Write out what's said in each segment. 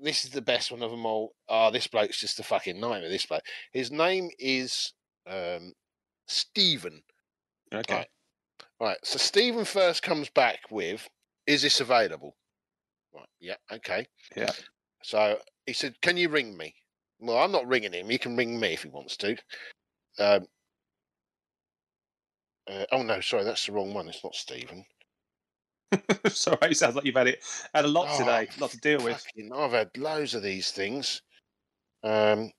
this is the best one of them all. Oh, this bloke's just a fucking nightmare. This bloke. His name is Stephen. Okay. Right. So Stephen first comes back with, "Is this available?" Right. Yeah. Okay. Yeah. So he said, "Can you ring me?" Well, I'm not ringing him. He can ring me if he wants to. Oh no, sorry, that's the wrong one. It's not Stephen. Sorry, it sounds like you've had a lot today, a lot to deal with. I've had loads of these things. I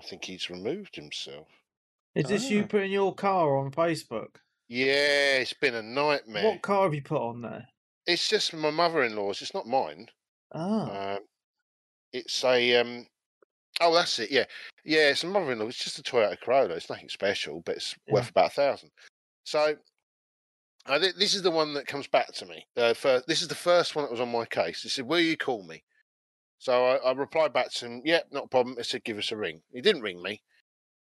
think he's removed himself. Is this you putting your car on Facebook? Yeah, it's been a nightmare. What car have you put on there? It's just my mother-in-law's. It's not mine. Ah. It's a oh, that's it. Yeah, it's a mother-in-law. It's just a Toyota Corolla. It's nothing special, but it's worth about 1,000. So this is the one that comes back to me. This is the first one that was on my case. He said, "Will you call me?" So I replied back to him, "Yeah, not a problem." He said, "Give us a ring." He didn't ring me.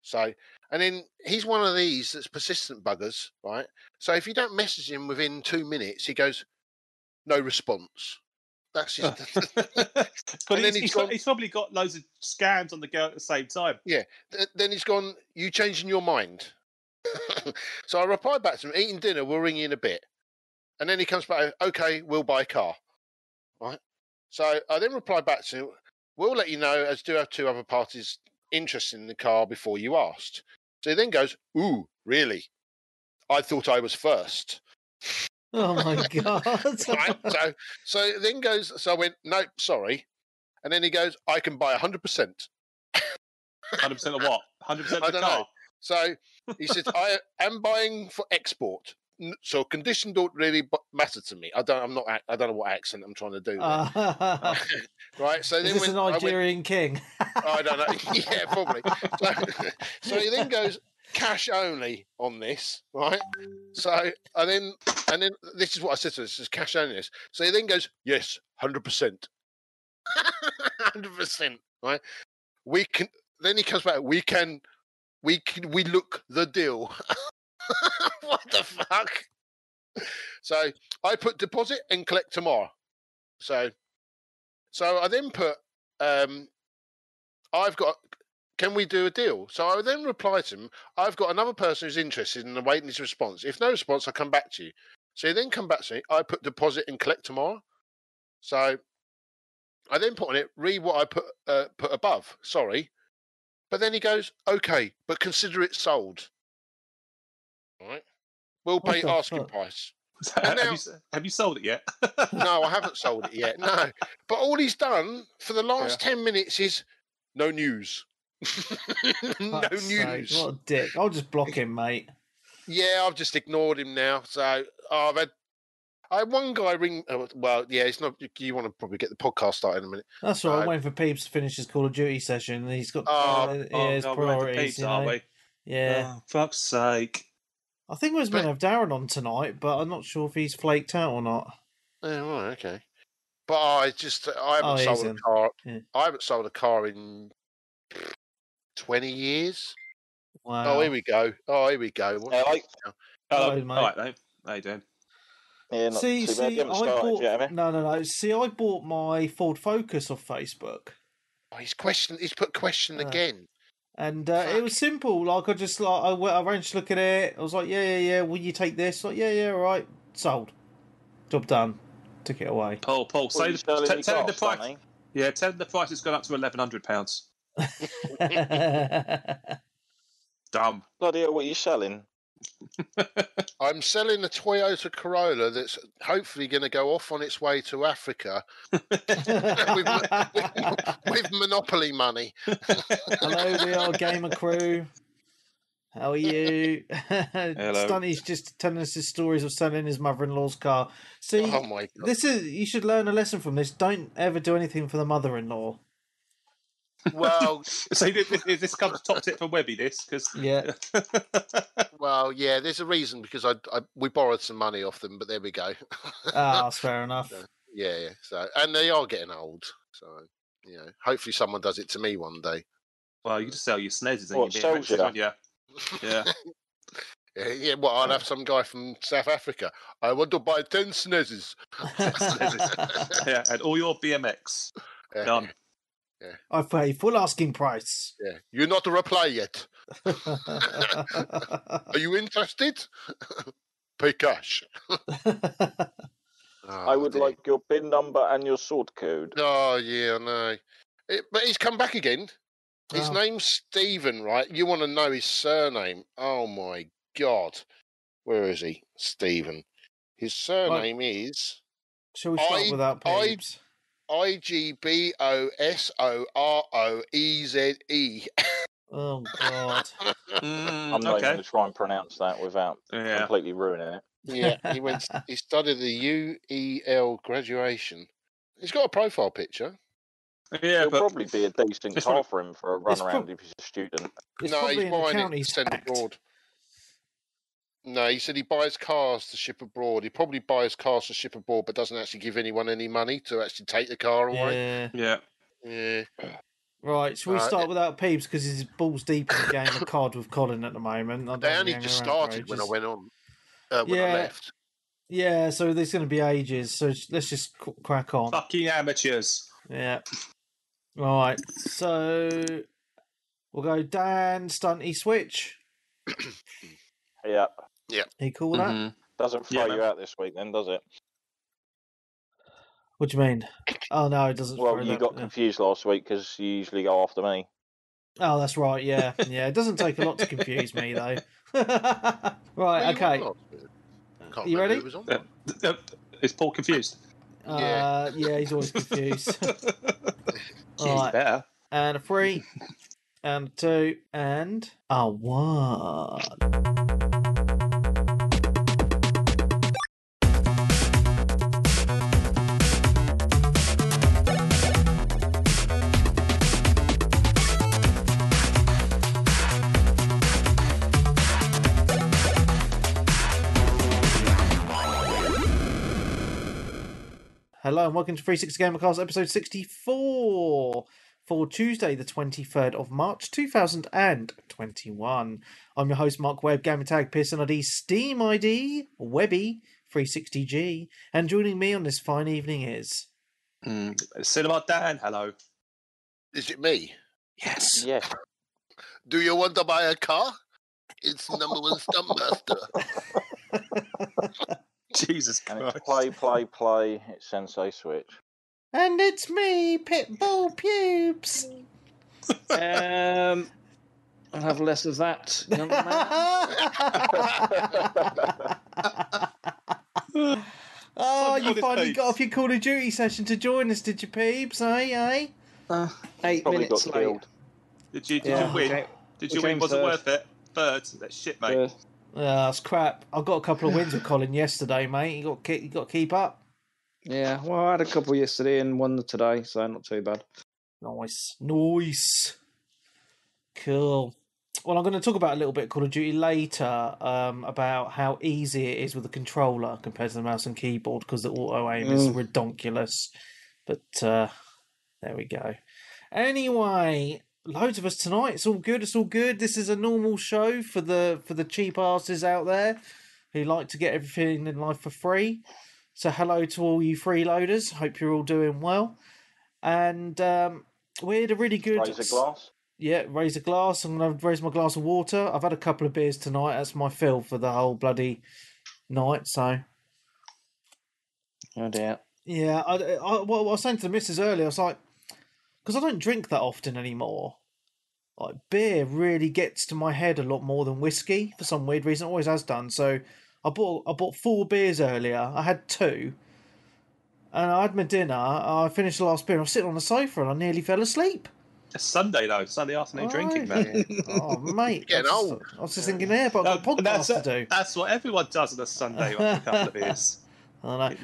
So, and then he's one of these that's persistent buggers, right? So if you don't message him within 2 minutes, he goes, "No response." That's just. He's probably got loads of scams on the go at the same time. Yeah. Then he's gone, "You changing your mind?" So I replied back to him, "Eating dinner, we'll ring you in a bit." And then he comes back, "Okay, we'll buy a car." Right. So I then replied back to him, "We'll let you know, as do have 2 other parties interested in the car before you asked." So he then goes, "Ooh, really? I thought I was first." Oh my God. Right? So it then goes, so I went, "Nope, sorry." And then he goes, "I can buy 100%. 100% of what? 100% of the car? Know. So he said, "I am buying for export. So condition don't really matter to me. I don't know what accent I'm trying to do there." Right. So is this a Nigerian king? I don't know. Yeah, probably. So he then goes, "Cash only on this," right? So and then this is what I said to him: "This is cash only." This. So he then goes, "Yes, 100%, 100%." Right? We can. Then he comes back. We look the deal. What the fuck? So I put deposit and collect tomorrow. So I then put I've got. Can we do a deal? So I then reply to him, "I've got another person who's interested and awaiting his response. If no response, I'll come back to you." So he then come back to me. I put deposit and collect tomorrow. So I then put on it, read what I put above. Sorry. But then he goes, "Okay, but consider it sold." All right. We'll pay asking price. Have you sold it yet? No, I haven't sold it yet. No. But all he's done for the last 10 minutes is no news. No news. What a dick. I'll just block him, mate. Yeah, I've just ignored him now. So I had one guy ring. Well, yeah, it's not. You want to probably get the podcast started in a minute. That's right. I'm waiting for Peeps to finish his Call of Duty session. He's got his priorities. Are we? Yeah. Oh, fuck's sake. I think we was meant to have Darren on tonight, but I'm not sure if he's flaked out or not. Oh, right, okay. But I haven't sold a car. Yeah. I haven't sold a car in 20 years. Wow. Oh, here we go. Hello, mate. How you doing? Yeah, not too bad. You haven't started yet, have you? No. See, I bought my Ford Focus off Facebook. Oh, he's put question again. And it was simple. Like I arranged to look at it. I was like, yeah. Will you take this? Like, yeah, all right. Sold. Job done. Took it away. Paul. Tell him the price. Yeah, tell him the price has gone up to £1,100. Dumb. Bloody hell, what are you selling? I'm selling a Toyota Corolla that's hopefully going to go off on its way to Africa with Monopoly money. Hello, we are Gamer Crew. How are you? Hello. Stunty's just telling us his stories of selling his mother-in-law's car. See, oh my God. You should learn a lesson from this. Don't ever do anything for the mother-in-law. Well, so this comes top tip from Webby. Yeah. Well, yeah. There's a reason because we borrowed some money off them, but there we go. That's fair enough. Yeah. So, and they are getting old. So, hopefully someone does it to me one day. Well, you just sell your snezzes and your Yeah. Yeah. Yeah, well, I'd have some guy from South Africa. I want to buy 10 SNESes. Yeah, and all your BMX. Done. Yeah. I pay full asking price. Yeah, you're not a reply yet. Are you interested? Pay cash. I would like your bin number and your sort code. Oh, yeah, I know. But he's come back again. His name's Stephen, right? You want to know his surname? Oh, my God. Where is he? Stephen. His surname is... Shall we start without peeps? Igbosorroeze. Oh, God. I'm not even going to try and pronounce that without completely ruining it. Yeah, he studied the UEL graduation. He's got a profile picture. Yeah, it'll probably be a decent car for him for a run around if he's a student. No, he's buying it to send abroad. No, he said he buys cars to ship abroad. He probably buys cars to ship abroad, but doesn't actually give anyone any money to actually take the car away. Yeah. Right, shall we start without peeps because he's balls deep in the game of COD with Colin at the moment. They only just started when I went on. When I left. Yeah, so there's going to be ages. So let's just crack on. Fucking amateurs. Yeah. Right, so we'll go Dan, Stunty, Switch. Yeah. You cool with that? Doesn't throw you out this week then, does it? What do you mean? Oh, no, it doesn't. Well, you got confused last week because you usually go after me. Oh, that's right, yeah. Yeah, it doesn't take a lot to confuse me, though. Right, okay. You ready? Is Paul confused? Yeah, he's always confused. Right. Better. And a 3, and a 2, and a 1. Hello and welcome to 360 Gamepass episode 64 for Tuesday the 23rd of March 2021. I'm your host Mark Webb, Gamer Tag, Pearson ID, Steam ID, Webby360G, and joining me on this fine evening is... Cinema Dan, hello. Is it me? Yes. Yeah. Do you want to buy a car? It's number one Stumpmaster. Jesus Christ. And it's play, it's Sensei Switch. And it's me, Pitbull Pubes. I'll have less of that, young man. Oh, you finally got off your Call of Duty session to join us, did you, Peeps? 8 minutes late. Did you win? Okay. Did you win? Was it worth it? Third. That's shit, mate. That's crap. I got a couple of wins with Colin yesterday, mate. You got to keep up. Yeah, well, I had a couple yesterday and one today, so not too bad. Nice. Cool. Well, I'm going to talk about a little bit Call of Duty later, about how easy it is with the controller compared to the mouse and keyboard, because the auto-aim is redonkulous. But there we go. Anyway... Loads of us tonight. It's all good. This is a normal show for the cheap asses out there who like to get everything in life for free. So hello to all you freeloaders. Hope you're all doing well. And we had a really good... Raise a glass? Yeah, raise a glass. I'm going to raise my glass of water. I've had a couple of beers tonight. That's my fill for the whole bloody night, so... Oh dear. Yeah, I was saying to the missus earlier, I was like... Because I don't drink that often anymore. Like, beer really gets to my head a lot more than whiskey for some weird reason. It always has done. So I bought 4 beers earlier. I had 2. And I had my dinner. I finished the last beer. I was sitting on the sofa and I nearly fell asleep. It's Sunday, though. Sunday afternoon drinking, man. Oh, mate. Getting old. I was just thinking, but I've got a podcast to do. That's what everyone does on a Sunday after a couple of beers. I know.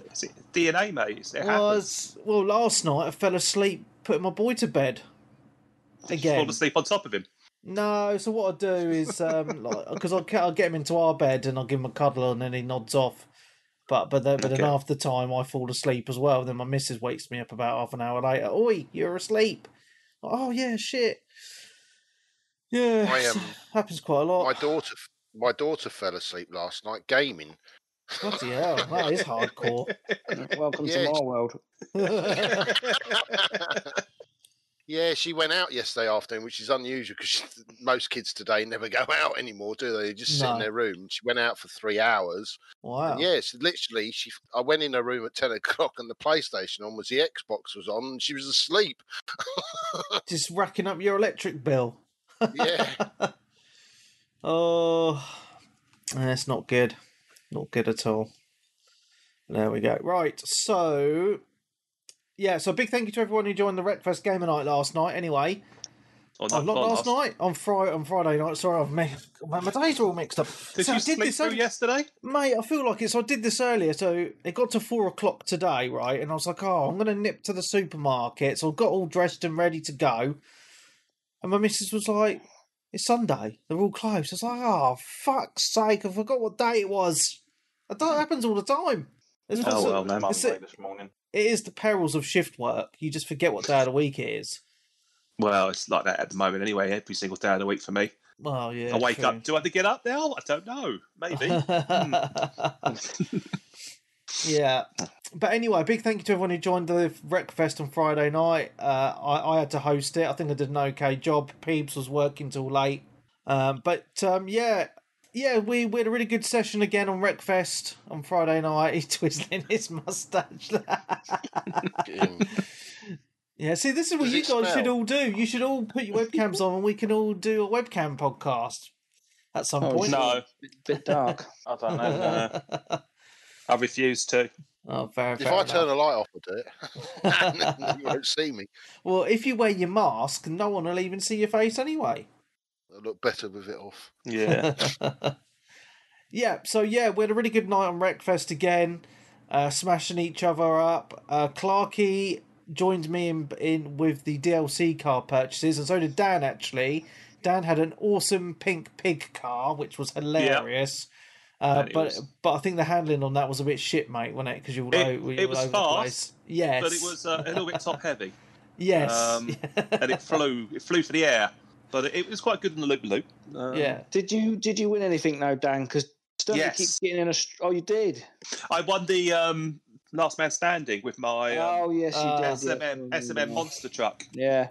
It's DNA, mate. It happens. Well, last night I fell asleep putting my boy to bed. Again. Fall asleep on top of him? No, so what I do is, because I'll get him into our bed and I'll give him a cuddle and then he nods off. But then after the time I fall asleep as well. Then my missus wakes me up about half an hour later. Oi, you're asleep. Oh, yeah, shit. Yeah, happens quite a lot. My daughter my daughter fell asleep last night gaming. Bloody hell, that is hardcore. Welcome to my world. Yeah, she went out yesterday afternoon, which is unusual because most kids today never go out anymore, do they? They just sit in their room. She went out for 3 hours. Wow. And yes, literally, I went in her room at 10 o'clock and the PlayStation on was the Xbox was on and she was asleep. Just racking up your electric bill. Yeah. Oh, that's not good. Not good at all. There we go. Right, so... Yeah, so big thank you to everyone who joined the Wreckfest Gamer Night last night, anyway. Oh, not last night. On Friday night. Sorry, my days are all mixed up. Did you sleep through yesterday? Mate, I feel like it. So I did this earlier. So it got to 4 o'clock today, right? And I was like, oh, I'm going to nip to the supermarket. So I got all dressed and ready to go. And my missus was like, it's Sunday. They're all closed. I was like, oh, fuck's sake. I forgot what day it was. That happens all the time. Monday this morning. It is the perils of shift work. You just forget what day of the week it is. Well, it's like that at the moment anyway, every single day of the week for me. Well, yeah. I wake up. Do I have to get up now? I don't know. Maybe. Yeah. But anyway, big thank you to everyone who joined the Wreckfest on Friday night. I had to host it. I think I did an okay job. Peebs was working till late. Yeah, we had a really good session again on Wreckfest on Friday night. He's twizzling his moustache. Yeah, see, this is what you guys should all do. You should all put your webcams on and we can all do a webcam podcast at some point. No. Bit dark. I don't know. I refuse to. Oh, fair If I turn the light off, I'll do it. You won't see me. Well, if you wear your mask, no one will even see your face anyway. I look better with it off. Yeah. So we had a really good night on Wreckfest again, smashing each other up. Clarky joined me in with the DLC car purchases, and so did Dan, actually. Dan had an awesome pink pig car, which was hilarious. But I think the handling on that was a bit shit, mate, wasn't it? Because you were it was over fast, the place. Yes. But it was a little bit top heavy. Yes. And it flew for the air. But it was quite good in the loop-loop. Yeah. Did you win anything now, Dan? Because Stunty keeps getting in a... Oh, you did? I won the Last Man Standing with my yes, you did. SMM monster truck. Yeah.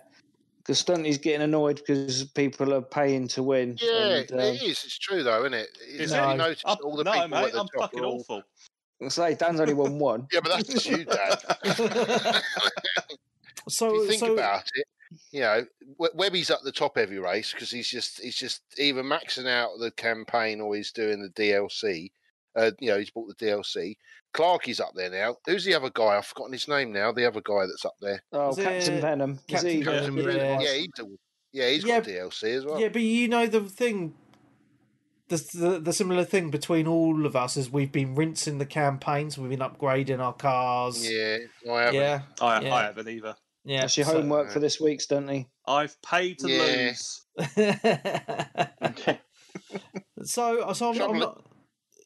Because Stunty's getting annoyed because people are paying to win. Yeah, it is. It's true, though, isn't it? You noticed all the people mate, at the I'm top fucking awful. I say, Dan's only won one. Yeah, but that's just you, Dan. If you think about it, you know, Webby's up the top every race because he's just either maxing out the campaign or he's doing the DLC. He's bought the DLC. Clarky's up there now. Who's the other guy? I've forgotten his name now. The other guy that's up there. Oh, Captain Venom. Captain Venom. Yeah, he's got DLC as well. Yeah, but you know the thing, the similar thing between all of us is we've been rinsing the campaigns. We've been upgrading our cars. Yeah, I haven't. Yeah, I haven't either. Yeah, that's your homework for this week, Stunty. I've paid to lose. So I'm not.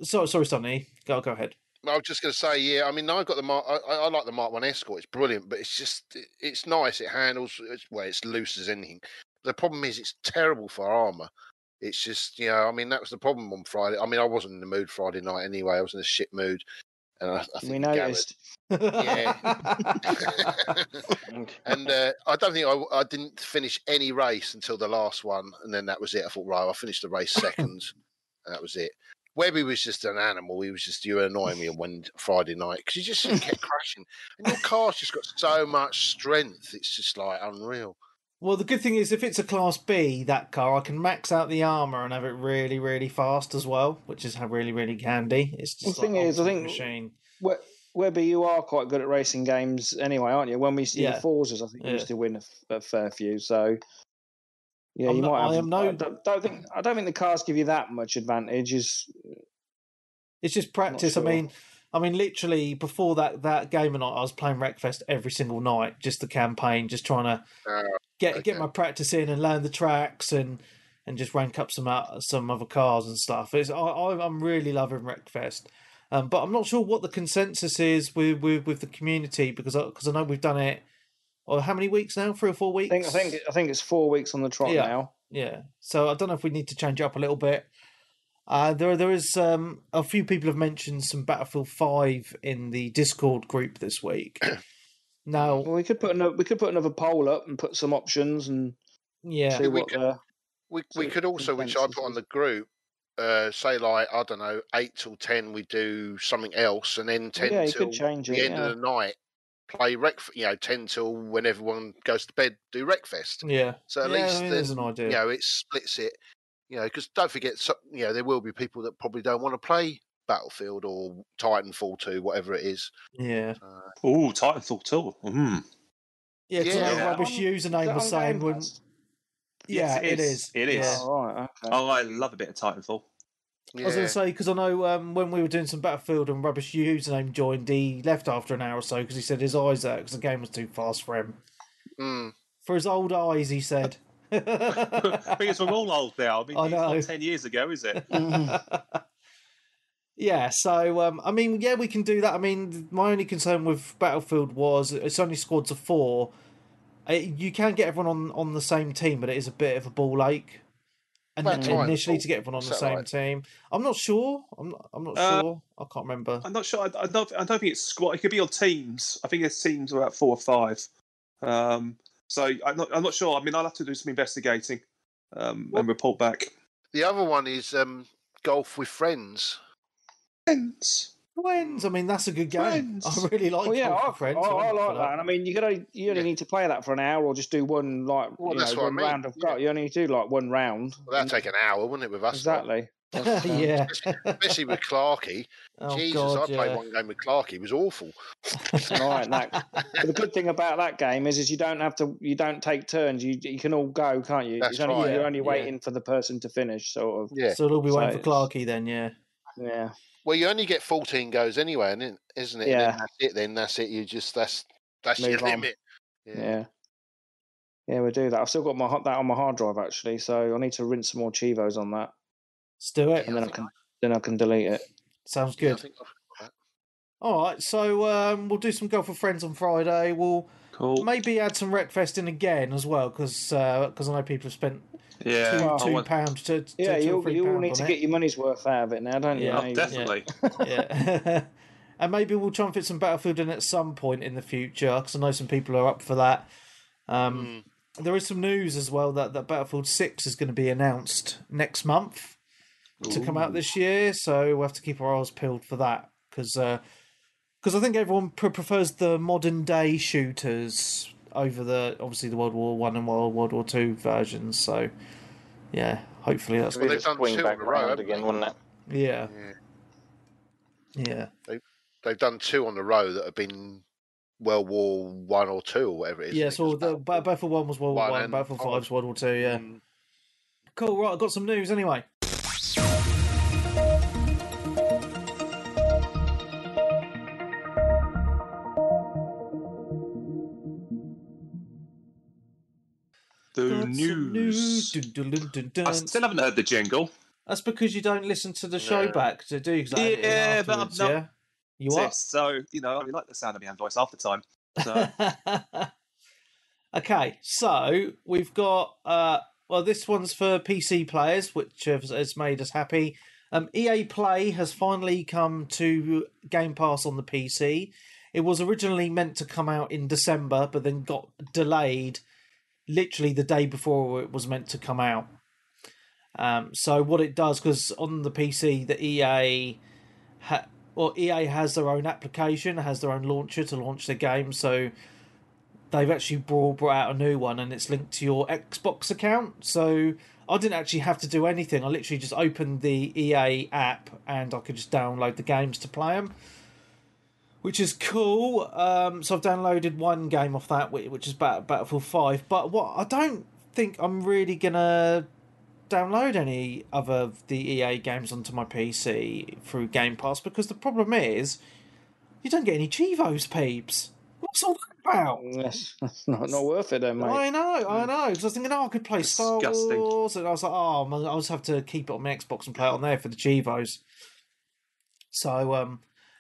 Sorry, Stunty. Go ahead. I was just going to say, yeah. I mean, I got the Mark. I like the Mark 1 Escort. It's brilliant, but it's nice. It handles. It's loose as anything. The problem is, it's terrible for armor. It's just, I mean, that was the problem on Friday. I mean, I wasn't in the mood Friday night anyway. I was in a shit mood, and I think we noticed. Yeah. And I don't think I didn't finish any race until the last one, and then that was it. I thought, right, I finished the race second, and that was it. Webby was just an animal. He was just, you were annoying me on Friday night because you just kept crashing. And your car's just got so much strength. It's just like unreal. Well, the good thing is if it's a Class B, that car, I can max out the armour and have it really, really fast as well, which is really, really handy. It's just the thing is, I think machine. Webby, you are quite good at racing games anyway, aren't you? When we see the Forzas, I think you used to win a fair few. So yeah, you might have. I don't think the cars give you that much advantage. It's just practice. Sure. I mean, literally before that game night, I was playing Wreckfest every single night, just the campaign, just trying to get my practice in and learn the tracks and just rank up some other cars and stuff. I'm really loving Wreckfest, but I'm not sure what the consensus is with the community because I know we've done it. Or how many weeks now? 3 or 4 weeks? I think it's 4 weeks on the trot now. Yeah. So I don't know if we need to change it up a little bit. There is a few people have mentioned some Battlefield 5 in the Discord group this week. Now we could put another poll up and put some options and see what we could also, which I put on the group, say like I don't know, 8 till 10 we do something else, and then 10 till the end of the night play Wreckfest. 10 till when everyone goes to bed do Wreckfest. Yeah. So at least there's an idea. It splits it. Because don't forget, there will be people that probably don't want to play Battlefield or Titanfall 2, whatever it is. Yeah. Titanfall 2. Mm. Yeah, because rubbish username was saying when. Yes, it is. It is. Yeah. Oh, right, okay. Oh, I love a bit of Titanfall. Yeah. I was going to say, because I know when we were doing some Battlefield and rubbish username joined, he left after an hour or so because he said his eyes hurt because the game was too fast for him. For his old eyes, he said. Because we're all old now. I mean, it's not 10 years ago, is it? Yeah, so, we can do that. I mean, my only concern with Battlefield was it's only squads of 4. You can get everyone on the same team, but it is a bit of a ball ache. And initially to get everyone on the same team. I'm not sure. I'm not sure. I can't remember. I'm not sure. I don't think it's squad. It could be on teams. I think there's teams about 4 or 5. So I'm not sure. I mean, I'll have to do some investigating and report back. The other one is golf with friends. Friends. I mean, that's a good game. I really like golf with friends. I like that. And I mean, you only need to play that for an hour or just do one one round of golf. You only need to do like one round. Well, that'd take an hour, wouldn't it, with us? Exactly. Yeah. Especially with Clarkey. Jesus, I played one game with Clarkey. It was awful. Right. But the good thing about that game is you don't take turns. You can all go, can't you? That's You're only waiting for the person to finish, sort of. Yeah. So they'll be waiting for Clarkey then, yeah. Yeah. Well, you only get 14 goes anyway, isn't it? Yeah. And then that's it. You just that's your limit. Yeah. Yeah, we do that. I've still got that on my hard drive actually, so I need to rinse some more Chivos on that. Let's do it, and then I can delete it. Sounds good. All right, so we'll do some golf with friends on Friday. We'll maybe add some Wreckfest in again as well, because I know people have spent £2 to you all need to get your money's worth out of it now, don't you? Yeah, definitely. Yeah. And maybe we'll try and fit some Battlefield in at some point in the future, because I know some people are up for that. There is some news as well that Battlefield 6 is going to be announced next month to come out this year, so we'll have to keep our eyes peeled for that, because I think everyone prefers the modern day shooters over obviously the World War I and World War II versions. So yeah, hopefully that's good. They've done 2 in a row again, wouldn't it? Yeah. They've done 2 on the row that have been World War I or 2 or whatever it is. Yeah, so Battlefield 1 was World War I, Battlefield 5 was World War II. Yeah. Cool. Right, I've got some news anyway. The news. I still haven't heard the jingle. That's because you don't listen to the show back to do exactly. Yeah, but I'm not. Yeah? You are? So, I really like the sound of my own voice half the time. So. Okay, so we've got, this one's for PC players, which has made us happy. EA Play has finally come to Game Pass on the PC. It was originally meant to come out in December, but then got delayed literally the day before it was meant to come out. So what it does, because on the PC, the EA has their own application, has their own launcher to launch their game, so they've actually brought out a new one, and it's linked to your Xbox account. So I didn't actually have to do anything. I literally just opened the EA app, and I could just download the games to play them, which is cool. So I've downloaded one game off that, which is Battlefield 5. But what I don't think I'm really going to download any other of the EA games onto my PC through Game Pass, because the problem is you don't get any Chivos, peeps. What's all that about? Yes, that's not worth it, then, mate. I know. Because I was thinking, I could play Star Wars, and I was like, I'll just have to keep it on my Xbox and play it on there for the Chivos. So,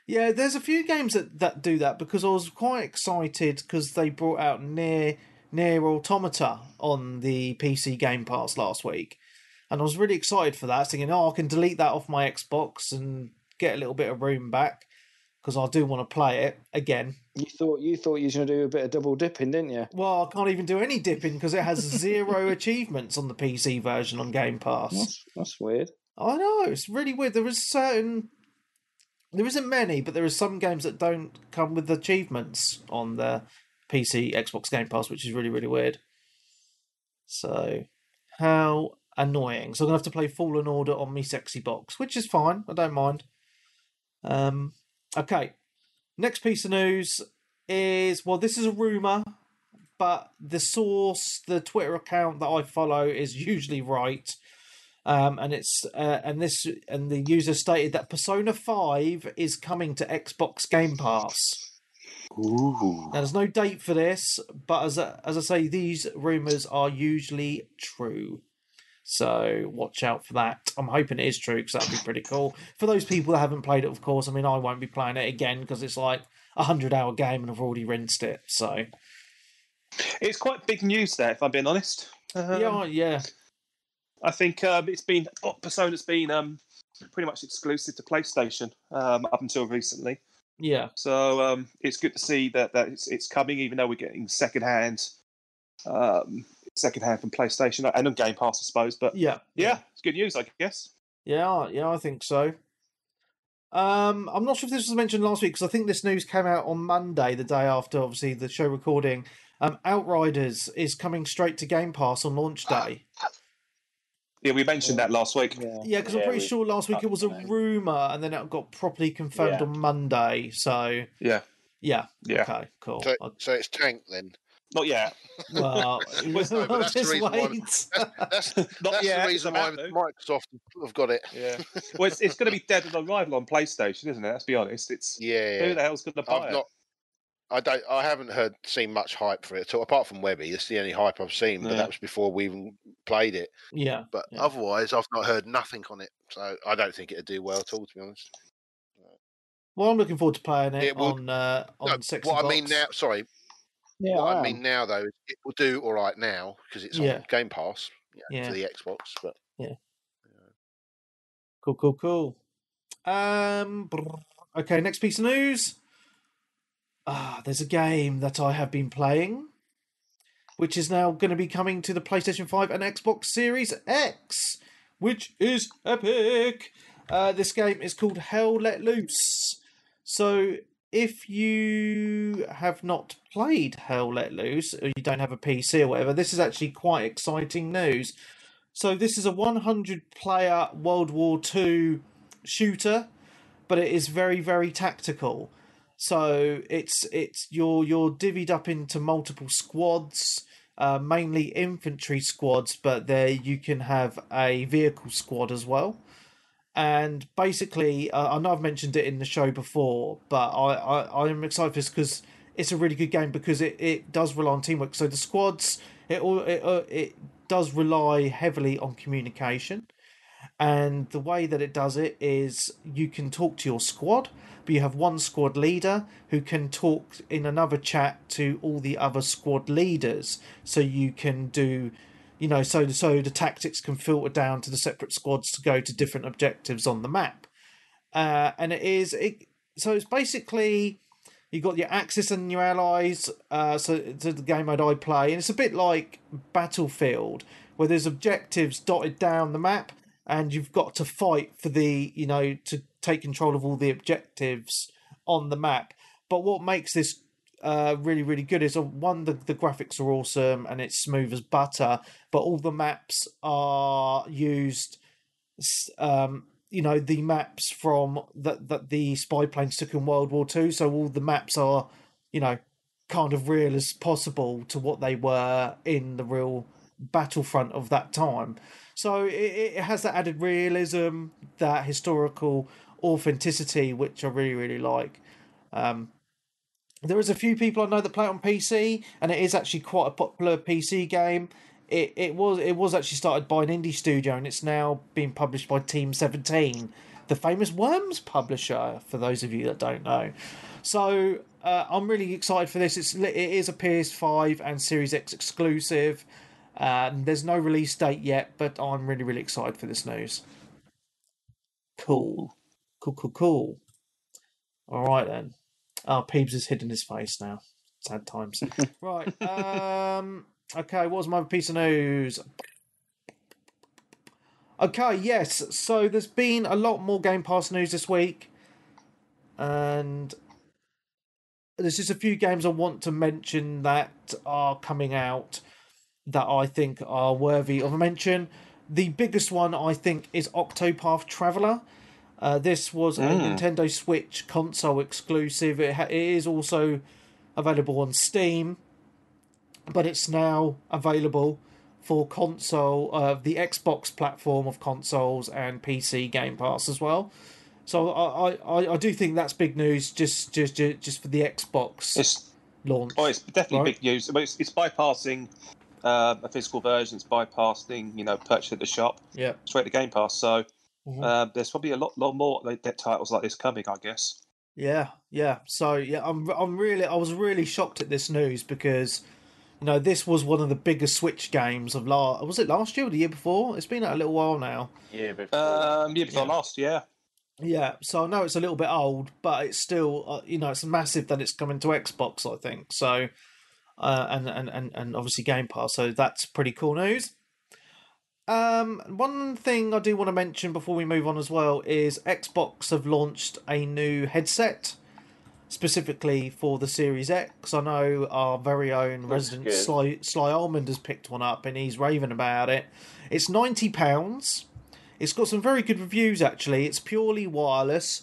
yeah, there's a few games that do that, because I was quite excited because they brought out Near Automata on the PC Game Pass last week. And I was really excited for that, thinking, I can delete that off my Xbox and get a little bit of room back because I do want to play it again. You thought you was going to do a bit of double dipping, didn't you? Well, I can't even do any dipping because it has 0 achievements on the PC version on Game Pass. That's weird. I know, it's really weird. There isn't many, but there are some games that don't come with achievements on the PC Xbox Game Pass, which is really, really weird. So, how annoying. So I'm going to have to play Fallen Order on my sexy box, which is fine. I don't mind. Okay. Next piece of news is, well, this is a rumour, but the source, the Twitter account that I follow is usually right. And the user stated that Persona 5 is coming to Xbox Game Pass. Ooh. Now, there's no date for this, but as I say, these rumours are usually true. So watch out for that. I'm hoping it is true because that would be pretty cool. For those people that haven't played it, of course, I mean, I won't be playing it again because it's like a 100-hour game and I've already rinsed it. So it's quite big news there, if I'm being honest. Yeah. I think Persona's been pretty much exclusive to PlayStation up until recently. Yeah. So it's good to see that it's coming, even though we're getting secondhand from PlayStation and on Game Pass, I suppose. But yeah, it's good news, I guess. Yeah, I think so. I'm not sure if this was mentioned last week because I think this news came out on Monday, the day after, obviously, the show recording. Outriders is coming straight to Game Pass on launch day. Yeah, we mentioned that last week. Yeah, because I'm pretty sure last week it was a rumour and then it got properly confirmed on Monday. So yeah. Okay, cool. So it's tanked then. Not yet. Well, that's the reason why Microsoft have got it. Yeah. Well, it's going to be dead on arrival on PlayStation, isn't it? Let's be honest. Who the hell's going to buy it? I haven't seen much hype for it. So apart from Webby, that's the only hype I've seen. But that was before we even played it. Yeah. But otherwise, I've not heard nothing on it. So I don't think it'd do well at all, to be honest. Well, I'm looking forward to playing it on Sexy Box. I mean now, sorry. Yeah, what I mean now, though, is it will do all right now because it's on Game Pass for the Xbox. But Cool. Okay, next piece of news. There's a game that I have been playing, which is now going to be coming to the PlayStation 5 and Xbox Series X, which is epic. This game is called Hell Let Loose. So if you have not played Hell Let Loose, or you don't have a PC or whatever, this is actually quite exciting news. So this is a 100-player World War II shooter, but it is very, very tactical. So it's you're divvied up into multiple squads, mainly infantry squads, but there you can have a vehicle squad as well. And basically, I know I've mentioned it in the show before, but I'm excited for this because it's a really good game because it does rely on teamwork. So the squads, it does rely heavily on communication. And the way that it does it is you can talk to your squad, but you have one squad leader who can talk in another chat to all the other squad leaders. So you can do, so the tactics can filter down to the separate squads to go to different objectives on the map. And so it's basically, you've got your Axis and your allies. So the game mode I play, and it's a bit like Battlefield, where there's objectives dotted down the map. And you've got to fight for to take control of all the objectives on the map. But what makes this really, really good is, one, the graphics are awesome and it's smooth as butter, but all the maps are used, the maps from that the spy planes took in World War II. So all the maps are, kind of real as possible to what they were in the real Battlefront of that time. So it has that added realism, that historical authenticity, which I really, really like. There is a few people I know that play it on PC, and it is actually quite a popular PC game. It was actually started by an indie studio, and it's now being published by Team 17, the famous Worms publisher, for those of you that don't know. So I'm really excited for this. It is a PS5 and Series X exclusive. There's no release date yet, but I'm really, really excited for this news. Cool. All right, then. Oh, Peebs has hidden his face now. Sad times. Right. Okay, what was my other piece of news? Okay, yes. So there's been a lot more Game Pass news this week. And there's just a few games I want to mention that are coming out that I think are worthy of a mention. The biggest one, I think, is Octopath Traveler. This was a Nintendo Switch console exclusive. It is also available on Steam, but it's now available for console, the Xbox platform of consoles and PC Game Pass as well. So I do think that's big news just for the Xbox launch. Oh, it's definitely big news. But it's bypassing a physical version. It's bypassing, purchase at the shop. Yeah, straight to Game Pass. So there's probably a lot more titles like this coming, I guess. Yeah. So yeah, I was really shocked at this news because this was one of the biggest Switch games of was it last year or the year before? It's been out a little while now. Yeah, before last year. Yeah, so I know it's a little bit old, but it's still, it's massive that it's coming to Xbox, I think. So, and obviously Game Pass, so that's pretty cool news. One thing I do want to mention before we move on as well is Xbox have launched a new headset specifically for the Series X. I know our very own resident Sly Almond has picked one up and he's raving about it. It's £90. It's got some very good reviews, actually. It's purely wireless,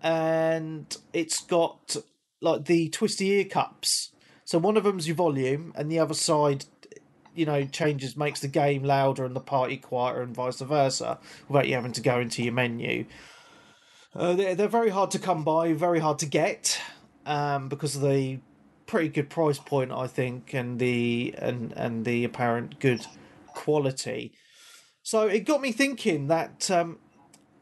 and it's got like the twisty ear cups. So one of them's your volume, and the other side, makes the game louder and the party quieter, and vice versa, without you having to go into your menu. They're very hard to come by, very hard to get, because of the pretty good price point, I think, and the apparent good quality. So it got me thinking that,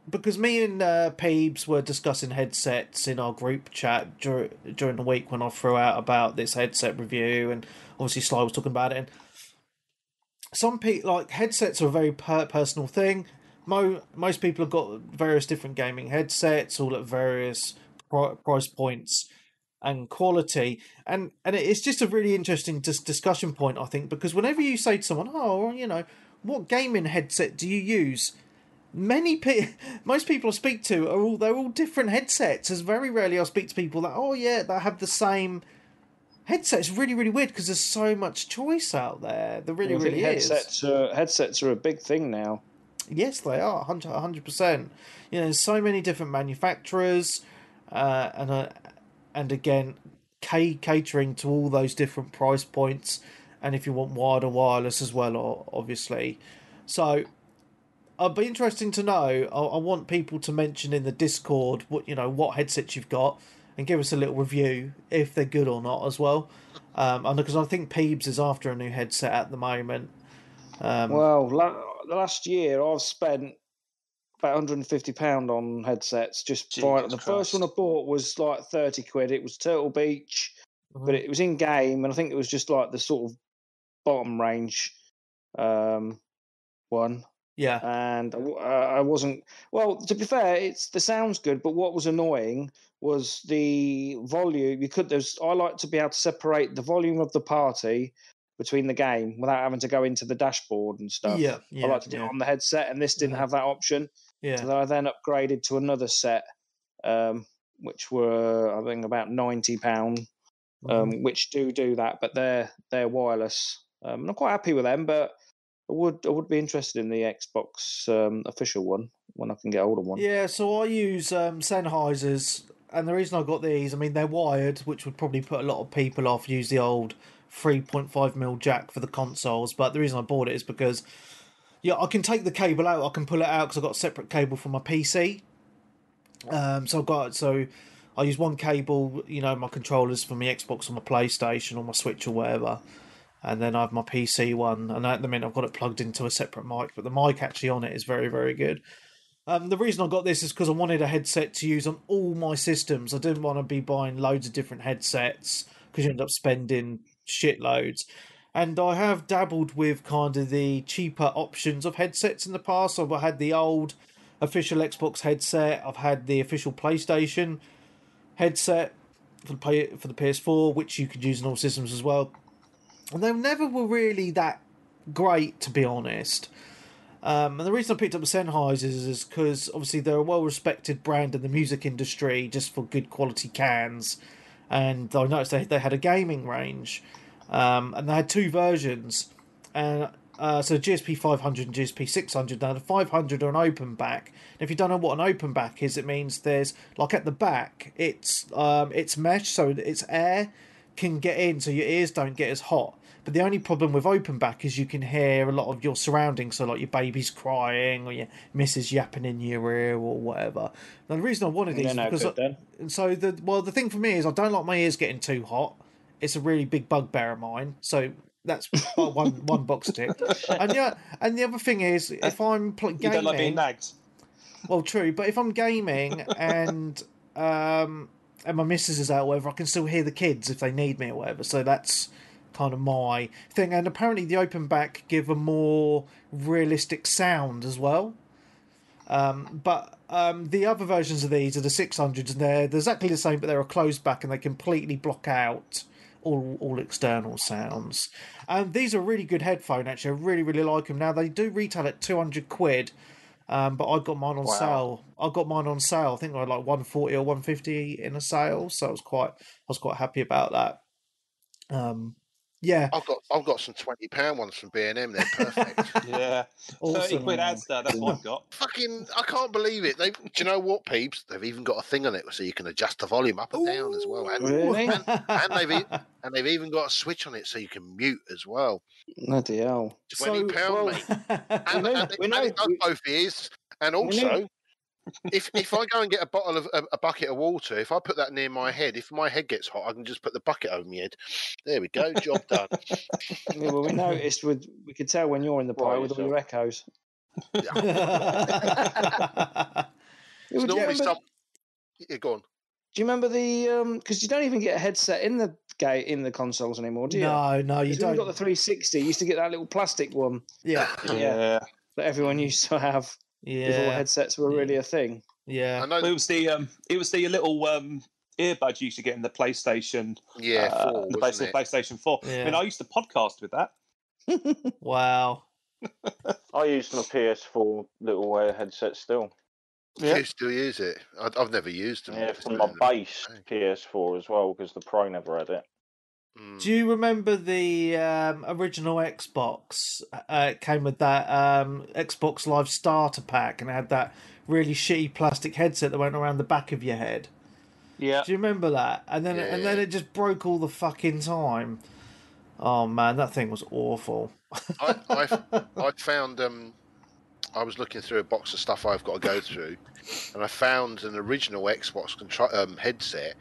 because me and Peebs were discussing headsets in our group chat during the week when I threw out about this headset review, and obviously Sly was talking about it, and some people, headsets are a very personal thing. Most people have got various different gaming headsets, all at various price points and quality, and it's just a really interesting discussion point, I think, because whenever you say to someone, what gaming headset do you use? Most people I speak to they're all different headsets. There's very rarely I speak to people that have the same headset. It's really, really weird because there's so much choice out there. There really is. Headsets are a big thing now. Yes, they are 100%. There's so many different manufacturers, and again, catering to all those different price points. And if you want wired or wireless as well, obviously. So, it'd be interesting to know. I want people to mention in the Discord what headsets you've got, and give us a little review if they're good or not as well. Because I think Peebs is after a new headset at the moment. The last year I've spent about £150 on headsets. The first one I bought was like £30. It was Turtle Beach, but it was in game, and I think it was just like the sort of bottom range one. Yeah. And I wasn't... Well, to be fair, the sound's good, but what was annoying was the volume. I like to be able to separate the volume of the party between the game without having to go into the dashboard and stuff. Yeah, I like to do it on the headset, and this didn't have that option. Yeah. So I then upgraded to another set, which were, I think, about £90, which do that, but they're wireless. I'm not quite happy with them, but I would be interested in the Xbox official one when I can get hold of one. Yeah, so I use Sennheisers, and the reason I got these, they're wired, which would probably put a lot of people off. Use the old 3.5mm jack for the consoles, but the reason I bought it is because I can take the cable out, I can pull it out because I've got a separate cable for my PC. So I use one cable, my controllers for my Xbox or my PlayStation or my Switch or whatever, and then I have my PC one, and at the minute I've got it plugged into a separate mic, but the mic actually on it is very, very good. The reason I got this is because I wanted a headset to use on all my systems. I didn't want to be buying loads of different headsets because you end up spending shitloads. And I have dabbled with kind of the cheaper options of headsets in the past. I've had the old official Xbox headset. I've had the official PlayStation headset for the PS4, which you could use in all systems as well. And they never were really that great, to be honest. And the reason I picked up the Sennheisers is because obviously they're a well-respected brand in the music industry just for good quality cans. And I noticed they had a gaming range. And they had two versions. And so GSP 500 and GSP 600. Now the 500 are an open back. And if you don't know what an open back is, it means there's, like at the back, it's mesh, so it's air can get in, so your ears don't get as hot. But the only problem with open back is you can hear a lot of your surroundings, so like your baby's crying or your missus yapping in your ear or whatever. Now the reason I wanted these is because the thing for me is I don't like my ears getting too hot. It's a really big bugbear of mine, so that's one box tick. And the other thing is if I'm gaming, you don't like being nagged. Well, true, but if I'm gaming and my missus is out or whatever, I can still hear the kids if they need me or whatever. So that's kind of my thing. And apparently the open back give a more realistic sound as well. But the other versions of these are the 600s, and they're exactly the same, but they're a closed back and they completely block out all external sounds. And these are really good headphone, actually. I really, really like them. Now, they do retail at £200. But I got mine on sale. I got mine on sale. I think I had like 140 or 150 in a sale, so I was quite happy about that. Yeah, I've got some £20 ones from B&M. They're perfect. Yeah, awesome. £30 Asda. That's what I've got. Fucking, I can't believe it. Do you know what, peeps? They've even got a thing on it so you can adjust the volume up and down as well. And, really? and they've even got a switch on it so you can mute as well. Bloody hell! £20, mate. And it does both ears. And also, if I go and get a bucket of water, if I put that near my head, if my head gets hot, I can just put the bucket over my head. There we go, job done. Yeah, well, we noticed we could tell when you're in the pile with all your echoes. It's normally go on. Do you remember the because you don't even get a headset in the consoles anymore, do you? No, you don't. When you got the 360, you used to get that little plastic one. Yeah. That everyone used to have. Yeah. Before headsets were really a thing. Yeah. I know. It was the little earbuds you used to get in the PlayStation. 4, the PlayStation 4. Yeah. I mean, I used to podcast with that. Wow. I used my PS4 little headset still. Yeah. You still use it? I've never used them. Yeah, from my base PS4 as well, because the Pro never had it. Do you remember the original Xbox? It came with that Xbox Live Starter Pack, and it had that really shitty plastic headset that went around the back of your head. Yeah. Do you remember that? And then it just broke all the fucking time. Oh man, that thing was awful. I found I was looking through a box of stuff I've got to go through, and I found an original Xbox headset,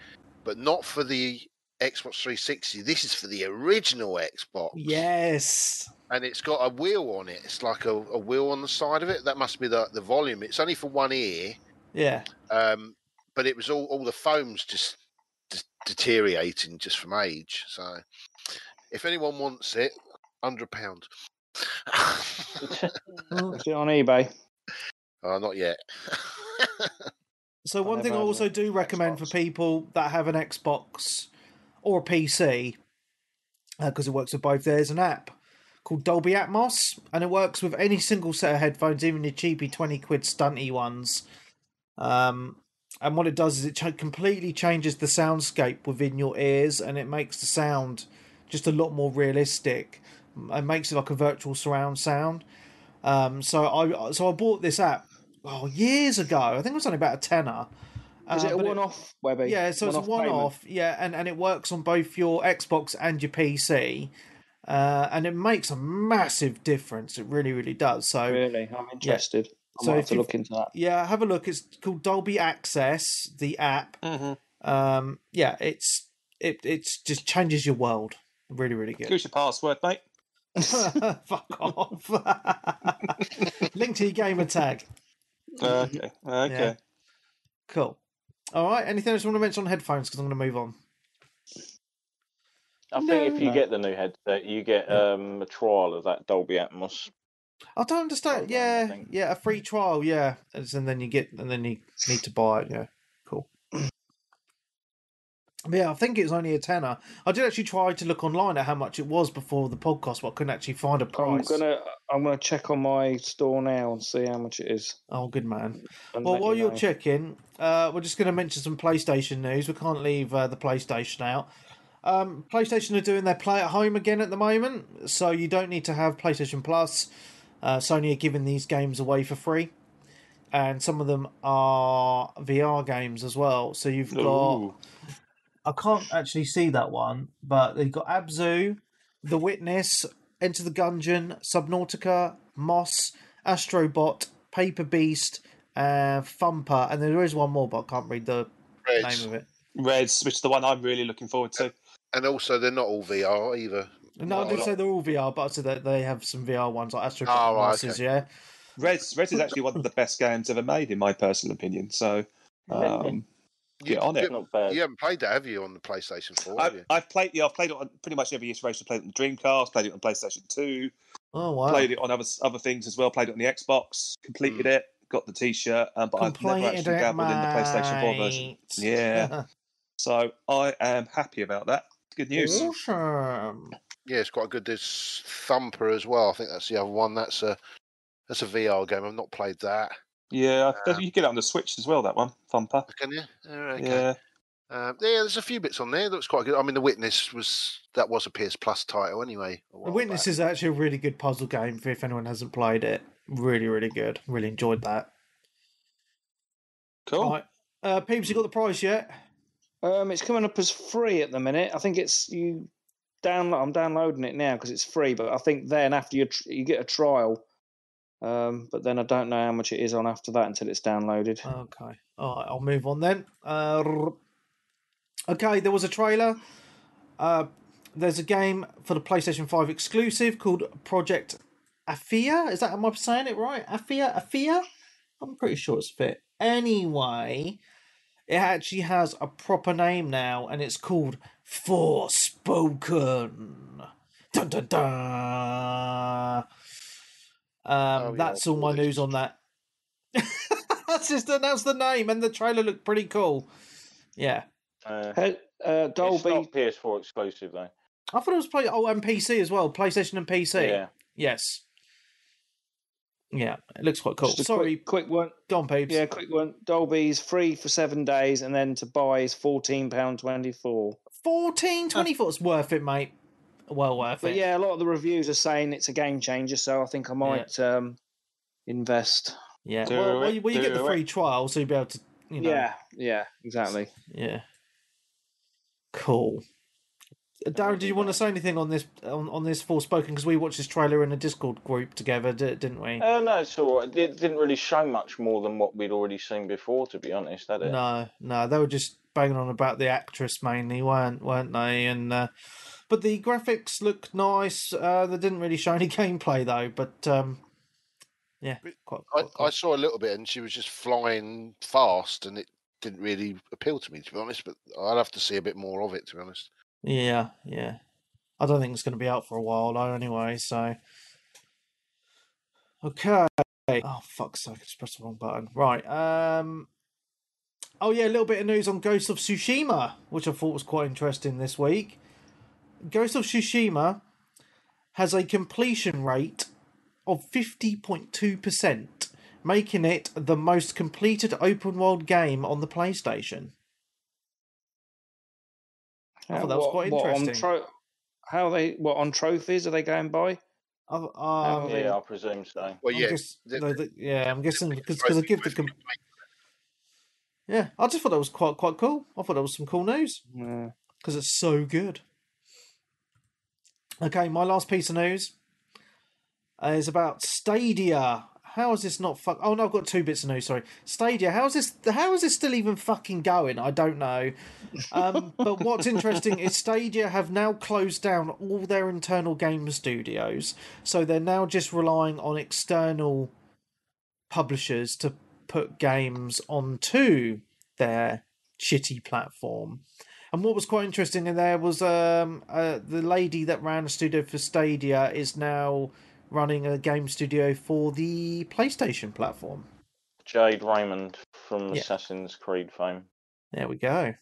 but not for the Xbox 360. This is for the original Xbox. Yes. And it's got a wheel on it. It's like a wheel on the side of it. That must be the volume. It's only for one ear. Yeah. But it was all the foam's just deteriorating just from age. So if anyone wants it, £100. Is it on eBay? Not yet. So one thing I also do recommend for people that have an Xbox or a PC, because it works with both, there's an app called Dolby Atmos, and it works with any single set of headphones, even your cheapy 20 quid stunty ones. And what it does is it completely changes the soundscape within your ears, and it makes the sound just a lot more realistic. It makes it like a virtual surround sound. So I bought this app years ago. I think it was only about a tenner. Is it a one-off, Webby? Yeah, so it's a one-off. Yeah, and it works on both your Xbox and your PC, and it makes a massive difference. It really, really does. So really, I'm interested. I might have to look into that. Yeah, have a look. It's called Dolby Access, the app. Mm-hmm. It just changes your world. Really, really good. Here's your password, mate. Fuck off. Link to your gamer tag. Okay. Yeah. Cool. All right. Anything else you want to mention on headphones? Because I'm going to move on. I think if you get the new headset, you get a trial of that Dolby Atmos. I don't understand. Program, a free trial, and then you need to buy it. Yeah, cool. Yeah, I think it was only a tenner. I did actually try to look online at how much it was before the podcast, but I couldn't actually find a price. I'm gonna check on my store now and see how much it is. Oh, good man. Well, while you're checking, we're just going to mention some PlayStation news. We can't leave the PlayStation out. PlayStation are doing their Play at Home again at the moment, so you don't need to have PlayStation Plus. Sony are giving these games away for free, and some of them are VR games as well. So you've got... I can't actually see that one, but they've got Abzu, The Witness, Enter the Gungeon, Subnautica, Moss, Astrobot, Paper Beast, Thumper, and there is one more, but I can't read the name of it. Reds, which is the one I'm really looking forward to. And also, they're not all VR either. No, I didn't say they're all VR, but I said that they have some VR ones like Astrobot and Mosses, yeah. Reds is actually one of the best games ever made, in my personal opinion, so... Get on it. Not bad. You haven't played that, have you, on the PlayStation 4? Have you? I've played it on pretty much every iteration. Played it on the Dreamcast, played it on PlayStation 2. Oh wow! Played it on other things as well. Played it on the Xbox. Completed it. Got the T-shirt, but I've never actually dabbled in the PlayStation 4 version. Yeah. So I am happy about that. Good news. Awesome. Yeah, it's quite good. There's Thumper as well. I think that's the other one. That's a VR game. I've not played that. Yeah, you can get it on the Switch as well, that one, Thumper. Can you? Okay. Yeah. There's a few bits on there that looks quite good. I mean, The Witness was a PS Plus title anyway. The Witness is actually a really good puzzle game if anyone hasn't played it. Really, really good. Really enjoyed that. Cool. Right. Peeps, you got the price yet? It's coming up as free at the minute. I think it's I'm downloading it now because it's free, but I think then after you get a trial. But then I don't know how much it is on after that until it's downloaded. Okay. All right, I'll move on then. Okay, there was a trailer. There's a game for the PlayStation 5 exclusive called Project Athia. Is that, am I saying it right? Athia? I'm pretty sure it's fit. Anyway, it actually has a proper name now, and it's called Forspoken. Dun dun dun. That's all my news on that. That's just announced the name, and the trailer looked pretty cool. Yeah. Dolby. It's not PS4 exclusive though. I thought it was and PC as well. PlayStation and PC. Yeah. Yes. Yeah, it looks quite cool. Sorry, quick one. Go on, Peeps. Yeah, quick one. Dolby's free for 7 days, and then to buy is £14.24. $14.24. It's worth it, mate. Well worth it. But yeah, a lot of the reviews are saying it's a game changer, so I think I might invest. Yeah, well, you get the free trial, so you'll be able to, Yeah, exactly. Yeah. Cool. Darren, did you want to say anything on this Forspoken? Because we watched this trailer in a Discord group together, didn't we? No, it's all right. It didn't really show much more than what we'd already seen before, to be honest, did it? No, they were just banging on about the actress mainly, weren't they? And but the graphics look nice. They didn't really show any gameplay though. But yeah, quite I saw a little bit, and she was just flying fast, and it didn't really appeal to me, to be honest. But I'd have to see a bit more of it, to be honest. Yeah. I don't think it's going to be out for a while though. Anyway, so okay. Oh fuck's sake! I just pressed the wrong button. Right. Oh yeah, a little bit of news on Ghost of Tsushima, which I thought was quite interesting this week. Ghost of Tsushima has a completion rate of 50.2%, making it the most completed open world game on the PlayStation. I thought that was quite interesting. On trophies are they going by? I presume so. Well, yeah, I'm guessing because they give the. Yeah, I just thought that was quite cool. I thought that was some cool news. Yeah, because it's so good. Okay, my last piece of news is about Stadia. How is this not fuck? Oh no, I've got 2 bits of news. Sorry, Stadia. How is this still even fucking going? I don't know. But what's interesting is Stadia have now closed down all their internal game studios, so they're now just relying on external publishers to put games onto their shitty platform. And what was quite interesting in there was the lady that ran a studio for Stadia is now running a game studio for the PlayStation platform. Jade Raymond from Assassin's Creed fame. There we go.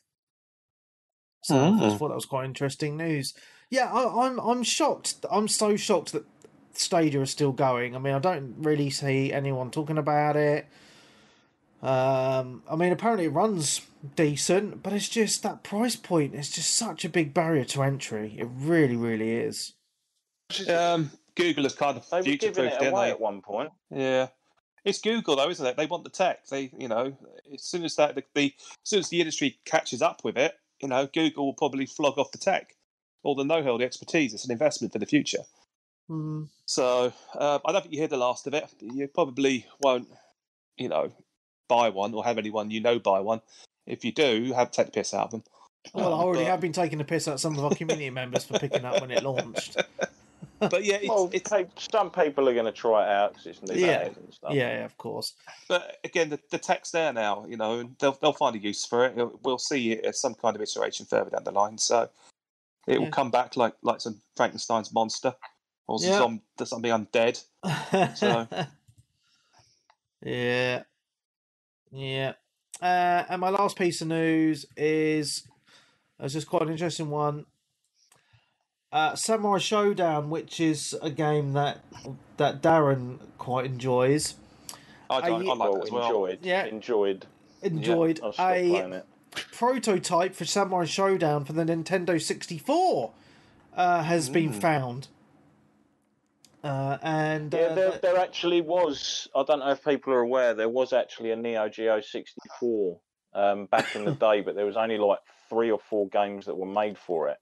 So I just thought that was quite interesting news. Yeah, I'm shocked. I'm so shocked that Stadia is still going. I mean, I don't really see anyone talking about it. I mean, apparently it runs decent, but it's just that price point. It's just such a big barrier to entry. It really, really is. Google has kind of future-proofed it away at one point. Yeah, it's Google though, isn't it? They want the tech. They, as soon as as soon as the industry catches up with it, Google will probably flog off the tech, all the know-how, the expertise. It's an investment for the future. Mm. So I don't think you hear the last of it. You probably won't, buy one or have anyone buy one. If you do, take the piss out of them. Well, I already have been taking the piss out of some of our community members for picking up when it launched. But yeah, some people are going to try it out because it's new and stuff. Yeah, of course. But again, the tech's there now, and they'll find a use for it. We'll see it as some kind of iteration further down the line. So it will come back like some Frankenstein's monster or something undead. So yeah. And my last piece of news is just quite an interesting one. Samurai Showdown, which is a game that Darren quite enjoys. I like that as well. Enjoyed. A prototype for Samurai Showdown for the Nintendo 64 has been found. There actually was. I don't know if people are aware. There was actually a Neo Geo 64 back in the day, but there was only like 3 or 4 games that were made for it.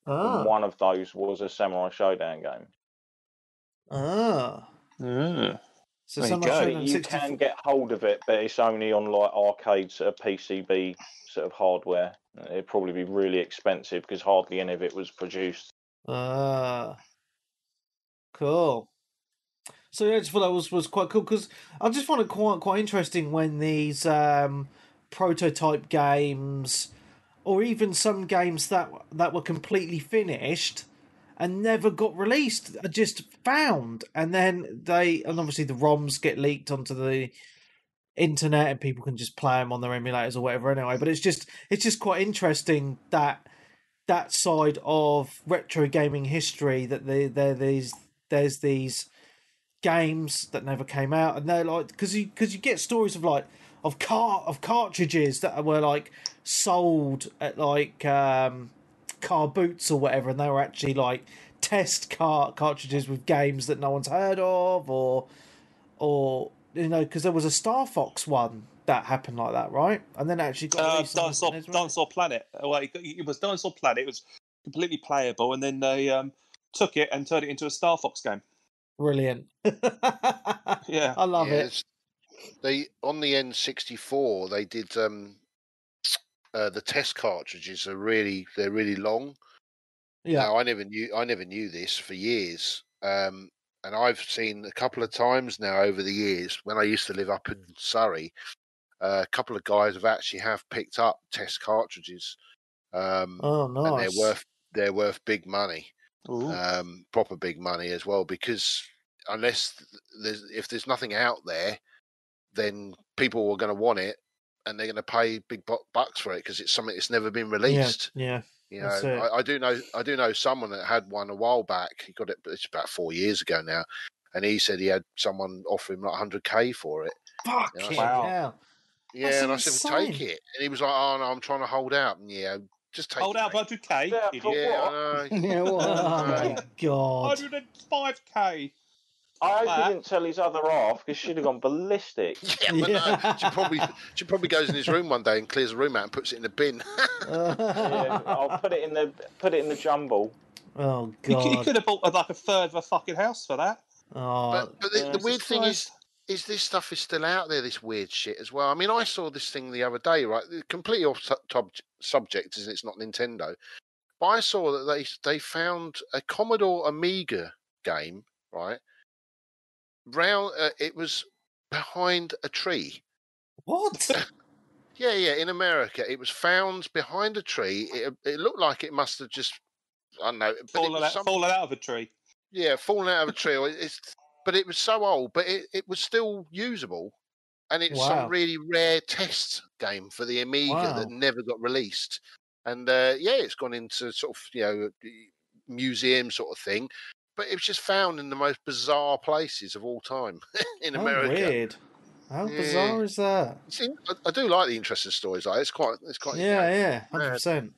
And one of those was a Samurai Showdown game. So Samurai Showdown you can get hold of it, but it's only on like arcade sort of PCB sort of hardware. It'd probably be really expensive because hardly any of it was produced. Cool. So yeah, I just thought that was quite cool because I just found it quite interesting when these prototype games, or even some games that were completely finished and never got released, are just found, and then obviously the ROMs get leaked onto the internet and people can just play them on their emulators or whatever. Anyway, but it's just quite interesting that side of retro gaming history that there's these games that never came out, and they're like because you get stories of cartridges that were like sold at like car boots or whatever, and they were actually like test cartridges with games that no one's heard of, or because there was a Star Fox one that happened like that, right? And then actually got Dinosaur Planet. Well, it was Dinosaur Planet. It was completely playable, and then they took it and turned it into a Star Fox game. Brilliant. Yeah, I love it. They on the N64 they did the test cartridges they're really long. Yeah. Now, I never knew this for years. And I've seen a couple of times now over the years when I used to live up in Surrey, a couple of guys have picked up test cartridges. Nice. And they're worth big money. Proper big money as well, because if there's nothing out there, then people are going to want it and they're going to pay big bucks for it because it's something that's never been released. Yeah. I do know someone that had one a while back. He got it, it's about 4 years ago now, and he said he had someone offer him like $100K for it. Wow. Yeah, and I said, well, take it. And he was like, oh no, I'm trying to hold out. And just take hold it. Hold out $100K? Yeah, I know. Oh my God. 105K. I hope he didn't tell his other half because she'd have gone ballistic. Yeah. She probably goes in his room one day and clears the room out and puts it in the bin. I'll put it in the jumble. Oh God! You could have bought like a third of a fucking house for that. But the weird thing is this stuff is still out there. This weird shit as well. I mean, I saw this thing the other day. Right, completely off subject, as it's not Nintendo. But I saw that they found a Commodore Amiga game. Right. It was behind a tree. What? Yeah. In America, it was found behind a tree. It looked like it must have just, I don't know, but fallen out of a tree. Yeah, fallen out of a tree. But it was so old, but it was still usable, and it's some really rare test game for the Amiga that never got released. And it's gone into sort of museum sort of thing, but it was just found in the most bizarre places of all time in America. Weird. How bizarre is that? I do like the interesting stories. Like it's quite 100%.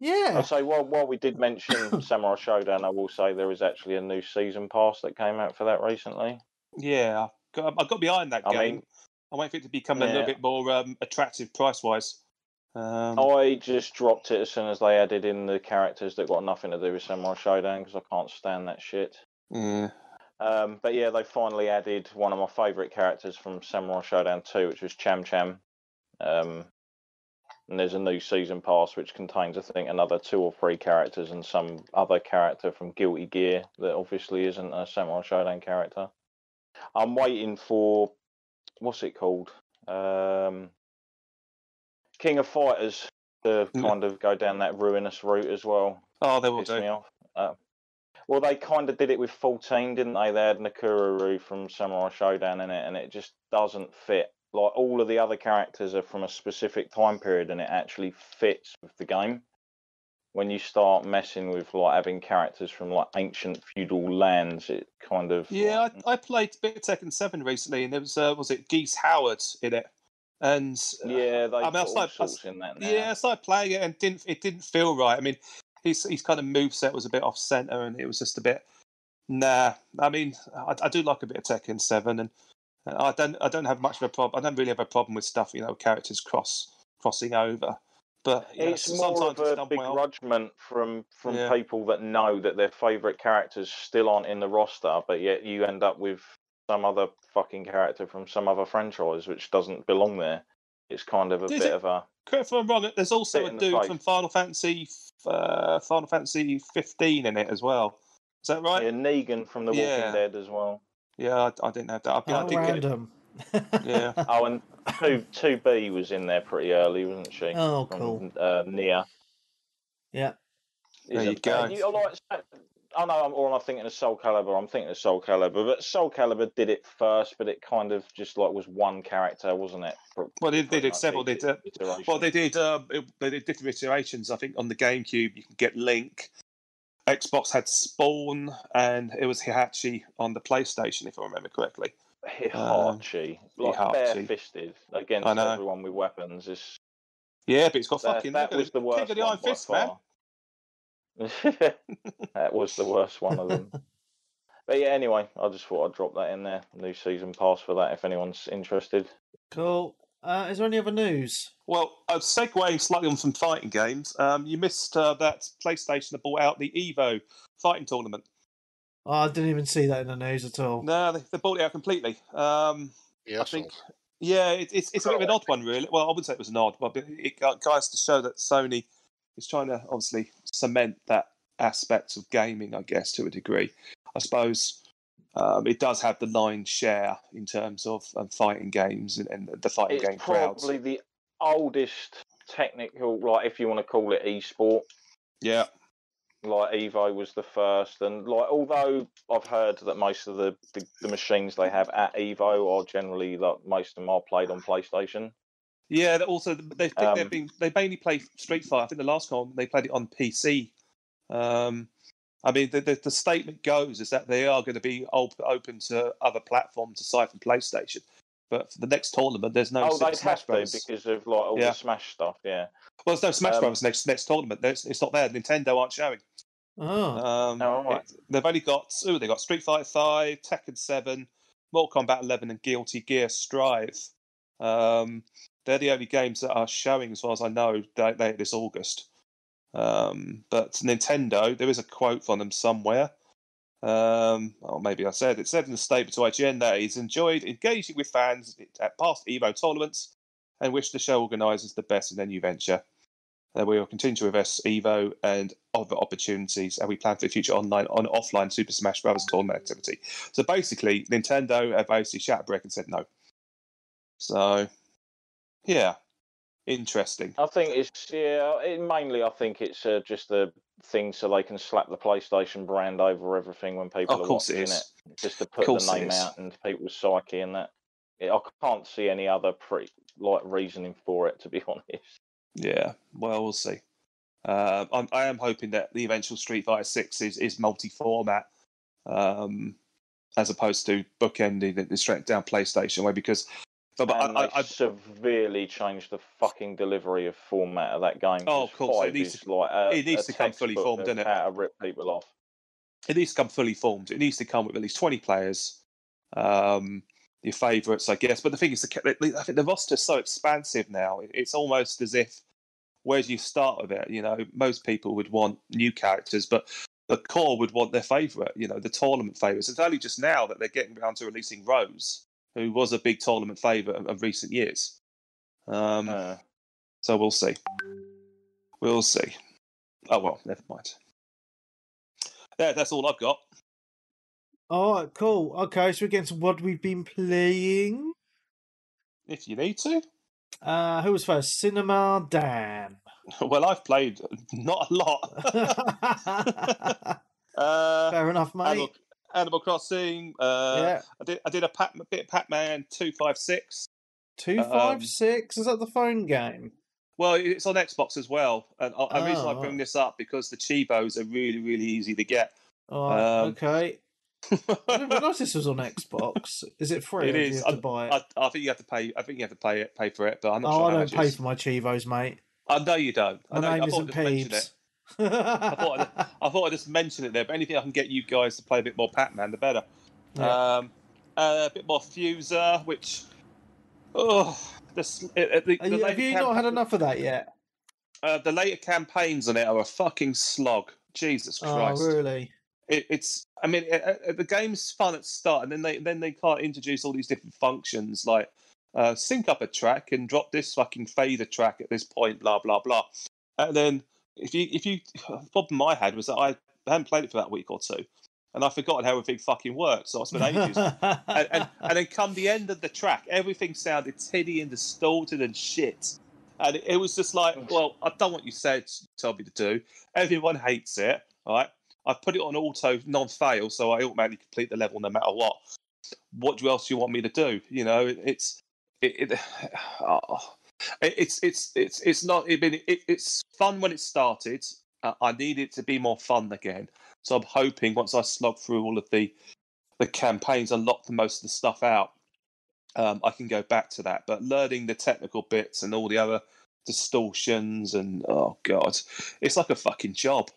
Yeah. I'll say while we did mention Samurai Showdown, I will say there is actually a new season pass that came out for that recently. Yeah, I got behind that game. I wait for it to become a little bit more attractive price wise. I just dropped it as soon as they added in the characters that got nothing to do with Samurai Showdown because I can't stand that shit. Yeah. But yeah, they finally added one of my favourite characters from Samurai Showdown 2, which was Cham Cham. And there's a new season pass which contains, I think, another 2 or 3 characters and some other character from Guilty Gear that obviously isn't a Samurai Showdown character. I'm waiting for, what's it called? King of Fighters to kind of go down that ruinous route as well. Oh, they will do. Me off. Well, they kind of did it with 14, didn't they? They had Nakuru from Samurai Showdown in it, and it just doesn't fit. Like, all of the other characters are from a specific time period, and it actually fits with the game. When you start messing with, like, having characters from, like, ancient feudal lands, it kind of... Yeah, I played a bit of Tekken 7 recently, and there was it Geese Howard in it? And yeah, they put all sorts in that now. Yeah, I started playing it, and it didn't feel right. I mean, his kind of moveset was a bit off center, and it was just a bit. Nah, I mean, I do like a bit of Tekken 7, and I don't have much of a problem. I don't really have a problem with stuff, characters crossing over. But it's more of a begrudgment from people that know that their favourite characters still aren't in the roster, but yet you end up with some other fucking character from some other franchise which doesn't belong there. It's kind of a bit of a... Correct if I'm wrong, there's also a dude from Final Fantasy 15 in it as well. Is that right? Yeah, Negan from The Walking Dead as well. Yeah, I didn't have that. I did random. Yeah. Oh, and 2B was in there pretty early, wasn't she? Oh, cool. From Nia. Yeah. There you go. I know, or am I thinking of Soul Calibur? I'm thinking of Soul Calibur, but Soul Calibur did it first, but it kind of just was one character, wasn't it? Well, they did several. They did different iterations. I think on the GameCube you can get Link. Xbox had Spawn, and it was Hihachi on the PlayStation, if I remember correctly. Hihachi, bare-fisted against everyone with weapons. Yeah, but it's got that was the worst King of the Iron Fist, man. That was the worst one of them. But yeah, anyway, I just thought I'd drop that in there. New season pass for that if anyone's interested. Cool. Is there any other news? Well, segueing slightly on some fighting games, you missed that PlayStation that bought out the EVO fighting tournament. Oh, I didn't even see that in the news at all. No, they bought it out completely. I think. Yeah, it's a bit of an odd one, really. Well, I wouldn't say it was an odd one, but it goes to show that Sony is trying to obviously cement that aspect of gaming, I guess, to a degree. I suppose it does have the lion's share in terms of fighting games and the fighting game crowds. It's probably the oldest technical, like if you want to call it e-sport. Yeah. Like Evo was the first, and like although I've heard that most of the machines they have at Evo are generally most of them are played on PlayStation. Yeah, also they mainly play Street Fighter. I think the last time they played it on PC. I mean, the statement goes is that they are going to be open to other platforms aside from PlayStation. But for the next tournament, there's no Smash Bros. Because of like all the Smash stuff. Yeah. Well, there's no Smash Bros. Next tournament. It's not there. Nintendo aren't showing. Oh. Right. They've only got they got Street Fighter 5, Tekken 7, Mortal Kombat 11, and Guilty Gear Strive. They're the only games that are showing, as far as I know, this August. But Nintendo, there is a quote from them somewhere. Or maybe I said it said in the statement to IGN that he's enjoyed engaging with fans at past Evo tournaments and wish the show organisers the best in their new venture. We will continue to invest Evo and other opportunities, and we plan for the future online on offline Super Smash Bros. Tournament activity. So basically, Nintendo have basically shut a brick and said no. So Yeah, interesting. I think it's mainly. I think it's just a thing so they can slap the PlayStation brand over everything when people are watching it, just to put the name out into people's psyche and that. I can't see any other reasoning for it, to be honest. Yeah, well, we'll see. I am hoping that the eventual Street Fighter 6 is multi-format, as opposed to bookending it straight down PlayStation way, because I severely changed the fucking delivery of format of that game. Oh, of course, it needs to come fully formed, doesn't it? How to rip people off. It needs to come fully formed. It needs to come with at least 20 players, your favourites, I guess. But the thing is, I think the roster is so expansive now. It's almost as if, where do you start with it? You know, most people would want new characters, but the core would want their favourite, you know, the tournament favourites. It's only just now that they're getting around to releasing Rose, who was a big tournament favourite of recent years. So we'll see. We'll see. Oh, well, never mind. Yeah, that's all I've got. All right, cool. Okay, so we're getting to what we've been playing. If you need to. Who was first? Cinema Dan. Well, I've played not a lot. Fair enough, mate. Animal Crossing. Yeah. I did a bit of Pac-Man 256. 256? Is that the phone game? Well, it's on Xbox as well. And the reason I bring this up because the Chivos are really, really easy to get. Okay. I didn't realise this was on Xbox. Is it free? It is. Do you have to buy it? I think you have to pay. I think you have to pay for it. But I'm not sure. I don't pay for my Chivos, mate. I know you don't. My name isn't Peeps. I thought I'd just mention it there. But anything I can get you guys to play a bit more Pac-Man, the better. Yeah. A bit more Fuser, which have you not had enough of that yet? The later campaigns on it are a fucking slog. Jesus Christ! Oh, really? It's. I mean, the game's fun at the start, and then they can't introduce all these different functions like sync up a track and drop this fucking fader track at this point, blah blah blah. And then if you the problem I had was that I hadn't played it for that week or two, and I forgot how everything fucking worked. So I spent ages, and then come the end of the track, everything sounded tinny and distorted and shit. And it was just like, well, I've done what you told me to do. Everyone hates it, all right? I've put it on auto non-fail, so I automatically complete the level no matter what. What else do you want me to do? You know, it's not. It's fun when it started. I need it to be more fun again. So I'm hoping once I slog through all of the campaigns, unlock most of the stuff out, I can go back to that. But learning the technical bits and all the other distortions and oh god, it's like a fucking job.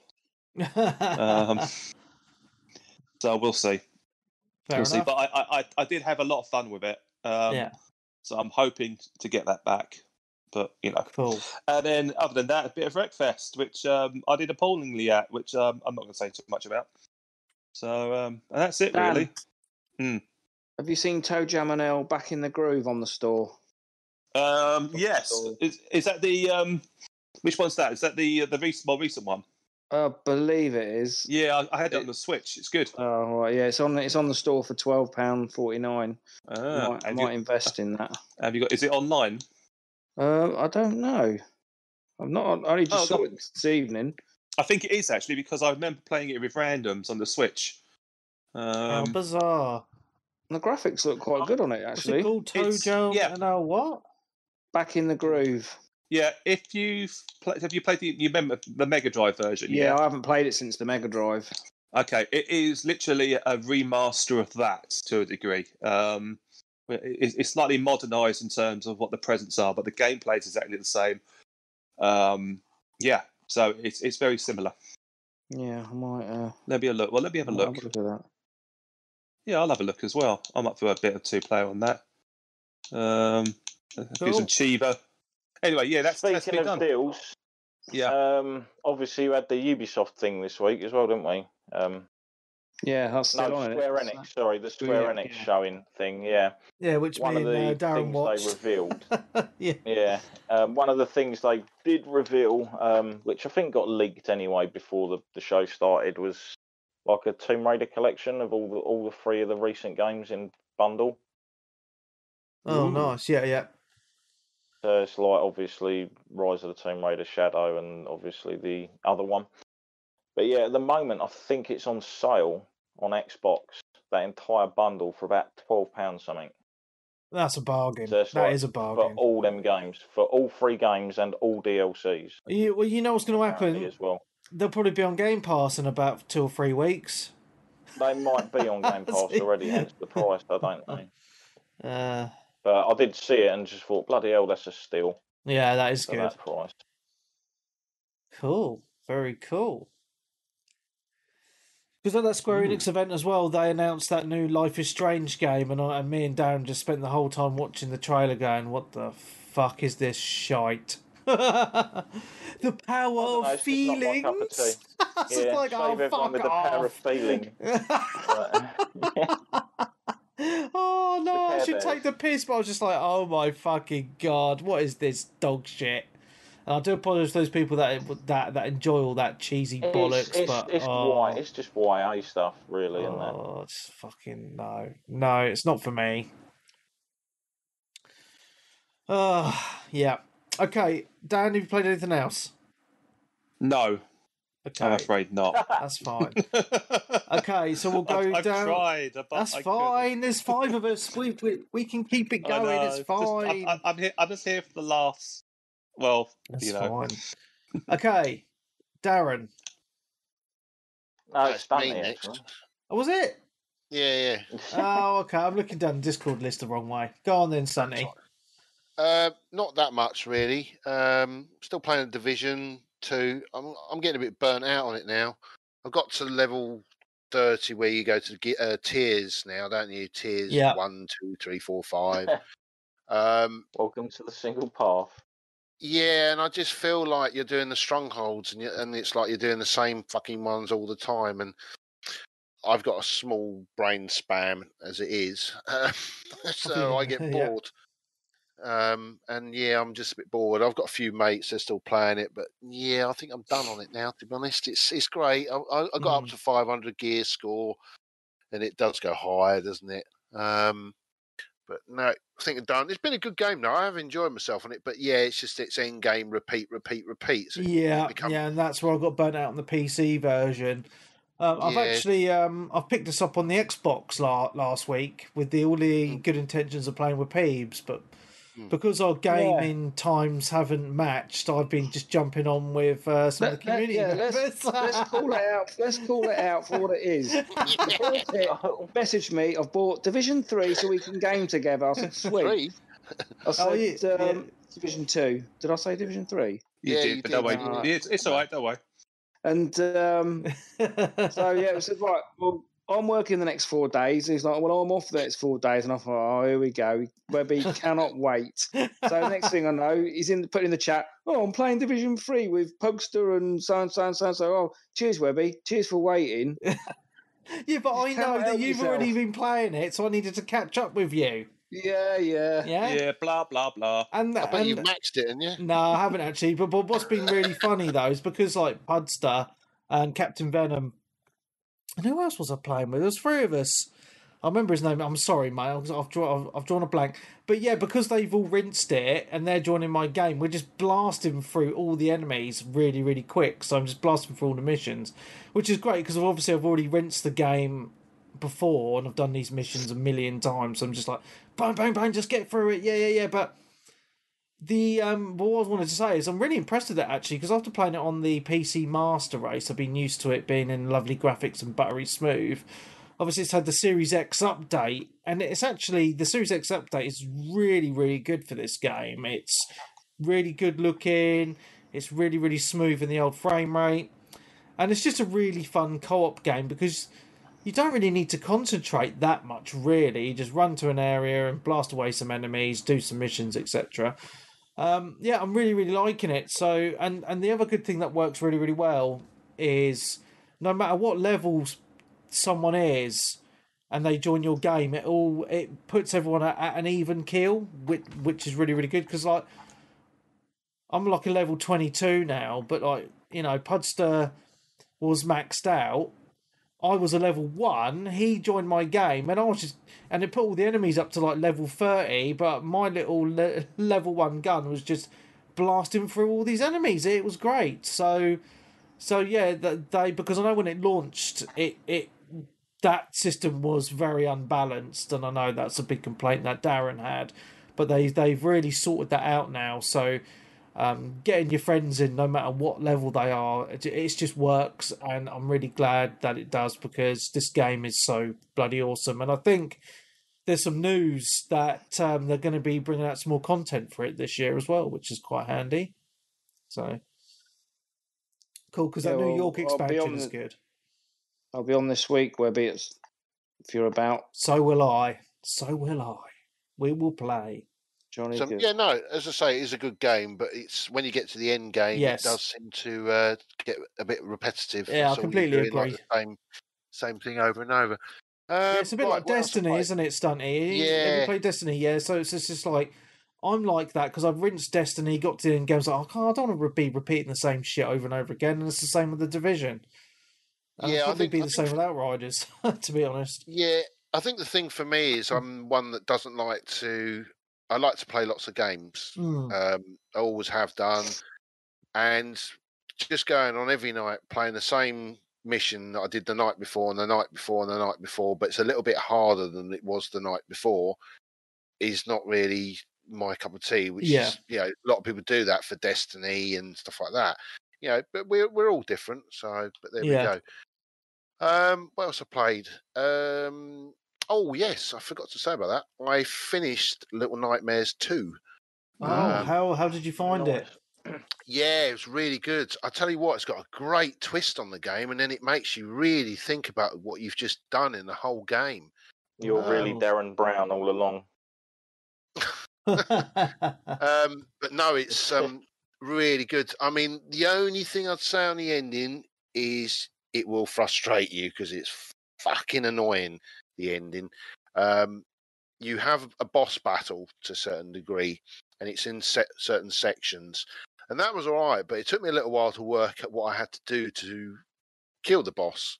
So we'll see. Fair enough. See. But I did have a lot of fun with it. Yeah. So I'm hoping to get that back. But you know, cool. And then other than that, a bit of Wreckfest, which I did appallingly at, which I'm not going to say too much about. So and that's it, Dan, really. Have you seen Toe Jam and L Back in the Groove on the store? Yes. Is that the which one's that? Is that the more recent one? I believe it is. Yeah, I had it on the Switch. It's good. Oh right, yeah, it's on the store for £12.49. I might invest in that. Have you got? Is it online? I don't know. I'm not. I only just saw it this evening. I think it is actually because I remember playing it with randoms on the Switch. How bizarre! The graphics look quite good on it, actually. What's it called? Toe Jam and what? Back in the Groove. Yeah, have you played the Mega Drive version? Yeah, I haven't played it since the Mega Drive. Okay, it is literally a remaster of that to a degree. It's slightly modernised in terms of what the presents are, but the gameplay is exactly the same. Yeah, so it's very similar. Yeah, I might. Let me have a look. Well, let me have a look. Have a look at that. Yeah, I'll have a look as well. I'm up for a bit of 2-player on that. Do some Chivo. Anyway, yeah, that's Speaking of deals, yeah. Obviously you had the Ubisoft thing this week as well, didn't we? Yeah, that's still on Square it. Enix. Sorry, the Square Enix showing thing. Yeah. Yeah, which one of the Darren things watched. they revealed. Yeah. One of the things they did reveal, which I think got leaked anyway before the show started, was like a Tomb Raider collection of all the 3 of the recent games in bundle. Oh, nice. Yeah. So it's like obviously Rise of the Tomb Raider, Shadow, and obviously the other one. But yeah, at the moment I think it's on sale on Xbox. That entire bundle for about £12 something. That's a bargain. So That is a bargain for all them games, for all 3 games and all DLCs. Well, you know what's going to happen as well. They'll probably be on Game Pass in about 2 or 3 weeks. They might be on Game Pass already, hence the price. I don't know. But I did see it and just thought, bloody hell, that's a steal. Yeah, that is good. That price. Cool. Very cool. Because at that Square Enix event as well, they announced that new Life is Strange game, and me and Darren just spent the whole time watching the trailer going, what the fuck is this shite? The power of feelings. Not my cup of tea. It's like, save everyone with the power of feeling. Oh no, I should take the piss, but I was just like, oh my fucking god, what is this dog shit? And I do apologise to those people that enjoy all that cheesy bollocks, it's just YA stuff, really, isn't it? Oh, it's fucking no, it's not for me. Yeah. Okay, Dan, have you played anything else? No. Okay. I'm afraid not. That's fine. Okay, so we'll go I've down. Tried, That's fine. There's 5 of us. We can keep it going. It's fine. I'm just here for the laughs. Well, that's fine. Okay, Darren. No, it's me next. Oh, was it? Yeah. Oh, okay. I'm looking down the Discord list the wrong way. Go on then, Sonny. Not that much really. Still playing Division 2. I'm getting a bit burnt out on it now. I've got to level 30 where you go to tiers now, don't you? Tiers 1, 2, 3, 4, 5. Welcome to the single path. Yeah, and I just feel like you're doing the strongholds, and it's like you're doing the same fucking ones all the time. And I've got a small brain spam as it is, so I get bored. And yeah, I'm just a bit bored. I've got a few mates that are still playing it, but yeah, I think I'm done on it now. To be honest, it's great. I got up to 500 gear score, and it does go higher, doesn't it? But no, I think I'm done. It's been a good game though. I have enjoyed myself on it, but yeah, it's just it's end game, repeat. So and that's where I got burnt out on the PC version. I've actually I've picked this up on the Xbox last week with all the good intentions of playing with Peebs, but because our gaming times haven't matched, I've been just jumping on with some of the community members. Let's call it out. Let's call it out for what it is. Message me. I've bought Division 3 so we can game together. I said, sweet. I said Division 2. Did I say Division 3? You did, but don't worry. It's all right. Don't worry. And so yeah, it said right. Well, I'm working the next 4 days. And he's like, well, I'm off the next 4 days. And I thought, oh, here we go. Webby cannot wait. So the next thing I know, he's put in the chat, oh, I'm playing Division 3 with Pugster and so. Oh, cheers, Webby. Cheers for waiting. Yeah, but I know that you've already been playing it, so I needed to catch up with you. Yeah, blah, blah, blah. And I bet you've maxed it, haven't you? No, I haven't actually. But what's been really funny, though, is because, like, Pudster and Captain Venom, and who else was I playing with? There was 3 of us. I remember his name. I'm sorry, mate. I've drawn a blank. But yeah, because they've all rinsed it and they're joining my game, we're just blasting through all the enemies really, really quick. So I'm just blasting through all the missions, which is great because obviously I've already rinsed the game before and I've done these missions a million times. So I'm just like, bang, bang, bang, just get through it. Yeah. But the what I wanted to say is I'm really impressed with it actually because after playing it on the PC Master Race, I've been used to it being in lovely graphics and buttery smooth. Obviously, it's had the Series X update, and it's actually the Series X update is really, really good for this game. It's really good looking. It's really, really smooth in the old frame rate, and it's just a really fun co-op game because you don't really need to concentrate that much. Really, you just run to an area and blast away some enemies, do some missions, etc. Yeah, I'm really, really liking it. So, and the other good thing that works really, really well is no matter what levels someone is and they join your game, it puts everyone at an even keel, which is really, really good because like I'm like a level 22 now, but like, you know, Pudster was maxed out I was a level 1, he joined my game, and and it put all the enemies up to like level 30, but my little level 1 gun was just blasting through all these enemies. It was great. So yeah, because I know when it launched, it that system was very unbalanced, and I know that's a big complaint that Darren had, but they've really sorted that out now. So getting your friends in, no matter what level they are, it just works, and I'm really glad that it does, because this game is so bloody awesome. And I think there's some news that they're going to be bringing out some more content for it this year as well, which is quite handy. So cool, because that New York expansion is good. I'll be on this week, Webby, if you're about. So will I. We will play. Johnny, yeah, no, as I say, it is a good game, but it's when you get to the end game, it does seem to get a bit repetitive. Yeah, I completely agree. Like the same thing over and over. Yeah, it's a bit like Destiny, isn't it, Stunty? Yeah. Have you played Destiny? Yeah, so it's just like, I'm like that, because I've rinsed Destiny, got to the end games, like, I don't want to be repeating the same shit over and over again, and it's the same with The Division. And yeah, I'll probably be the same with Outriders, to be honest. Yeah, I think the thing for me is I'm one that doesn't like to... I like to play lots of games. I always have done. And just going on every night, playing the same mission that I did the night before and the night before and the night before, but it's a little bit harder than it was the night before, is not really my cup of tea, which is, a lot of people do that for Destiny and stuff like that. But we're all different, so, but there we go. What else I played? Oh, yes, I forgot to say about that. I finished Little Nightmares 2. Oh, how did you find it? Yeah, it was really good. I tell you what, it's got a great twist on the game, and then it makes you really think about what you've just done in the whole game. You're really Darren Brown all along. But no, it's really good. I mean, the only thing I'd say on the ending is it will frustrate you because it's fucking annoying, the ending. You have a boss battle to a certain degree, and it's in certain sections. And that was all right, but it took me a little while to work at what I had to do to kill the boss.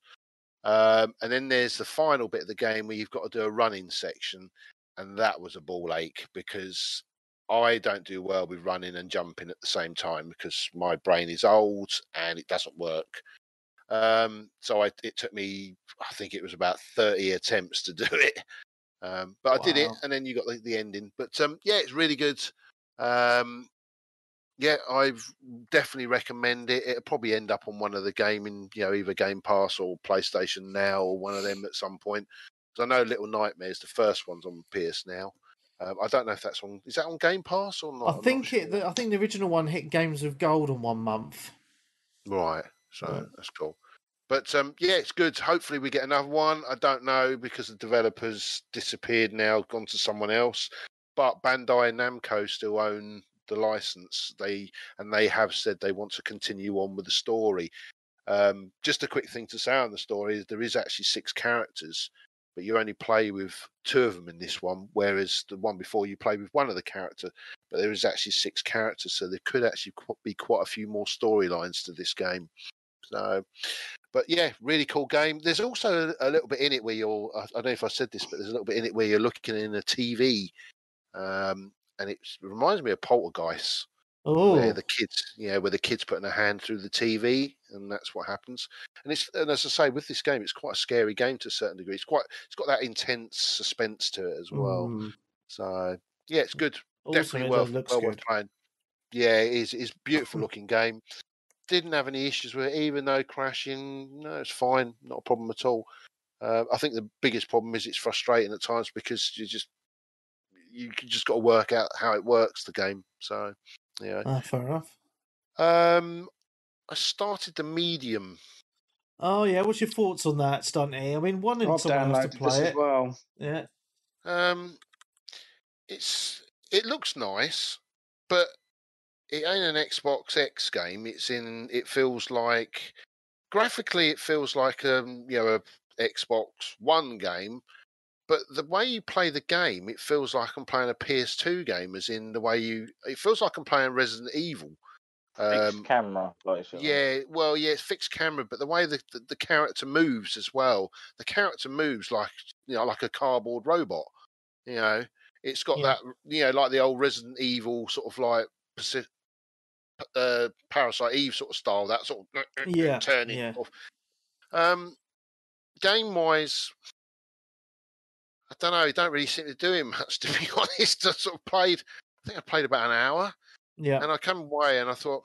And then there's the final bit of the game where you've got to do a running section, and that was a ball ache because I don't do well with running and jumping at the same time because my brain is old and it doesn't work. So it took me, I think it was about 30 attempts to do it. But I did it, and then you got the ending. But yeah, it's really good. Yeah, I've definitely recommend it. It'll probably end up on one of the gaming, either Game Pass or PlayStation Now or one of them at some point. So I know Little Nightmares, the first one's on PS Now. I don't know if that's on. Is that on Game Pass or not? I think I think the original one hit Games with Gold in 1 month. Right, so that's cool. But yeah, it's good. Hopefully we get another one. I don't know because the developers disappeared now, gone to someone else. But Bandai and Namco still own the license. They have said they want to continue on with the story. Just a quick thing to say on the story is there is actually 6 characters, but you only play with 2 of them in this one, whereas the one before you play with one of the characters. But there is actually 6 characters, so there could actually be quite a few more storylines to this game. So, but yeah, really cool game. There's also a little bit in it where I don't know if I said this, but there's a little bit in it where you're looking in a TV, and it reminds me of Poltergeist, where the kids putting a hand through the TV, and that's what happens. And as I say, with this game, it's quite a scary game to a certain degree. It's got that intense suspense to it as well. So yeah, it's good. Definitely worth playing. Yeah, it is. It's a beautiful looking game. Didn't have any issues with it, even though crashing. No, it's fine, not a problem at all. I think the biggest problem is it's frustrating at times because you just got to work out how it works, the game. So yeah, fair enough. I started the Medium. Oh yeah, what's your thoughts on that, Stunty? I mean, wanting someone else to play it as well. Yeah. It looks nice, but it ain't an Xbox X game. It feels like graphically it feels like a Xbox One game, but the way you play the game, it feels like I'm playing a PS2 game, as in the way it feels like I'm playing Resident Evil. Fixed camera, basically. Yeah, well, yeah, it's fixed camera, but the way the character moves as well, the character moves like like a cardboard robot. It's got that like the old Resident Evil sort of like Parasite Eve sort of style, that sort of turning off. Game wise, I don't know. Don't really seem to do him much, to be honest. I think I played about an hour. Yeah. And I come away and I thought,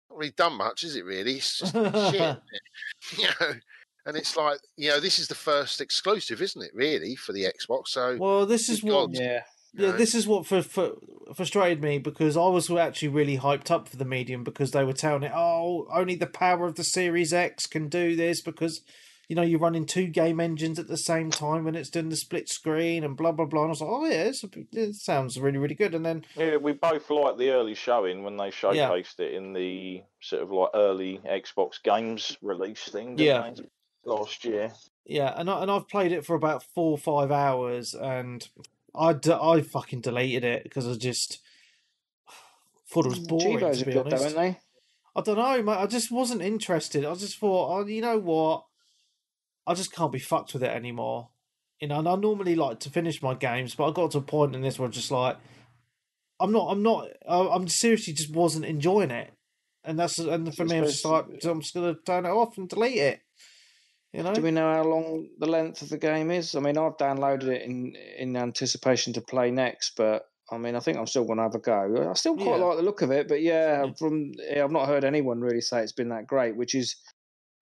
not really done much, is it really? It's just a bit shit, isn't it? And it's like, this is the first exclusive, isn't it, really, for the Xbox? So, well, this is what, this is what frustrated me, because I was actually really hyped up for the medium, because they were telling it, only the power of the Series X can do this, because you're running 2 game engines at the same time when it's doing the split screen and blah blah blah. And I was like, it sounds really really good. And then we both liked the early showing when they showcased it in the sort of like early Xbox games release thing, didn't they? Last year. Yeah, and I've played it for about 4 or 5 hours, and I fucking deleted it because I just thought it was boring. Chivo's to be good, honest, don't they? I don't know, mate. I just wasn't interested. I just thought, you know what? I just can't be fucked with it anymore. And I normally like to finish my games, but I got to a point in this where I'm just like, I'm seriously just wasn't enjoying it. And for me, I'm just like, I'm just going to turn it off and delete it. Do we know how long the length of the game is? I mean, I've downloaded it in anticipation to play next, but I mean, I think I'm still going to have a go. I still quite like the look of it, but I've not heard anyone really say it's been that great, which is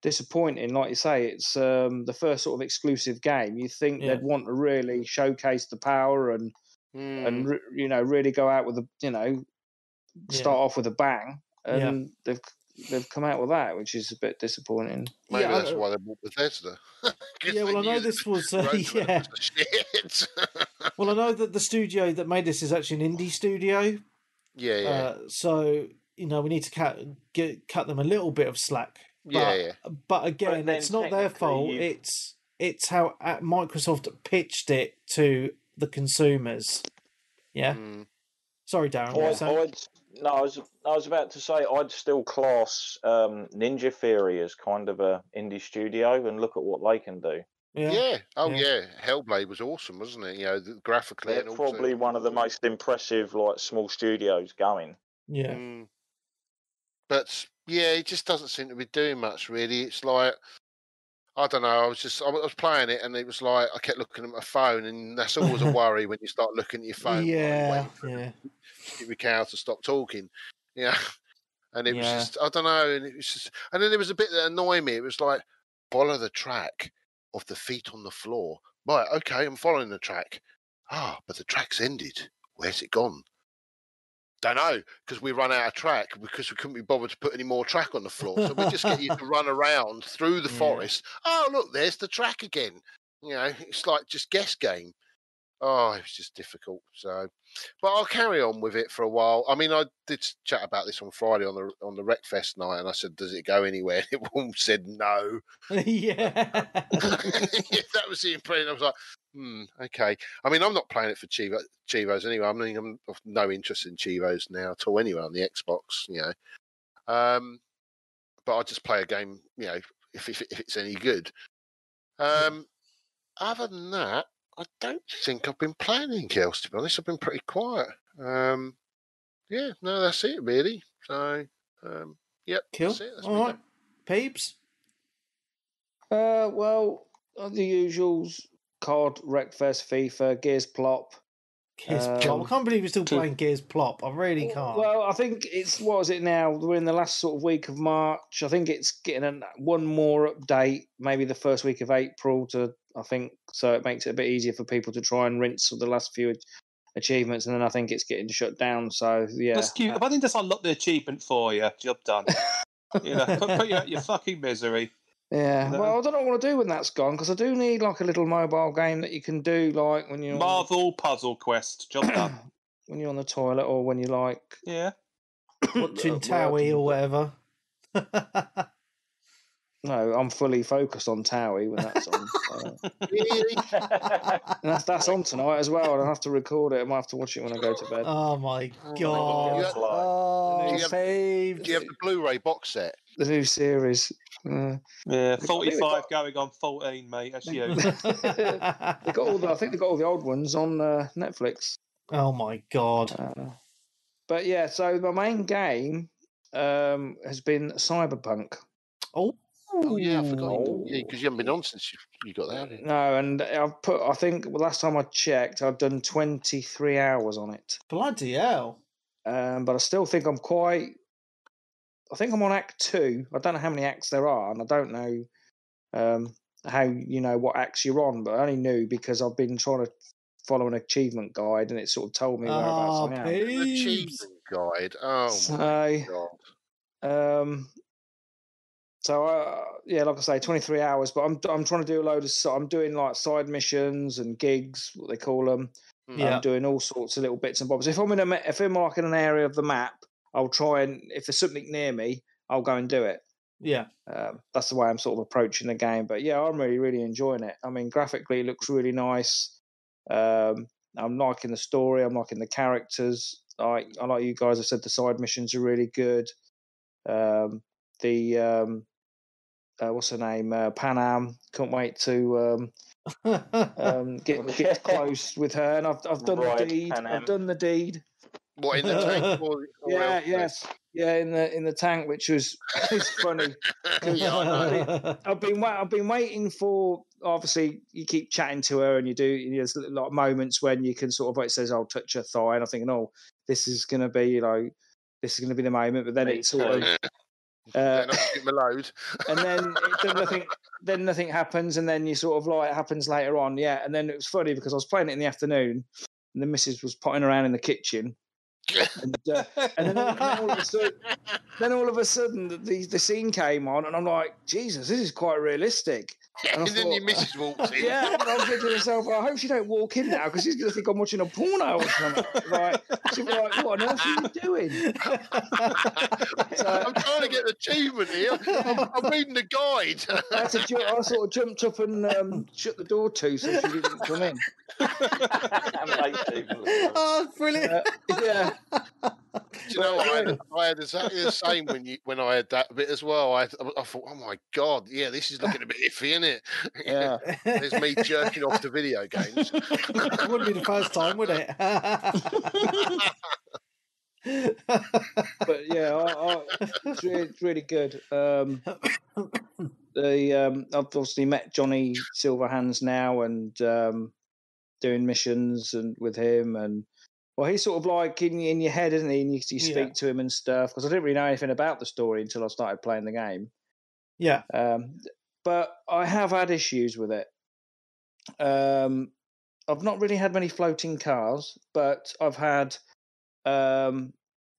disappointing. Like you say, it's the first sort of exclusive game. You think they'd want to really showcase the power and really go out with start off with a bang, and they've come out with that, which is a bit disappointing. Maybe that's why they bought Bethesda. Well, I know this was shit. Well, I know that the studio that made this is actually an indie studio. Yeah. So we need to cut them a little bit of slack. But again, it's not their fault. It's how Microsoft pitched it to the consumers. Yeah. Sorry, Darren. I was about to say I'd still class Ninja Theory as kind of a indie studio, and look at what they can do. Yeah. Hellblade was awesome, wasn't it? Graphically, they're probably one of the most impressive small studios going. Yeah. But it just doesn't seem to be doing much, really. It's like, I don't know. I was playing it, and it was like I kept looking at my phone, and that's always a worry when you start looking at your phone. Waiting for the cow to stop talking. And it was just, I don't know, and it was just, and then there was a bit that annoyed me. It was like, follow the track of the feet on the floor. Right, okay, I'm following the track. But the track's ended. Where's it gone? Don't know, because we run out of track because we couldn't be bothered to put any more track on the floor. So we just get you to run around through the forest. Oh, look, there's the track again. It's like just guess game. Oh, it was just difficult. So, but I'll carry on with it for a while. I mean, I did chat about this on Friday on the Wreckfest night, and I said, "Does it go anywhere?" And it all said no. That was the impression. I was like, okay. I mean, I'm not playing it for Chivos anyway. I mean, I'm of no interest in Chivos now at all anyway on the Xbox. But I just play a game, if it's any good. Other than that, I don't think I've been playing anything else, to be honest. I've been pretty quiet. That's it, really. So, yep. Cool. That's it. That's all right. Peeps? Well, the usuals: COD, Wreckfest, FIFA, Gears Plop. Gears Plop. I can't believe you're still playing Gears Plop. I really can't. Well, I think what is it now? We're in the last sort of week of March. I think it's getting one more update, maybe the first week of April so it makes it a bit easier for people to try and rinse the last few achievements, and then I think it's getting shut down. So yeah, that's cute. If I didn't just unlock the achievement for you, job done. Put you out your fucking misery. Yeah, well, I don't know what I want to do when that's gone, because I do need a little mobile game that you can do when you're Marvel Puzzle Quest, job done. When you're on the toilet, or when you watching Towie or whatever. No, I'm fully focused on Towie when that's on. And that's on tonight as well. And I have to record it. I might have to watch it when I go to bed. Oh my god! Do you have the Blu-ray box set? The new series. Yeah, 45 going on 14, mate. That's you. I think they got all the old ones on Netflix. Oh my god! But yeah, so my main game has been Cyberpunk. Oh yeah, I forgot. Yeah, because you haven't been on since you got that. No, and I think last time I checked, I'd done 23 hours on it. Bloody hell! But I still think I'm I think I'm on Act 2. I don't know how many acts there are, and I don't know how what acts you're on, but I only knew because I've been trying to follow an achievement guide, and it sort of told me whereabouts I am. An achievement guide. Oh my god. So like I say, 23 hours. But I'm trying to do a load of. I'm doing like side missions and gigs, what they call them. Yeah. I'm doing all sorts of little bits and bobs. If I'm like in an area of the map, I'll try and if there's something near me, I'll go and do it. Yeah. That's the way I'm sort of approaching the game. But yeah, I'm really, really enjoying it. I mean, graphically, it looks really nice. I'm liking the story. I'm liking the characters. I like you guys have said the side missions are really good. What's her name? Panam. Can't wait to get close with her. And I've done the deed. Panam. I've done the deed. What, in the tank? Yeah, in the tank, which was it's funny. I've been waiting for. Obviously, you keep chatting to her, and there's a lot of moments when you can sort of it says, "I'll touch her thigh," and I'm thinking, "Oh, this is going to be the moment." But then it's sort of. And then nothing happens, and then you sort of like it happens later on, yeah. And then it was funny because I was playing it in the afternoon, and the missus was potting around in the kitchen, and then all of a sudden the scene came on, and I'm like, Jesus, this is quite realistic. And then your missus walks in. Yeah, and I was thinking to myself, I hope she don't walk in now because she's going to think I'm watching a porno or something. Like, she'll be like, what on earth are you doing? I'm trying to get the achievement here. I'm reading the guide. I sort of jumped up and shut the door so she didn't come in. Oh, brilliant. Yeah. Do you know what? I had exactly the same when I had that bit as well. I thought, oh my god, yeah, this is looking a bit iffy, isn't it? Yeah. There's me jerking off to video games. It wouldn't be the first time, would it? But yeah, it's really good. I've obviously met Johnny Silverhands now and doing missions and with him, and well, he's sort of like in your head, isn't he? And you speak to him and stuff. Because I didn't really know anything about the story until I started playing the game. Yeah. But I have had issues with it. I've not really had many floating cars, but I've had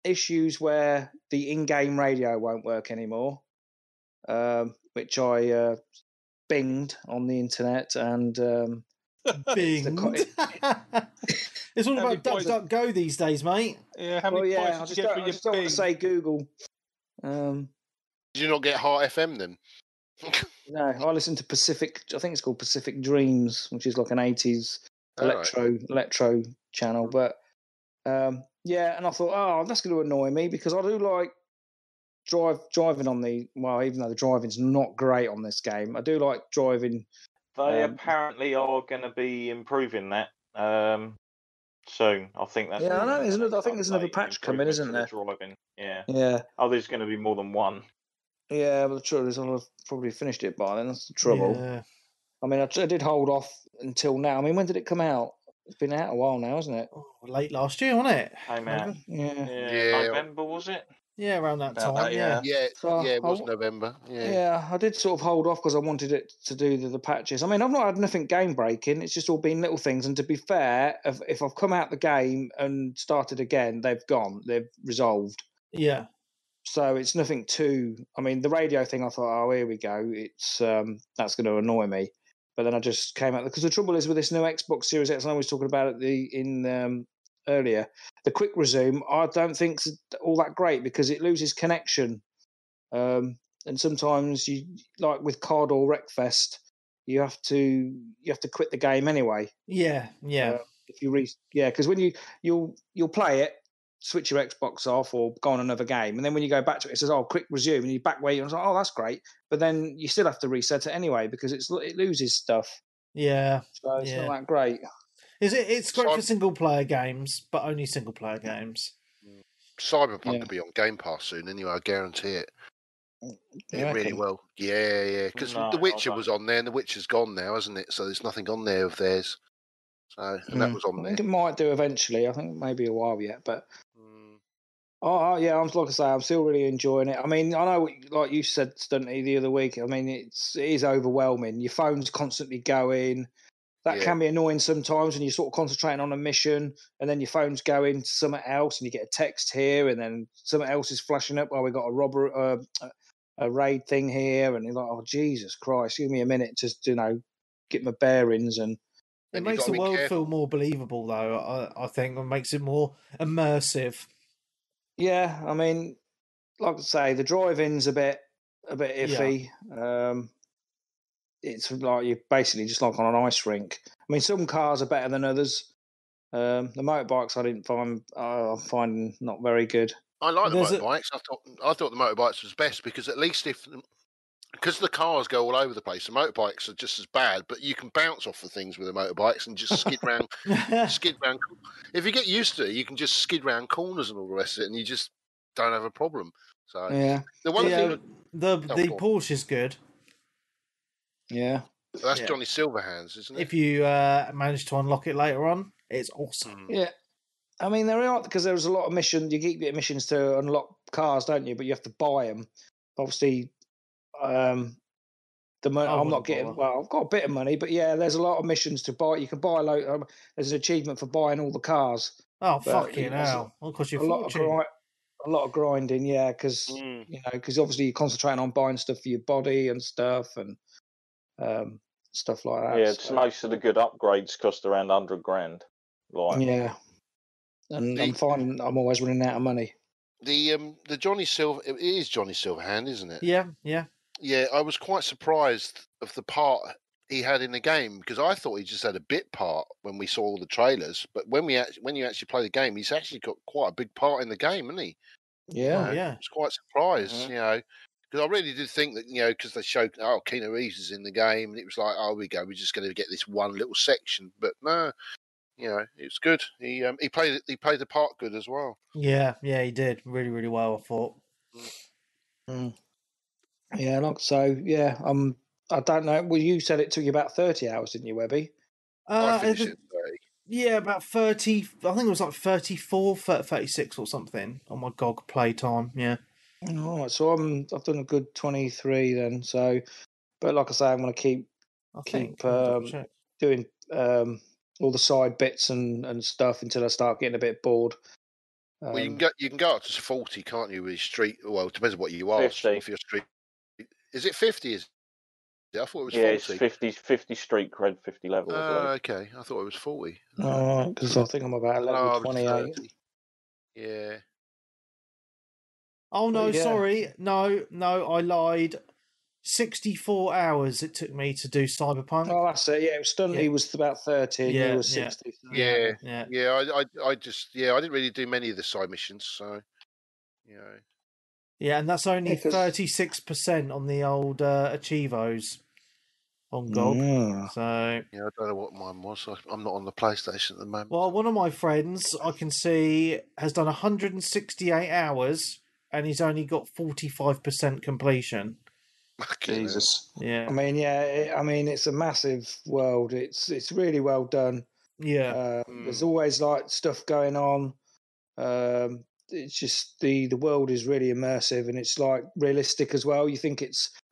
issues where the in-game radio won't work anymore, which I binged on the internet and binged. It's all about DuckDuckGo these days, mate. Yeah, how many points did you get for your I just don't want to say Google. Did you not get Heart FM then? No, I listen to Pacific. I think it's called Pacific Dreams, which is like an 80s electro channel. But yeah, and I thought, oh, that's going to annoy me because I do like driving on even though the driving's not great on this game, I do like driving. They apparently are going to be improving that soon. I think that's. Yeah, I know. I think there's another patch coming, isn't there? Driving. Yeah. Yeah. Oh, there's going to be more than one. Yeah, but the trouble is I'll have probably finished it by then. That's the trouble. Yeah. I mean, I did hold off until now. I mean, when did it come out? It's been out a while now, hasn't it? Oh, late last year, wasn't it? Came out. Yeah. November, was it? Yeah, around that time. Yeah, it was November. Yeah, I did sort of hold off because I wanted it to do the patches. I mean, I've not had nothing game breaking. It's just all been little things. And to be fair, if I've come out the game and started again, they've resolved. Yeah. So it's nothing too. I mean, the radio thing, I thought, oh, here we go. It's that's going to annoy me. But then I just came out because the trouble is with this new Xbox Series X. And I was talking about it earlier. The quick resume, I don't think is all that great because it loses connection. sometimes you, like with COD or Wreckfest, you have to quit the game anyway. Yeah. If you because when you'll play it, switch your Xbox off or go on another game, and then when you go back to it, it says, "Oh, quick resume," and you back where you're like, "Oh, that's great," but then you still have to reset it anyway because it loses stuff. Yeah, so it's not that great. It's great for single player games, but only single player games. Cyberpunk will be on Game Pass soon anyway, I guarantee it. It really will. Yeah. Because The Witcher was on there, and The Witcher's gone now, hasn't it? So there's nothing on there of theirs. So that was on there. I think it might do eventually. I think maybe a while yet, but yeah, I'm like I say, I'm still really enjoying it. I mean, I know, like you said, Stunty, the other week. I mean, it is overwhelming. Your phone's constantly going. That can be annoying sometimes when you're sort of concentrating on a mission and then your phone's going to something else and you get a text here and then something else is flashing up. Oh, we got a raid thing here, and you're like, oh Jesus Christ, give me a minute to get my bearings. And it makes the world feel more believable, though. I think it makes it more immersive. Yeah, I mean, like I say, the driving's a bit iffy. Yeah. It's like you're basically just like on an ice rink. I mean, some cars are better than others. The motorbikes I'm finding not very good. I like the motorbikes. I thought the motorbikes was best because at least because the cars go all over the place, the motorbikes are just as bad. But you can bounce off the things with the motorbikes and just skid round. If you get used to it, you can just skid round corners and all the rest of it, and you just don't have a problem. So the Porsche is good. Yeah. That's Johnny Silverhands, isn't it? If you manage to unlock it later on, it's awesome. Yeah. I mean, there are, because there's a lot of missions. You get missions to unlock cars, don't you? But you have to buy them. Obviously, I'm not getting... Well, I've got a bit of money, but yeah, there's a lot of missions to buy. You can buy there's an achievement for buying all the cars. Oh, fucking hell. It'll cost you a fortune. A lot of grinding, yeah, because obviously you're concentrating on buying stuff for your body and stuff and stuff like that. Yeah, most of the good upgrades cost around $100,000. Yeah, and I'm finding I'm always running out of money. The Johnny Silver, it is Johnny Silverhand, isn't it? Yeah. Yeah, I was quite surprised of the part he had in the game because I thought he just had a bit part when we saw all the trailers. But when you actually play the game, he's actually got quite a big part in the game, hasn't he? Yeah, I was quite surprised, because I really did think that, because they showed, Keanu Reeves is in the game, and it was like, we're just going to get this one little section. But no, it's good. He played the part good as well. Yeah, he did really, really well, I thought. Yeah, I don't know. Well, you said it took you about 30 hours, didn't you, Webby? I finished it 30. Yeah, about 30. I think it was like 34, 36 or something on my GOG playtime. Yeah. All right, so I've done a good 23 then. So, but like I say, I'm going to keep doing all the side bits and stuff until I start getting a bit bored. Well, you can go up to 40, can't you? With street. Well, it depends on what you are. 50. If you're street, is it 50? I thought it was 40. Yeah, it's 50 street cred, 50 level. Okay, I thought it was 40. Because I think I'm about level 28. Yeah. Oh no, sorry, no, I lied. 64 hours it took me to do Cyberpunk. Oh, that's it. Yeah, it was Stunty was about 30. And you were 60. Yeah. I didn't really do many of the side missions, so Yeah, and that's only 36% on the old Achievos on GOG. So I don't know what mine was. I'm not on the PlayStation at the moment. Well, one of my friends I can see has done 168 hours, and he's only got 45% completion. Jesus. Yeah. I mean, it's a massive world. It's really well done. Yeah. There's always like stuff going on. It's just the world is really immersive and it's like realistic as well. You think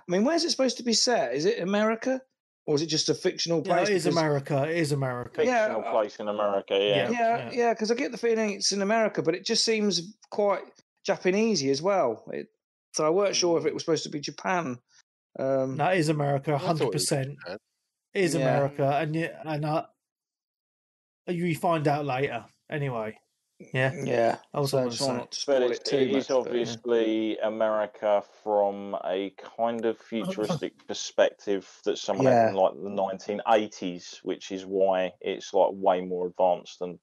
where's it supposed to be set? Is it America or is it just a fictional place? It is America. It is America. Fictional place in America. Yeah. Yeah. Because I get the feeling it's in America, but it just seems quite Japanesey as well. So I weren't sure if it was supposed to be Japan. That is America, 100%. It is America, and you find out later. Anyway. Yeah. So try not to spoil it too much. It is obviously America from a kind of futuristic perspective that someone had in like the 1980s, which is why it's like way more advanced than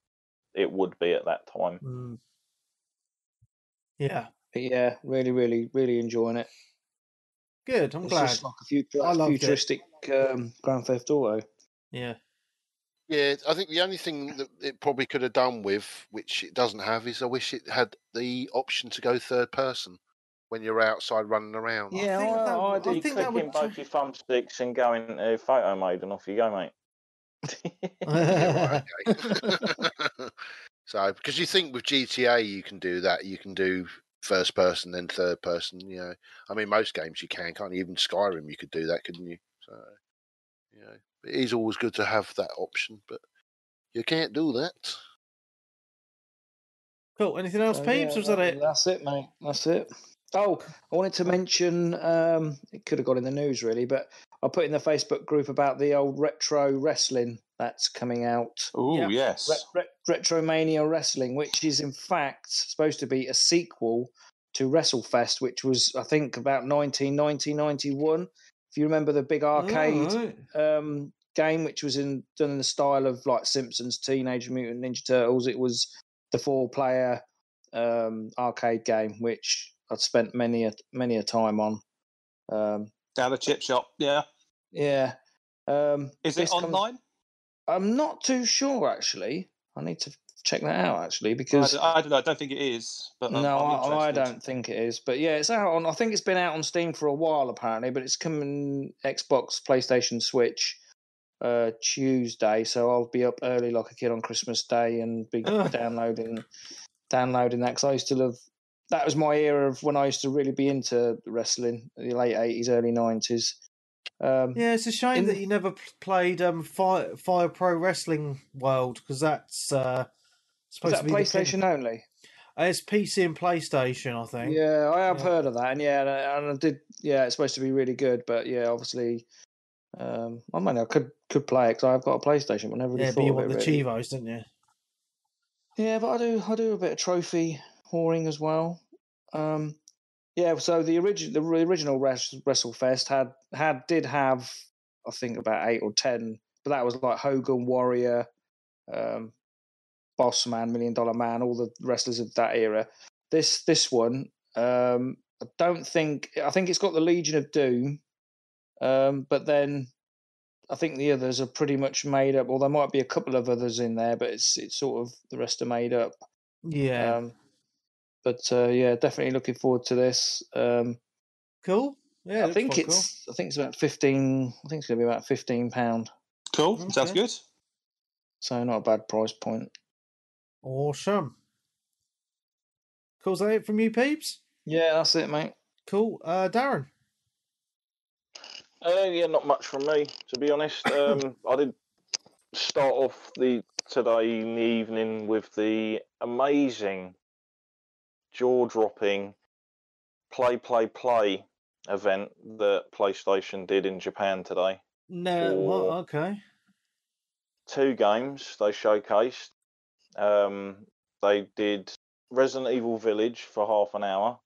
it would be at that time. Yeah. But yeah, really, really, really enjoying it. Good. I'm glad. It's just like a futuristic Grand Theft Auto. Yeah. Yeah, I think the only thing that it probably could have done with, which it doesn't have, is I wish it had the option to go third person when you're outside running around. Yeah, I think clicking both your thumbsticks and go into photo mode and off you go, mate. Yeah, right, okay. So, because you think with GTA you can do that, you can do first person then third person. You know, I mean most games you can't you? Even Skyrim you could do that, couldn't you? So, you know, it is always good to have that option, but you can't do that. Cool. Anything else, Peeps? Or was that it? That's it, mate. That's it. Oh, I wanted to mention, it could have got in the news really, but I put in the Facebook group about the old retro wrestling that's coming out. Oh, yes. Retromania Wrestling, which is in fact supposed to be a sequel to Wrestlefest, which was, I think, about 1990-91. If you remember the big arcade game, which was done in the style of like Simpsons, Teenage Mutant Ninja Turtles, it was the 4-player arcade game, which I'd spent many a time on. Down the chip shop, yeah. Yeah. Is it online? I'm not too sure, actually. I need to check that out, actually, because I don't know. I don't think it is, but no, I'm interested. I don't think it is. But yeah, it's out on. I think it's been out on Steam for a while, apparently, but it's coming Xbox, PlayStation, Switch Tuesday. So I'll be up early like a kid on Christmas Day and be downloading that because I used to love. That was my era of when I used to really be into wrestling, the late 80s, early 90s. Yeah, it's a shame that you never played Fire Pro Wrestling World, because that's supposed to be PlayStation only. It's PC and PlayStation, I think. Yeah, I have heard of that, and I did. Yeah, it's supposed to be really good, but yeah, obviously, I mean, I could play it because I've got a PlayStation. But I never really thought but you of want it, the really. Chivos, didn't you? Yeah, but I do a bit of trophy whoring as well. Yeah, so the original WrestleFest did have, I think, about 8 or 10, but that was like Hogan, Warrior, Boss Man, $1 Million Man, all the wrestlers of that era. This one, I think it's got the Legion of Doom, but then I think the others are pretty much made up. Or there might be a couple of others in there, but it's sort of the rest are made up. Yeah. But yeah, definitely looking forward to this. Cool. Yeah, I think it's about 15. I think it's going to be about £15. Cool. Okay. Sounds good. So not a bad price point. Awesome. Cool. Is that it from you, Peeps? Yeah, that's it, mate. Cool. Darren? Yeah, not much from me, to be honest. I did start off today in the evening with the amazing, jaw-dropping play event that PlayStation did in Japan today. No, what? Okay. 2 games they showcased. They did Resident Evil Village for half an hour,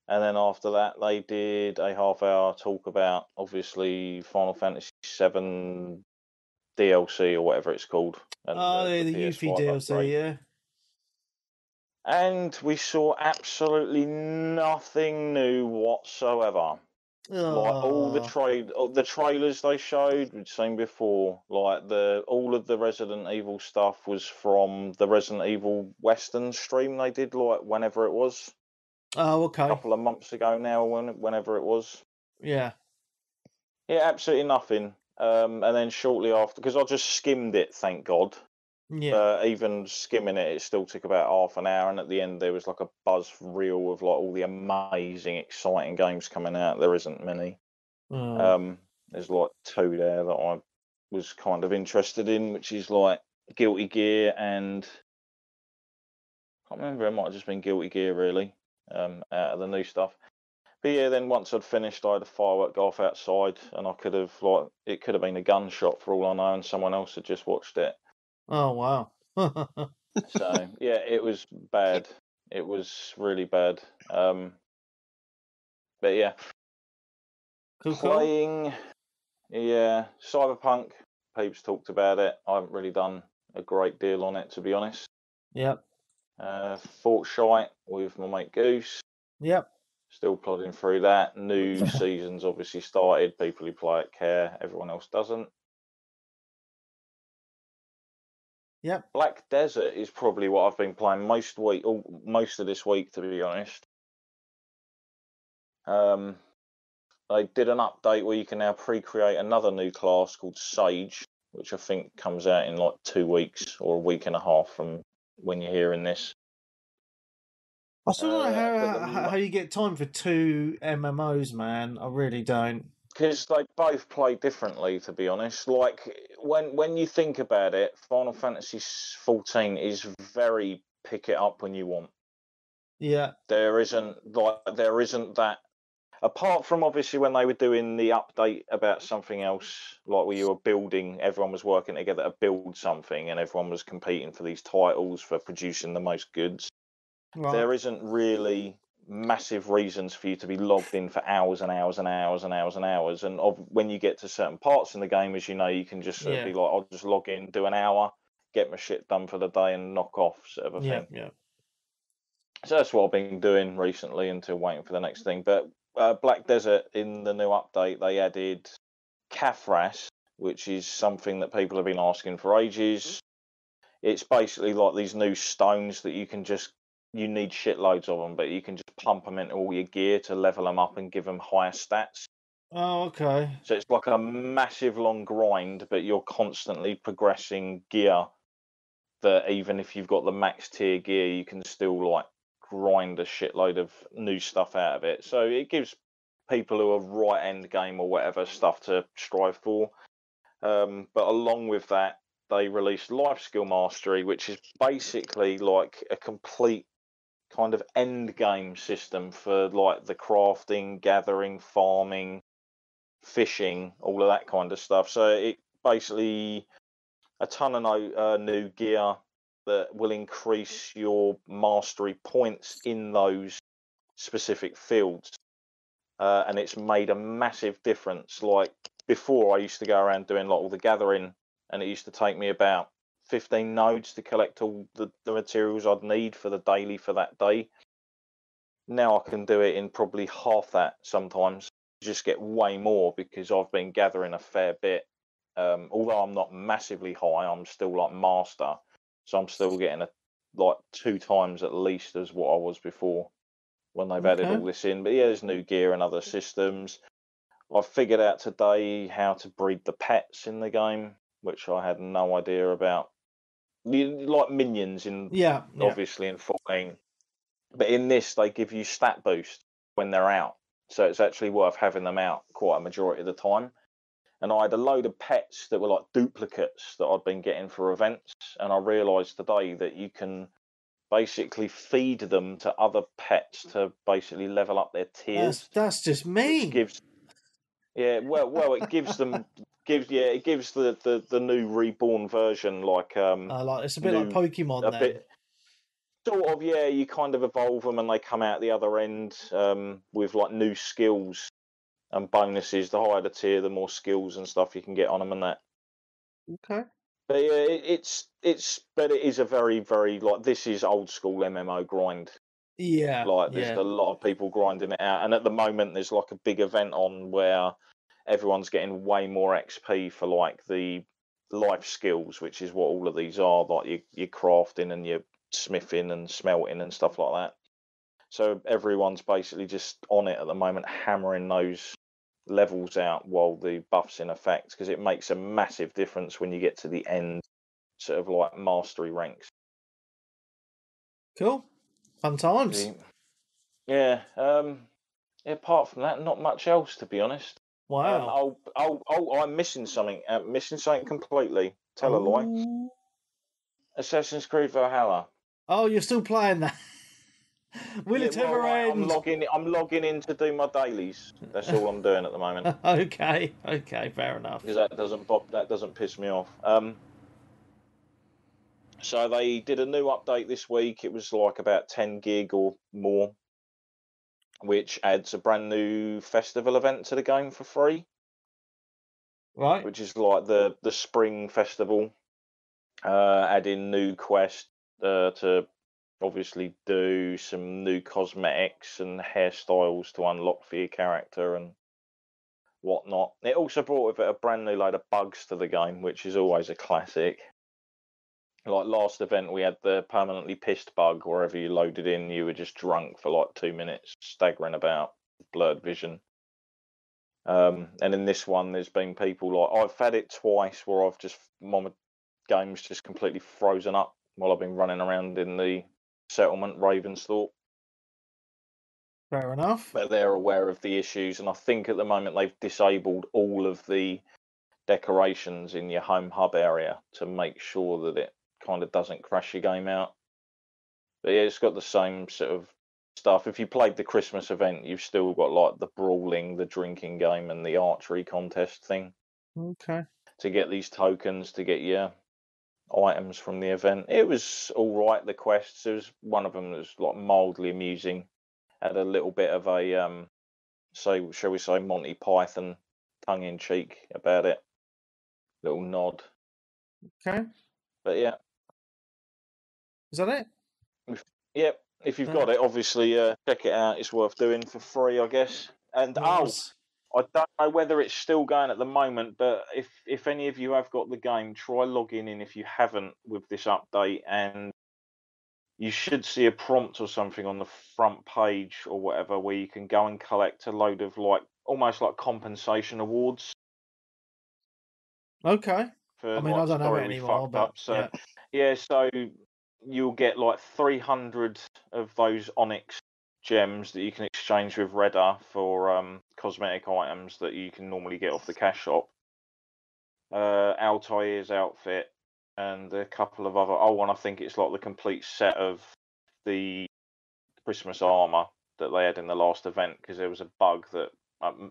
and then after that they did a half-hour talk about, obviously, Final Fantasy VII DLC or whatever it's called. And, the Yuffie DLC, upgrade. Yeah. And we saw absolutely nothing new whatsoever. Like all the trailers they showed, we'd seen before. Like all of the Resident Evil stuff was from the Resident Evil Western stream they did, like whenever it was. Oh, okay. A couple of months ago now, whenever it was. Yeah. Yeah, absolutely nothing. And then shortly after, because I just skimmed it, thank God. Yeah. Even skimming it still took about half an hour, and at the end there was like a buzz reel of like all the amazing, exciting games coming out. There isn't many. There's like 2 there that I was kind of interested in, which is like Guilty Gear and I can't remember. It might have just been Guilty Gear really, out of the new stuff. But yeah, then once I'd finished, I had a firework go off outside, and I could have been a gunshot for all I know, and someone else had just watched it. Oh wow! So yeah, it was bad. It was really bad. But yeah, playing. Yeah, Cyberpunk. Peeps talked about it. I haven't really done a great deal on it, to be honest. Yep. Fort Shite with my mate Goose. Yep. Still plodding through that. New season's obviously started. People who play it care. Everyone else doesn't. Yep. Black Desert is probably what I've been playing most of this week, to be honest. They did an update where you can now pre-create another new class called Sage, which I think comes out in like 2 weeks or a week and a half from when you're hearing this. I still don't know how you get time for 2 MMOs, man. I really don't. Because they both play differently, to be honest. Like when you think about it, Final Fantasy XIV is very pick it up when you want. Yeah. There isn't that. Apart from obviously when they were doing the update about something else, like where you were building, everyone was working together to build something, and everyone was competing for these titles for producing the most goods. Right. There isn't really massive reasons for you to be logged in for hours and hours and hours and hours and hours. And when you get to certain parts in the game, as you know, you can just sort of be like, I'll just log in, do an hour, get my shit done for the day, and knock off, sort of a thing. Yeah. So that's what I've been doing recently until waiting for the next thing. But Black Desert, in the new update, they added Cathras, which is something that people have been asking for ages. It's basically like these new stones that you need shitloads of them, but you can just pump them into all your gear to level them up and give them higher stats. Oh, okay. So it's like a massive long grind, but you're constantly progressing gear that even if you've got the max tier gear, you can still like grind a shitload of new stuff out of it. So it gives people who are right end game or whatever stuff to strive for. But along with that, they released Life Skill Mastery, which is basically like a complete kind of end game system for like the crafting, gathering, farming, fishing, all of that kind of stuff. So it basically a ton of new gear that will increase your mastery points in those specific fields. And it's made a massive difference. Like before, I used to go around doing like all the gathering, and it used to take me about 15 nodes to collect all the materials I'd need for the daily for that day. Now I can do it in probably half that sometimes. Just get way more because I've been gathering a fair bit. Although I'm not massively high, I'm still like master. So I'm still getting like 2 times at least as what I was before when they've added all this in. But yeah, there's new gear and other systems. I've figured out today how to breed the pets in the game, which I had no idea about. Like minions obviously in 14. But in this, they give you stat boost when they're out. So it's actually worth having them out quite a majority of the time. And I had a load of pets that were like duplicates that I'd been getting for events. And I realised today that you can basically feed them to other pets to basically level up their tiers. That's just mean. It gives them it gives the new reborn version like it's a bit like Pokemon then. Sort of, yeah, you kind of evolve them and they come out the other end with like new skills and bonuses. The higher the tier, the more skills and stuff you can get on them and that. Okay. But yeah, but it is a very, very like this is old school MMO grind. Yeah. Like there's a lot of people grinding it out, and at the moment there's like a big event on where everyone's getting way more XP for like the life skills, which is what all of these are, like your crafting and your smithing and smelting and stuff like that. So everyone's basically just on it at the moment, hammering those levels out while the buff's in effect, because it makes a massive difference when you get to the end, sort of like mastery ranks. Cool, fun times. Yeah. Apart from that, not much else, to be honest. Wow. I'm missing something. Missing something completely. Tell a lie. Assassin's Creed Valhalla. Oh, you're still playing that? Will it ever end? I'm logging in to do my dailies. That's all I'm doing at the moment. Okay, fair enough. Because that doesn't piss me off. So they did a new update this week. It was like about 10 gig or more, which adds a brand new festival event to the game for free. Right. Which is like the spring festival, adding new quests to obviously do some new cosmetics and hairstyles to unlock for your character and whatnot. It also brought with it a brand new load of bugs to the game, which is always a classic. Like last event, we had the permanently pissed bug. Wherever you loaded in, you were just drunk for like 2 minutes, staggering about, blurred vision. And in this one, there's been people like I've had it twice where I've just my game's just completely frozen up while I've been running around in the settlement Ravensthorpe. Fair enough. But they're aware of the issues, and I think at the moment they've disabled all of the decorations in your home hub area to make sure that it kind of doesn't crash your game out. But yeah, it's got the same sort of stuff. If you played the Christmas event, you've still got like the brawling, the drinking game, and the archery contest thing. Okay. To get these tokens, to get your items from the event. It was all right, the quests. There was one of them that was like mildly amusing. Had a little bit of a, shall we say, Monty Python tongue-in-cheek about it. Little nod. Okay. But yeah. Is that it? Yep. If you've got it, obviously check it out. It's worth doing for free, I guess. And nice. I don't know whether it's still going at the moment, but if any of you have got the game, try logging in if you haven't with this update, and you should see a prompt or something on the front page or whatever where you can go and collect a load of like almost like compensation awards. Okay. For, I mean, I don't have it anymore, but so you'll get like 300 of those onyx gems that you can exchange with Redder for cosmetic items that you can normally get off the cash shop. Altair's outfit and a couple of other. Oh, and I think it's like the complete set of the Christmas armor that they had in the last event, because there was a bug that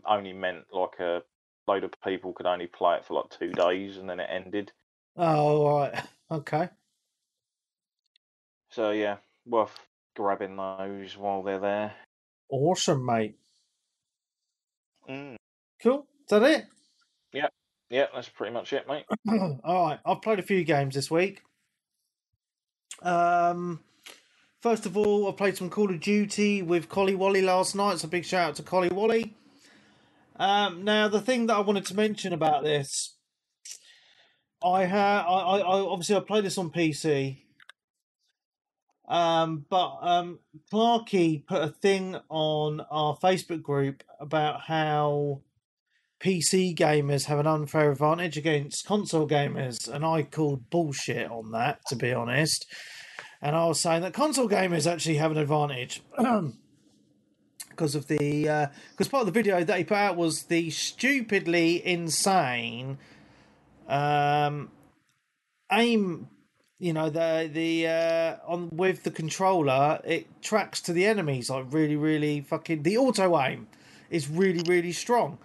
only meant like a load of people could only play it for like 2 days and then it ended. Oh, all right. Okay. So yeah, worth grabbing those while they're there. Awesome, mate. Mm. Cool. Is that it? Yeah, that's pretty much it, mate. All right. I've played a few games this week. First of all, I played some Call of Duty with Collie Wally last night, so big shout out to Collie Wally. Now, the thing that I wanted to mention about this, I obviously I played this on PC, but Clarky put a thing on our Facebook group about how PC gamers have an unfair advantage against console gamers, and I called bullshit on that, to be honest. And I was saying that console gamers actually have an advantage because of the because part of the video that he put out was the stupidly insane aim. You know, the on with the controller, it tracks to the enemies like really, really fucking. The auto aim is really, really strong.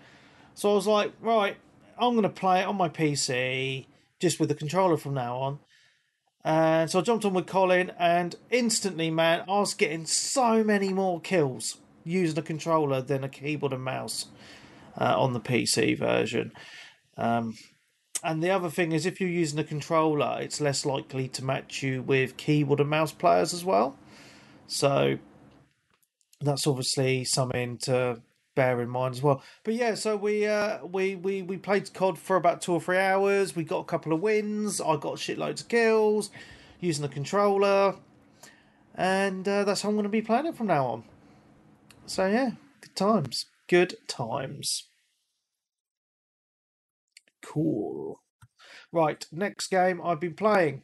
So I was like, right, I'm going to play it on my PC just with the controller from now on. And so I jumped on with Colin, and instantly, man, I was getting so many more kills using a controller than a keyboard and mouse on the PC version. And the other thing is, if you're using a controller, it's less likely to match you with keyboard and mouse players as well. So that's obviously something to bear in mind as well. But yeah, so we played COD for about 2 or 3 hours. We got a couple of wins. I got shitloads of kills using the controller, and that's how I'm going to be playing it from now on. So yeah, good times. Good times. Cool. Right, next game I've been playing,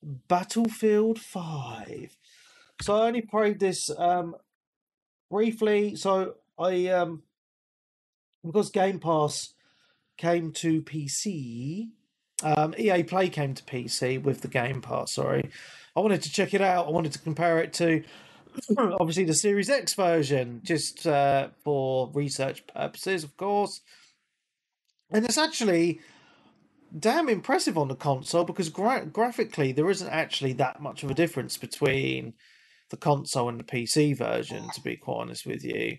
Battlefield 5. So I only played this briefly. So I because Game Pass came to PC, EA Play came to PC with the Game Pass, sorry. I wanted to check it out. I wanted to compare it to, obviously, the Series X version, just for research purposes, of course. And it's actually damn impressive on the console because graphically there isn't actually that much of a difference between the console and the PC version, to be quite honest with you.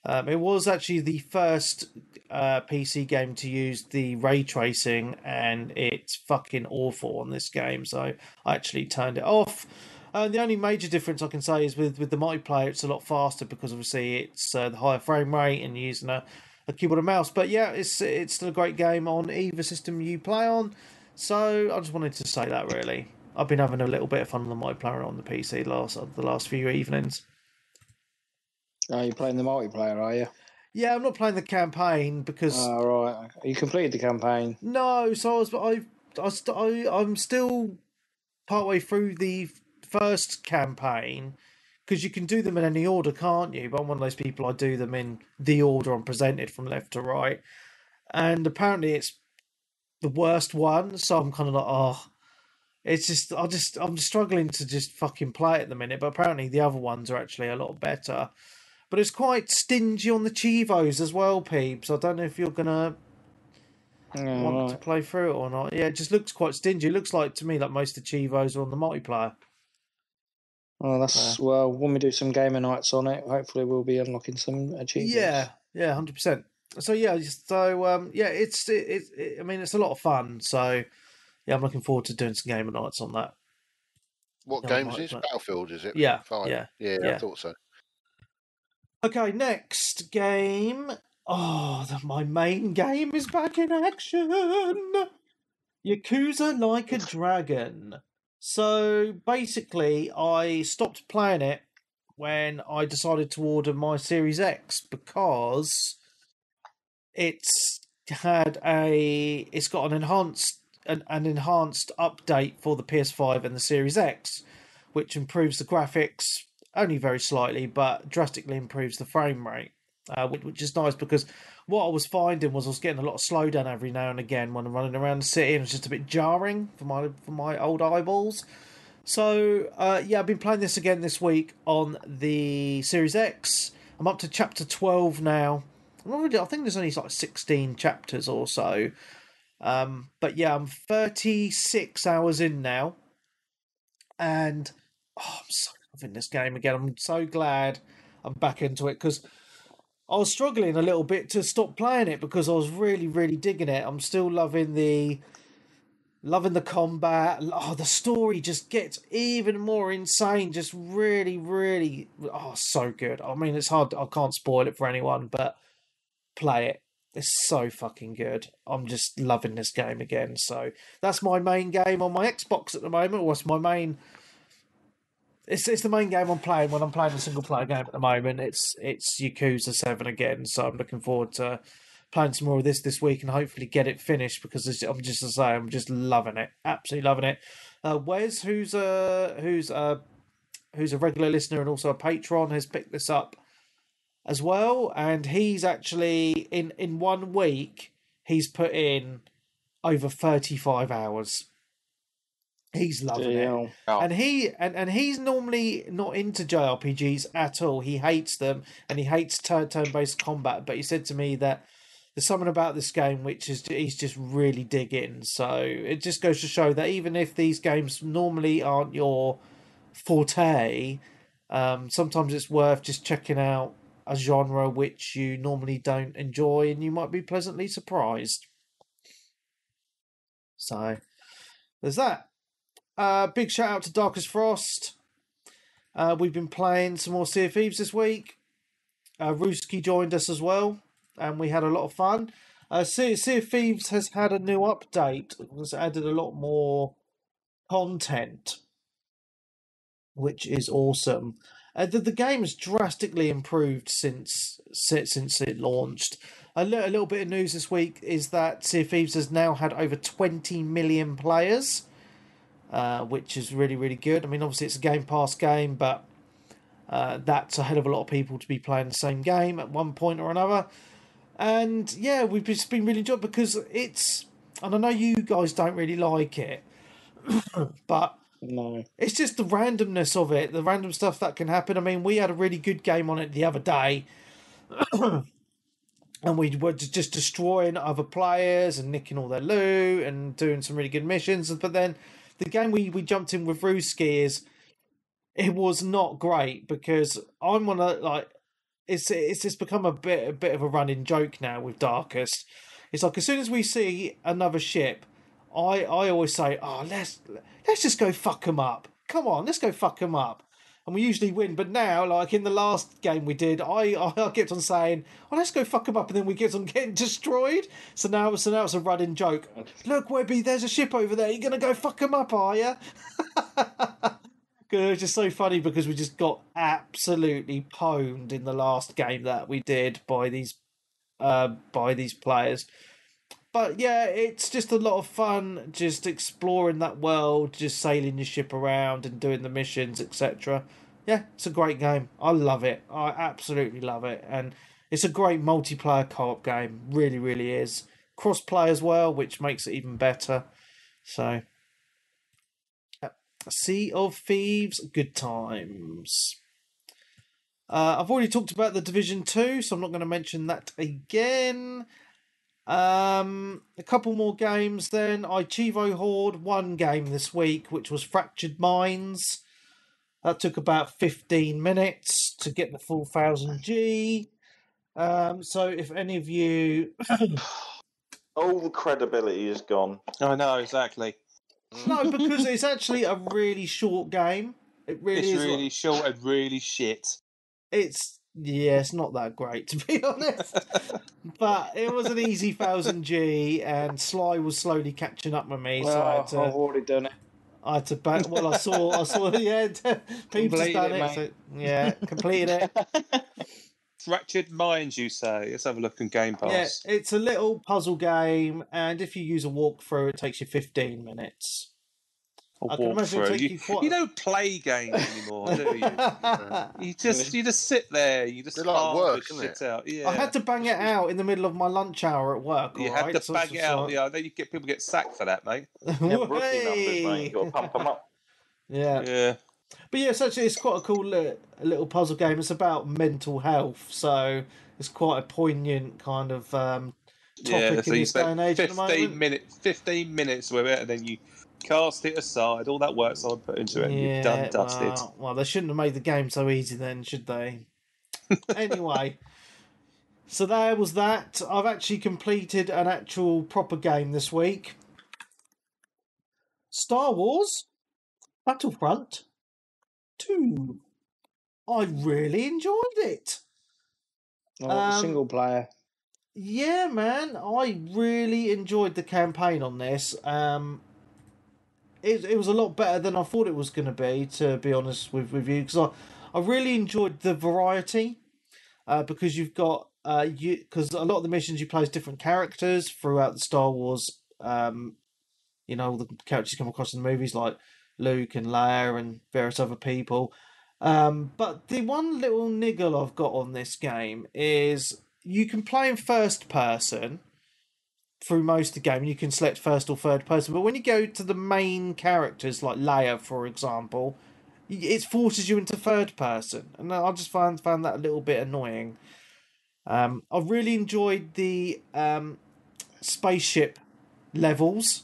It was actually the first PC game to use the ray tracing, and it's fucking awful on this game, so I actually turned it off. The only major difference I can say is with the multiplayer, it's a lot faster because obviously it's the higher frame rate and using a keyboard and mouse. But yeah, it's still a great game on either system you play on. So I just wanted to say that really. I've been having a little bit of fun on the multiplayer on the PC the last few evenings. Are you playing the multiplayer, are you? Yeah, I'm not playing the campaign because... Oh, right. You completed the campaign? No, so I'm still partway through the first campaign because you can do them in any order, can't you? But I'm one of those people, I do them in the order I'm presented from left to right. And apparently it's the worst one, so I'm kind of like, oh... It's just, I'm struggling to just fucking play it at the minute, but apparently the other ones are actually a lot better. But it's quite stingy on the Chivos as well, peeps. I don't know if you're going to want to play through it or not. Yeah, it just looks quite stingy. It looks like, to me, like most of the Chivos are on the multiplayer. Oh, that's... Well, when we do some gamer nights on it, hopefully we'll be unlocking some achievements. Yeah, 100%. So, yeah, it's I mean, it's a lot of fun, so... Yeah, I'm looking forward to doing some gamer nights on that. What game is this? Battlefield, is it? Yeah. 5? Yeah, I thought so. Okay, next game. Oh, my main game is back in action. Yakuza Like a Dragon. So, basically, I stopped playing it when I decided to order my Series X because it's got an enhanced update for the PS5 and the Series X, which improves the graphics only very slightly, but drastically improves the frame rate, which is nice because what I was finding was I was getting a lot of slowdown every now and again when I'm running around the city, and it's just a bit jarring for my old eyeballs. So I've been playing this again this week on the Series X. I'm up to chapter 12 now. I think there's only like 16 chapters or so. But yeah, I'm 36 hours in now, and I'm so loving this game again. I'm so glad I'm back into it because I was struggling a little bit to stop playing it because I was really, really digging it. I'm still loving the combat. Oh, the story just gets even more insane. Just really, really, so good. I mean, it's hard. I can't spoil it for anyone, but play it. It's so fucking good. I'm just loving this game again. So that's my main game on my Xbox at the moment. Or it's my main. It's the main game I'm playing when I'm playing a single player game at the moment. It's Yakuza 7 again. So I'm looking forward to playing some more of this week and hopefully get it finished because I'm just loving it. Absolutely loving it. Wes, who's a regular listener and also a patron, has picked this up as well, and he's actually in 1 week he's put in over 35 hours. He's loving it. And he's normally not into JRPGs at all. He hates them and he hates turn-based combat, but he said to me that there's something about this game which he's just really digging. So it just goes to show that even if these games normally aren't your forte, sometimes it's worth just checking out a genre which you normally don't enjoy and you might be pleasantly surprised. So there's that. Big shout out to Darkest Frost. We've been playing some more Sea of Thieves this week. Ruski joined us as well, and we had a lot of fun. Sea of Thieves has had a new update. It's added a lot more content, which is awesome. The game has drastically improved since it launched. A little bit of news this week is that Sea of Thieves has now had over 20 million players, which is really, really good. I mean, obviously it's a Game Pass game, but that's a hell of a lot of people to be playing the same game at one point or another. And yeah, we've just been really enjoying it because it's... And I know you guys don't really like it, but... No. It's just the randomness of it, the random stuff that can happen. I mean, we had a really good game on it the other day. and we were just destroying other players and nicking all their loot and doing some really good missions. But then the game we jumped in with Ruski it was not great because I'm on it's just become a bit of a running joke now with Darkest. It's like as soon as we see another ship, I always say, "Oh, let's just go fuck them up. Come on, let's go fuck them up." And we usually win, but now, like in the last game we did, I kept on saying, "Oh, let's go fuck them up," and then we kept on getting destroyed. So now it's a running joke. Look, Webby, there's a ship over there. You're gonna go fuck them up, are you? It was just so funny because we just got absolutely pwned in the last game that we did by these players. But yeah, it's just a lot of fun, just exploring that world, just sailing your ship around and doing the missions, etc. Yeah, it's a great game. I love it. I absolutely love it, and it's a great multiplayer co-op game. Really, really is. Cross-play as well, which makes it even better. So. Sea of Thieves, good times. I've already talked about the Division 2, so I'm not going to mention that again. A couple more games then. Ichivo Horde, one game this week, which was Fractured Minds. That took about 15 minutes to get the full 1000G. So if any of you... All the credibility is gone. I know, exactly. No, because it's actually a really short game. It really is. It's really short and really shit. It's not that great to be honest. But it was an easy 1000G, and Sly was slowly catching up with me. So I've already done it. I had to back. Well, I saw. Yeah, Peeps has done it. So, yeah, completed it. Fractured Minds, you say? Let's have a look on Game Pass. Yeah, it's a little puzzle game, and if you use a walkthrough, it takes you 15 minutes. I can imagine it take you don't play games anymore, do you? You just sit there. You just like work, shit out. Yeah. I had to bang it out in the middle of my lunch hour at work. You had to bang it out. Yeah, then people get sacked for that, mate. Rookie numbers, mate. You got to pump them up. Yeah. But yeah, it's quite a cool little puzzle game. It's about mental health, so it's quite a poignant kind of topic in this day and age. 15 minutes with it, and then you cast it aside. All that work someone put into it, and you're done, dusted. Well, they shouldn't have made the game so easy then, should they? Anyway, so there was that. I've actually completed an actual proper game this week. Star Wars Battlefront 2. I really enjoyed it. Single player. Yeah, man. I really enjoyed the campaign on this. It was a lot better than I thought it was going to be honest with you. Because I really enjoyed the variety. Because you've got... Because a lot of the missions you play as different characters throughout the Star Wars... all the characters you come across in the movies like Luke and Leia and various other people. But the one little niggle I've got on this game is you can play in first person through most of the game. You can select first or third person, but when you go to the main characters like Leia, for example, it forces you into third person, and I just found that a little bit annoying. I really enjoyed the spaceship levels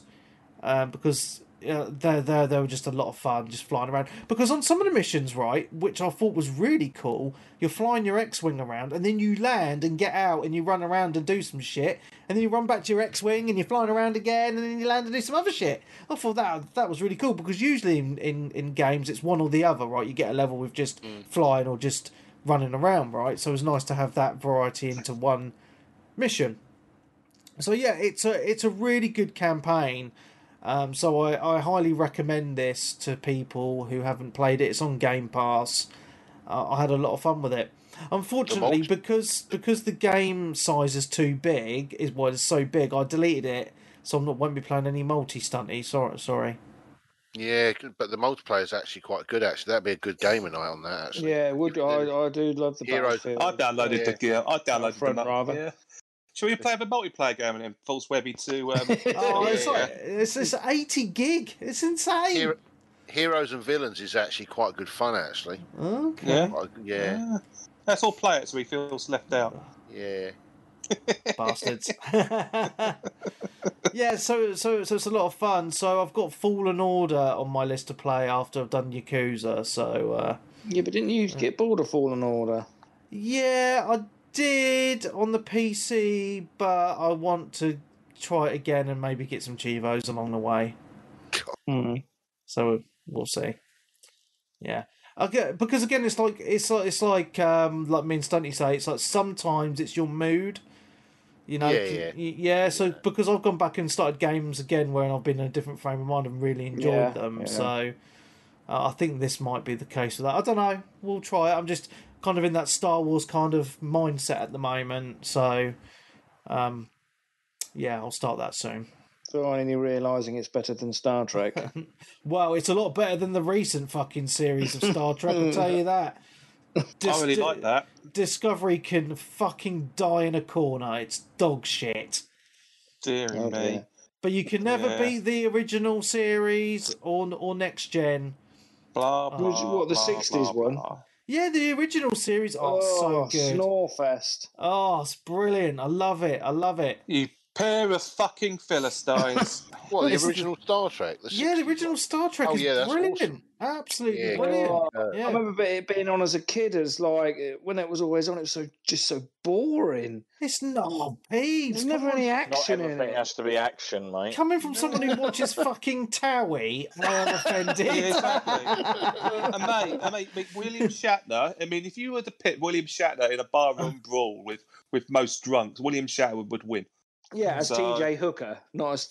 because they were just a lot of fun just flying around. Because on some of the missions, right, which I thought was really cool, you're flying your X-Wing around and then you land and get out and you run around and do some shit, and then you run back to your X-Wing and you're flying around again and then you land and do some other shit. I thought that was really cool, because usually in games it's one or the other, right? You get a level with just flying or just running around, right? So it's nice to have that variety into one mission. So yeah, it's a really good campaign. So I highly recommend this to people who haven't played it. It's on Game Pass. I had a lot of fun with it. Unfortunately, because the game size is too big, it's so big, I deleted it, so won't be playing any multi-stunty. Sorry. Yeah, but the multiplayer is actually quite good. Actually, that'd be a good game night on that. Actually, yeah, I do love the Battlefield. I downloaded the gear. I downloaded front the rather. Yeah. Shall we play a multiplayer game and then False Webby to... it's 80 gig. It's insane. Heroes and Villains is actually quite good fun, actually. Okay. Yeah. Let's all play it so he feels left out. Yeah. Bastards. Yeah, so it's a lot of fun. So I've got Fallen Order on my list to play after I've done Yakuza. So yeah, but didn't you get bored of Fallen Order? Yeah, I did on the PC, but I want to try it again and maybe get some Chivos along the way. So we'll see. Yeah, because again, it's like like me and Stunty say, it's like sometimes it's your mood. You know, yeah. So because I've gone back and started games again where I've been in a different frame of mind and really enjoyed them. Yeah. So I think this might be the case with that. I don't know. We'll try it. I'm just kind of in that Star Wars kind of mindset at the moment. So, yeah, I'll start that soon. Finally realising it's better than Star Trek. Well, it's a lot better than the recent fucking series of Star Trek, I'll tell you that. I really like that. Discovery can fucking die in a corner. It's dog shit. Dear me. But you can never beat the original series or next gen. Blah, blah, what, the blah, 60s blah, one? blah. Yeah, the original series. Oh, so good. Snorefest. Oh, it's brilliant. I love it. You pair of fucking Philistines. What, the original Star Trek? The original Star Trek is brilliant. Awesome. Absolutely brilliant. I remember it being on as a kid as like when it was always on. It was just so boring. It's not, Pete. There's never any action in it. Everything has to be action, mate. Coming from someone who watches fucking Towie, I am offended. Yeah, exactly. and mate, William Shatner. I mean, if you were to pit William Shatner in a barroom brawl with most drunks, William Shatner would win. Yeah, as TJ Hooker, not as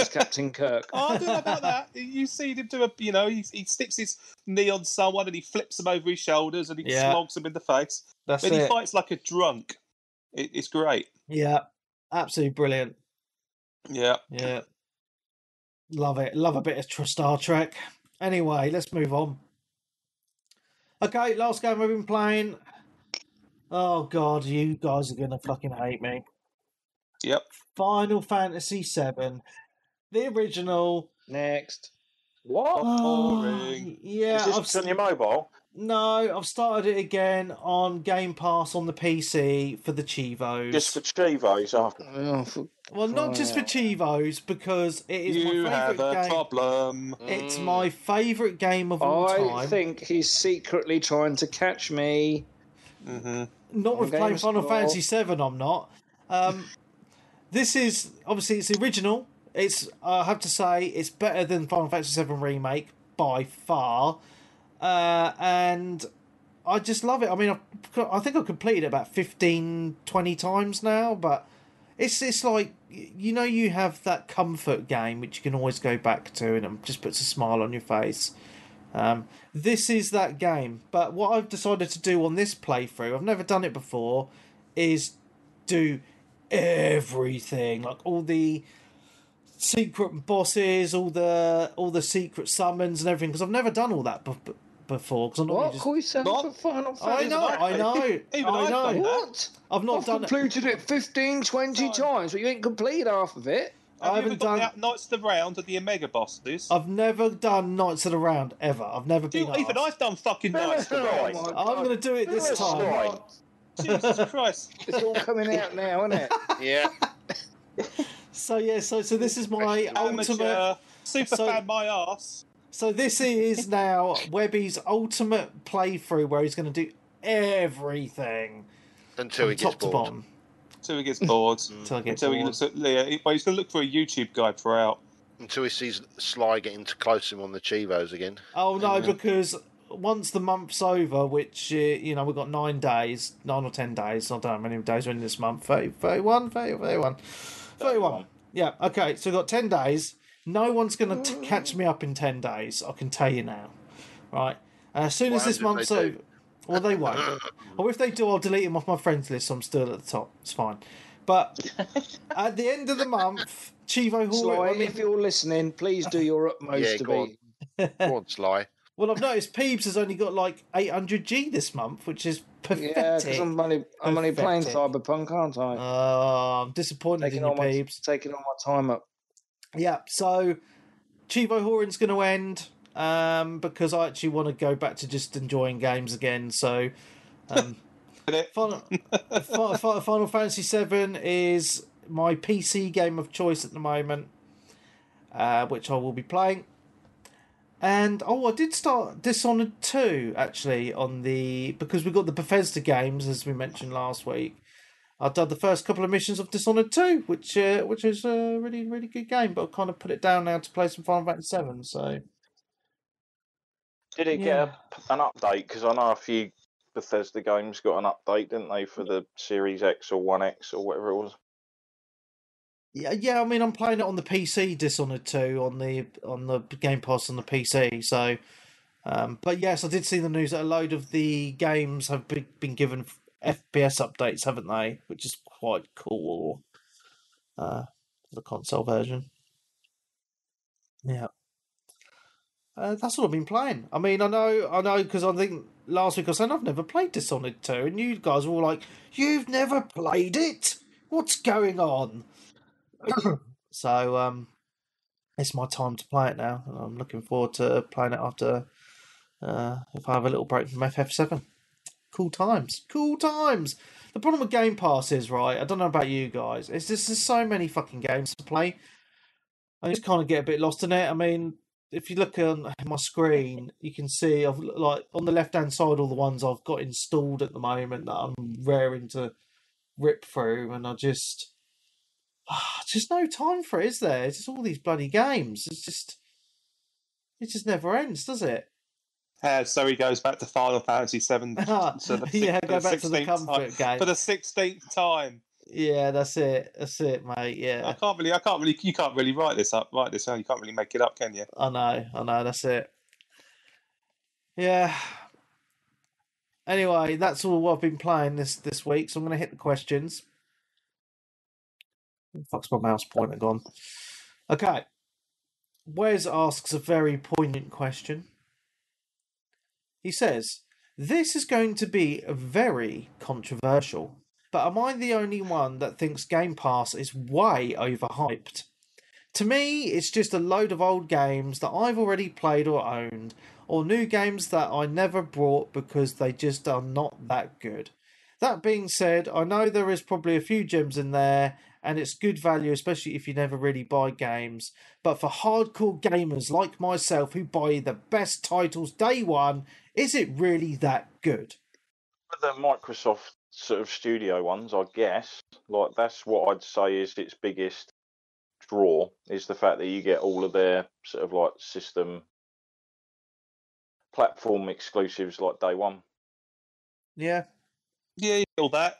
Captain Kirk. Oh, I don't know about that. You see him do he sticks his knee on someone and he flips them over his shoulders and he slogs them in the face. That's it. He fights like a drunk. It's great. Yeah, absolutely brilliant. Yeah. Love it. Love a bit of Star Trek. Anyway, let's move on. Okay, last game I've been playing. Oh, God, you guys are going to fucking hate me. Yep. Final Fantasy VII. The original. Next. What? Boring. Yeah. Is this on your mobile? No, I've started it again on Game Pass on the PC for the Chivos. Just for Chivos? Well, not just for Chivos, because it is my favourite game. You have a problem. It's my favourite game of all time. I think he's secretly trying to catch me. Mm-hmm. Not with playing Final Fantasy VII, I'm not. This is, obviously, it's the original. I have to say, it's better than Final Fantasy VII Remake, by far. And I just love it. I mean, I think I've completed it about 15, 20 times now, but it's like, you have that comfort game which you can always go back to and it just puts a smile on your face. This is that game. But what I've decided to do on this playthrough, I've never done it before, is do everything, like all the secret bosses, all the secret summons and everything, because I've never done all that before. Cause I'm not Call yourself a Final Fantasy? I know. What? I've completed it 15, 20 times, but you ain't completed half of it. I haven't done Knights of the Round and the Omega bosses. I've never done Knights of the Round ever. I've never been. Even I've done fucking Knights of the Round. I'm going to do it this time. Jesus Christ! It's all coming out now, isn't it? Yeah. So this is my ultimate super fan my ass. So this is now Webby's ultimate playthrough where he's going to do everything until he gets bored. Until he gets bored. Until he looks at Leah. He's going to look for a YouTube guide for out. Until he sees Sly getting close to him on the Chivos again. Oh no, because once the month's over, which we've got 9 days, 9 or 10 days. I don't know how many days are in this month. 31. Yeah. Okay. So we've got 10 days. No one's going to catch me up in 10 days. I can tell you now. Right. As soon as this month's over. Well, they won't. Or if they do, I'll delete them off my friends list, so I'm still at the top. It's fine. But at the end of the month, Chivo Hall... if you're listening, please do your utmost to be... Go on, Sly. Well, I've noticed Peebs has only got like 800G this month, which is pathetic. Yeah, because I'm only playing Cyberpunk, aren't I? I'm disappointed in you, Peebs. Taking all my time up. Yeah, so Chivo Horan's going to end because I actually want to go back to just enjoying games again. So Final Fantasy VII is my PC game of choice at the moment, which I will be playing. And I did start Dishonored 2 actually because we got the Bethesda games as we mentioned last week. I've done the first couple of missions of Dishonored 2, which is a really, really good game, but I've kind of put it down now to play some Final Fantasy VII. So, did it get an update? Because I know a few Bethesda games got an update, didn't they, for the Series X or One X or whatever it was? Yeah. I mean, I'm playing it on the PC, Dishonored 2 on the Game Pass on the PC. So, but yes, I did see the news that a load of the games have been given FPS updates, haven't they? Which is quite cool. The console version. Yeah. That's what I've been playing. I mean, I know, because I think last week I said I've never played Dishonored 2, and you guys were all like, "You've never played it? What's going on?" So, it's my time to play it now, and I'm looking forward to playing it after if I have a little break from FF7. Cool times. The problem with Game Pass is, right, I don't know about you guys, it's just there's so many fucking games to play. I just kind of get a bit lost in it. I mean, if you look on my screen, you can see I've like on the left-hand side all the ones I've got installed at the moment that I'm raring to rip through, and I just no time for it, is there? It's just all these bloody games. It just never ends, does it? So he goes back to Final Fantasy VII. So go back to the comfort game for the 16th time. Yeah, that's it, mate. Yeah, you can't really write this up. You can't really make it up, can you? I know. That's it. Yeah. Anyway, that's all I've been playing this week. So I'm going to hit the questions. Fuck's my mouse pointer gone? Okay. Wes asks a very poignant question. He says, "This is going to be very controversial, but am I the only one that thinks Game Pass is way overhyped? To me, it's just a load of old games that I've already played or owned, or new games that I never bought because they just are not that good. That being said, I know there is probably a few gems in there, and it's good value, especially if you never really buy games. But for hardcore gamers like myself who buy the best titles day one, is it really that good?" The Microsoft sort of studio ones, I guess, like that's what I'd say is its biggest draw, is the fact that you get all of their sort of like system platform exclusives like day one. Yeah, you feel that.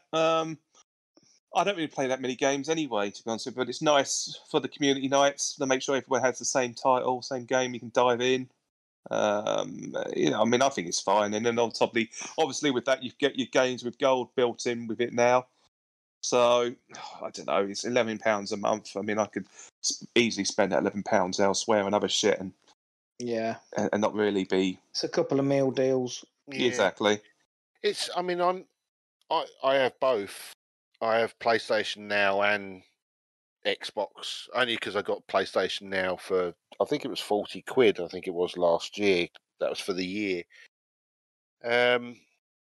I don't really play that many games anyway, to be honest with you, but it's nice for the community nights to make sure everyone has the same title, same game, you can dive in. I mean, I think it's fine. And then on top of obviously with that, you get your games with gold built in with it now. So, I don't know, it's £11 a month. I mean, I could easily spend that £11 elsewhere on other shit and not really be... It's a couple of meal deals. Yeah. Exactly. I mean, I have both. I have PlayStation Now and Xbox, only because I got PlayStation Now for, I think it was 40 quid, I think it was last year. That was for the year.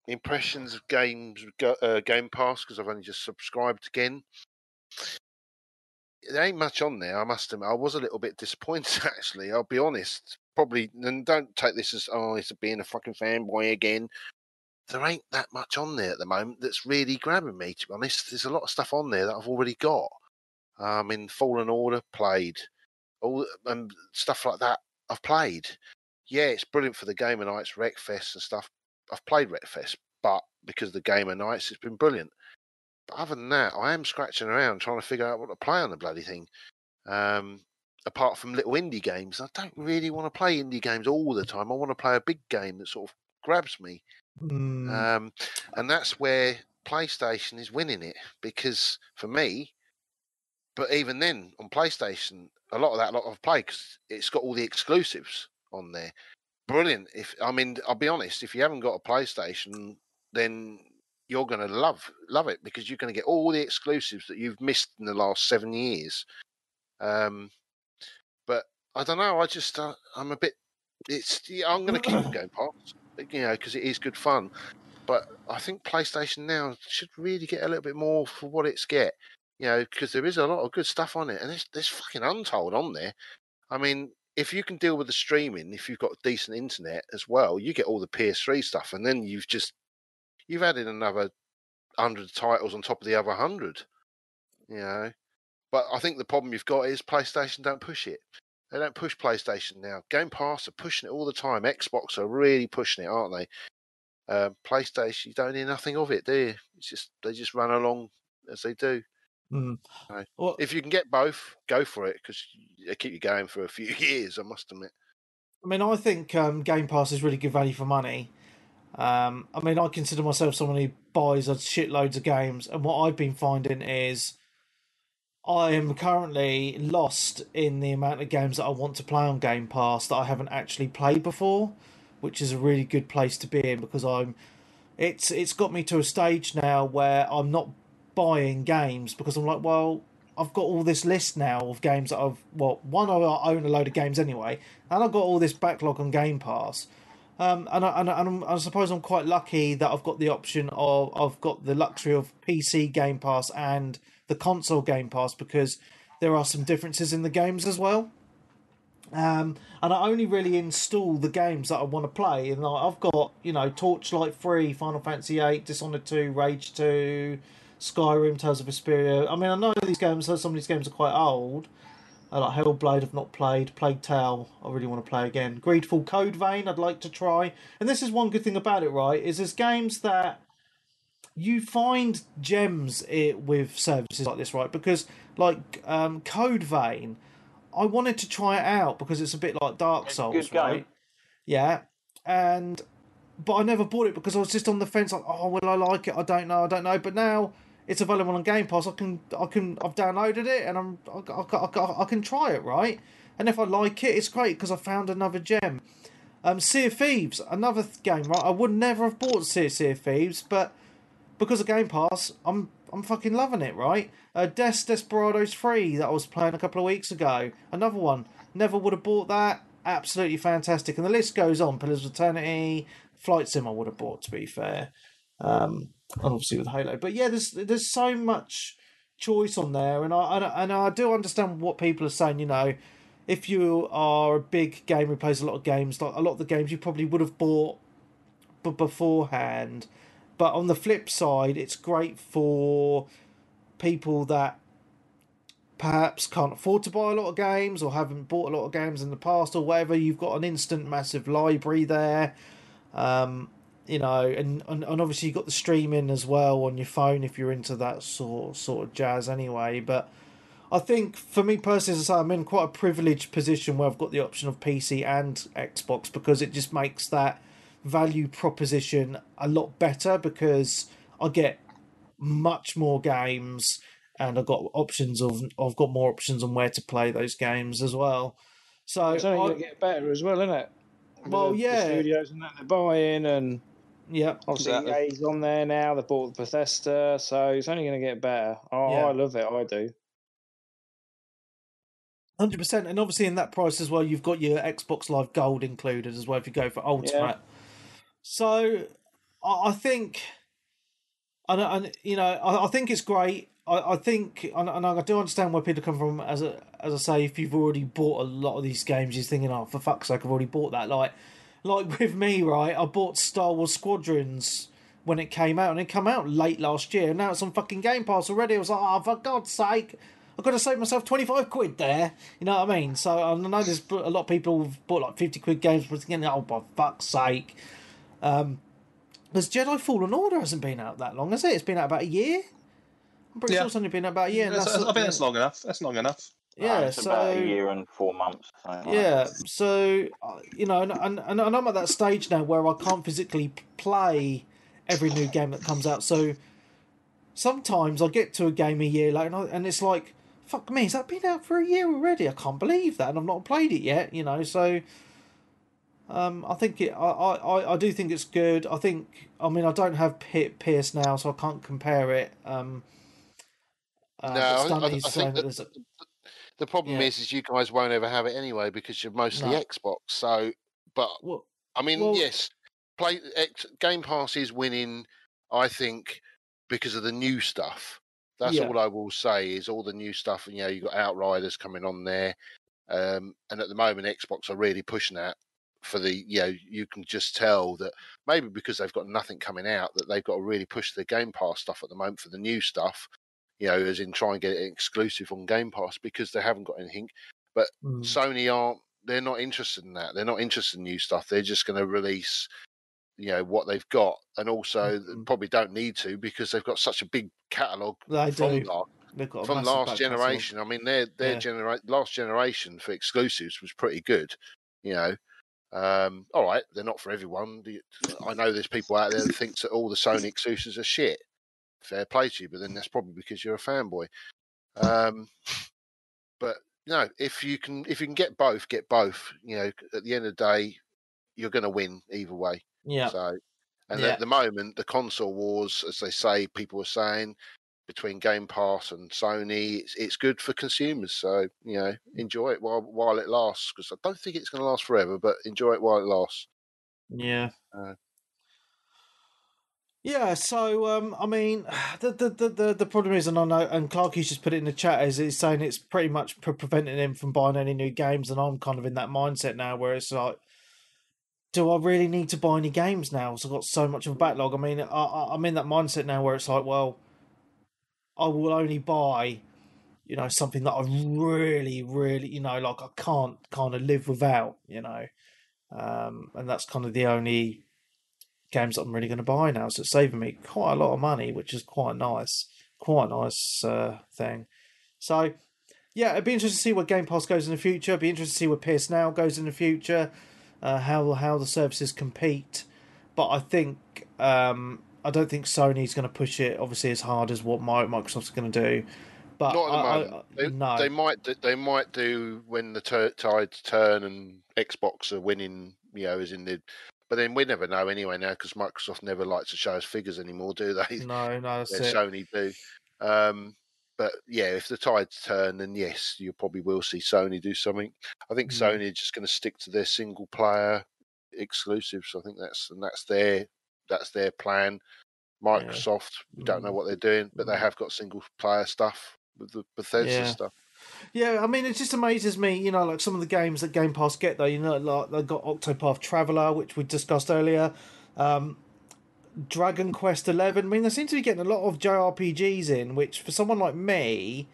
Impressions of games, Game Pass, because I've only just subscribed again. There ain't much on there, I must admit. I was a little bit disappointed, actually. I'll be honest. Probably, and don't take this as, it's being a fucking fanboy again. There ain't that much on there at the moment that's really grabbing me, to be honest. There's a lot of stuff on there that I've already got. In Fallen Order, played. All and stuff like that, I've played. Yeah, it's brilliant for the Gamer Nights, Wreckfest and stuff. I've played Wreckfest, but because of the Gamer Nights, it's been brilliant. But other than that, I am scratching around trying to figure out what to play on the bloody thing. Apart from little indie games, I don't really want to play indie games all the time. I want to play a big game that sort of grabs me. And that's where PlayStation is winning it, because for me, but even then on PlayStation, a lot of that I've played because it's got all the exclusives on there. Brilliant. I'll be honest, if you haven't got a PlayStation, then you're going to love it, because you're going to get all the exclusives that you've missed in the last 7 years. But I don't know. I just I'm a bit. I'm going to keep Game Pass, because it is good fun. But I think PlayStation now should really get a little bit more for what it's get. Because there is a lot of good stuff on it, and there's fucking untold on there. I mean, if you can deal with the streaming, if you've got decent internet as well, you get all the PS3 stuff, and then you've added another 100 titles on top of the other 100. But I think the problem you've got is PlayStation don't push it. They don't push PlayStation now. Game Pass are pushing it all the time. Xbox are really pushing it, aren't they? PlayStation, you don't hear nothing of it, do you? They just run along as they do. Well, if you can get both, go for it, because they keep you going for a few years, I must admit. I mean, I think Game Pass is really good value for money. I mean, I consider myself someone who buys shitloads of games, and what I've been finding is I am currently lost in the amount of games that I want to play on Game Pass that I haven't actually played before, which is a really good place to be in, because it's got me to a stage now where I'm not buying games because I'm like, well, I've got all this list now of games that I own a load of games anyway, and I've got all this backlog on Game Pass. And I suppose I'm quite lucky that I've got the option of I've got the luxury of PC Game Pass and the console Game Pass, because there are some differences in the games as well. And I only really install the games that I want to play, and I've got Torchlight 3, Final Fantasy 8, Dishonored 2, Rage 2, Skyrim, Tales of Vesperia. I mean, I know these games. Some of these games are quite old. Like Hellblade, I've not played. Plague Tale, I really want to play again. Greedfall Code Vein, I'd like to try. And this is one good thing about it, right? Is there's games that you find gems with services like this, right? Because Code Vein, I wanted to try it out because it's a bit like Dark Souls, right? Yeah, but I never bought it because I was just on the fence, like, oh, will I like it? I don't know. But now it's available on Game Pass. I've downloaded it and I can try it, right? And if I like it, it's great because I found another gem. Sea of Thieves, another game, right? I would never have bought Sea of Thieves, but because of Game Pass, I'm fucking loving it, right? Desperados 3 that I was playing a couple of weeks ago, another one. Never would have bought that. Absolutely fantastic, and the list goes on. Pillars of Eternity, Flight Sim I would have bought, to be fair. Obviously with Halo, but yeah, there's so much choice on there, and I do understand what people are saying. If you are a big gamer who plays a lot of games, like a lot of the games you probably would have bought beforehand. But on the flip side, it's great for people that perhaps can't afford to buy a lot of games or haven't bought a lot of games in the past or whatever. You've got an instant massive library there. And obviously you've got the streaming as well on your phone if you're into that sort of jazz anyway. But I think for me personally, as I say, I'm in quite a privileged position where I've got the option of PC and Xbox, because it just makes that value proposition a lot better, because I get much more games and I've got more options on where to play those games as well. So it's only going to get better as well, isn't it? The studios and that they're buying, and obviously EA's on there now. They bought Bethesda, so it's only going to get better. I love it. I do. 100%, and obviously in that price as well, you've got your Xbox Live Gold included as well if you go for Ultimate. Yeah. So I think, I think it's great. I think, and I do understand where people come from. As I say, if you've already bought a lot of these games, you're thinking, oh, for fuck's sake, I've already bought that. Like with me, right? I bought Star Wars Squadrons when it came out, and it came out late last year, and now it's on fucking Game Pass already. I was like, oh, for God's sake, I've got to save myself 25 quid there. You know what I mean? So I know there's a lot of people who've bought like 50 quid games, but thinking, oh, for fuck's sake. Because Jedi Fallen Order hasn't been out that long, has it? It's been out about a year? I'm pretty sure it's only been out about a year. I think that's long enough. That's long enough. Yeah, it's about a year and 4 months. So and I'm at that stage now where I can't physically play every new game that comes out. So sometimes I get to a game a year later, and it's like, fuck me, has that been out for a year already? I can't believe that, and I've not played it yet. So I think I do think it's good. I don't have PS now, so I can't compare it. No, I think the problem is you guys won't ever have it anyway because you're mostly Xbox. So, but yes, Game Pass is winning, I think, because of the new stuff. That's all I will say is all the new stuff. And you've got Outriders coming on there, and at the moment Xbox are really pushing that for the. You can just tell that maybe because they've got nothing coming out that they've got to really push the Game Pass stuff at the moment for the new stuff. As in try and get it exclusive on Game Pass because they haven't got anything. But Sony aren't. They're not interested in that. They're not interested in new stuff. They're just going to release, what they've got, and also probably don't need to because they've got such a big catalogue from last generation. Catalogue. I mean, their last generation for exclusives was pretty good. All right, they're not for everyone. I know there's people out there that thinks that all the Sony exclusives are shit. Fair play to you, but then that's probably because you're a fanboy. But no, if you can get both, get both. At the end of the day, you're going to win either way. Yeah. So, at the moment, the console wars, as they say, people are saying, between Game Pass and Sony, it's good for consumers. So enjoy it while it lasts, because I don't think it's going to last forever, but enjoy it while it lasts. Yeah. Yeah, so I mean, the problem is, and I know, and Clarky's just put it in the chat, is he's saying it's pretty much preventing him from buying any new games, and I'm kind of in that mindset now where it's like, do I really need to buy any games now? So I've got so much of a backlog. I mean, I'm in that mindset now where it's like, well, I will only buy, something that I really, really, like I can't kind of live without, and that's kind of the only games that I'm really going to buy now. So it's saving me quite a lot of money, which is quite nice thing. So yeah, it'd be interesting to see where Game Pass goes in the future. It'd be interesting to see where PS Now goes in the future. How the services compete. But I think I don't think Sony's going to push it obviously as hard as what Microsoft's going to do. But not at the moment. No. They might do when the tides turn and Xbox are winning. As in the. But then we never know anyway now because Microsoft never likes to show us figures anymore, do they? No, that's it. Sony do. But yeah, if the tides turn, then yes, you probably will see Sony do something. I think Sony are just going to stick to their single player exclusives. I think that's their plan. Microsoft, we don't know what they're doing, but they have got single player stuff with the Bethesda stuff. Yeah, I mean, it just amazes me, like some of the games that Game Pass get, though, like they've got Octopath Traveler, which we discussed earlier, Dragon Quest 11. I mean, they seem to be getting a lot of JRPGs in, which for someone like me,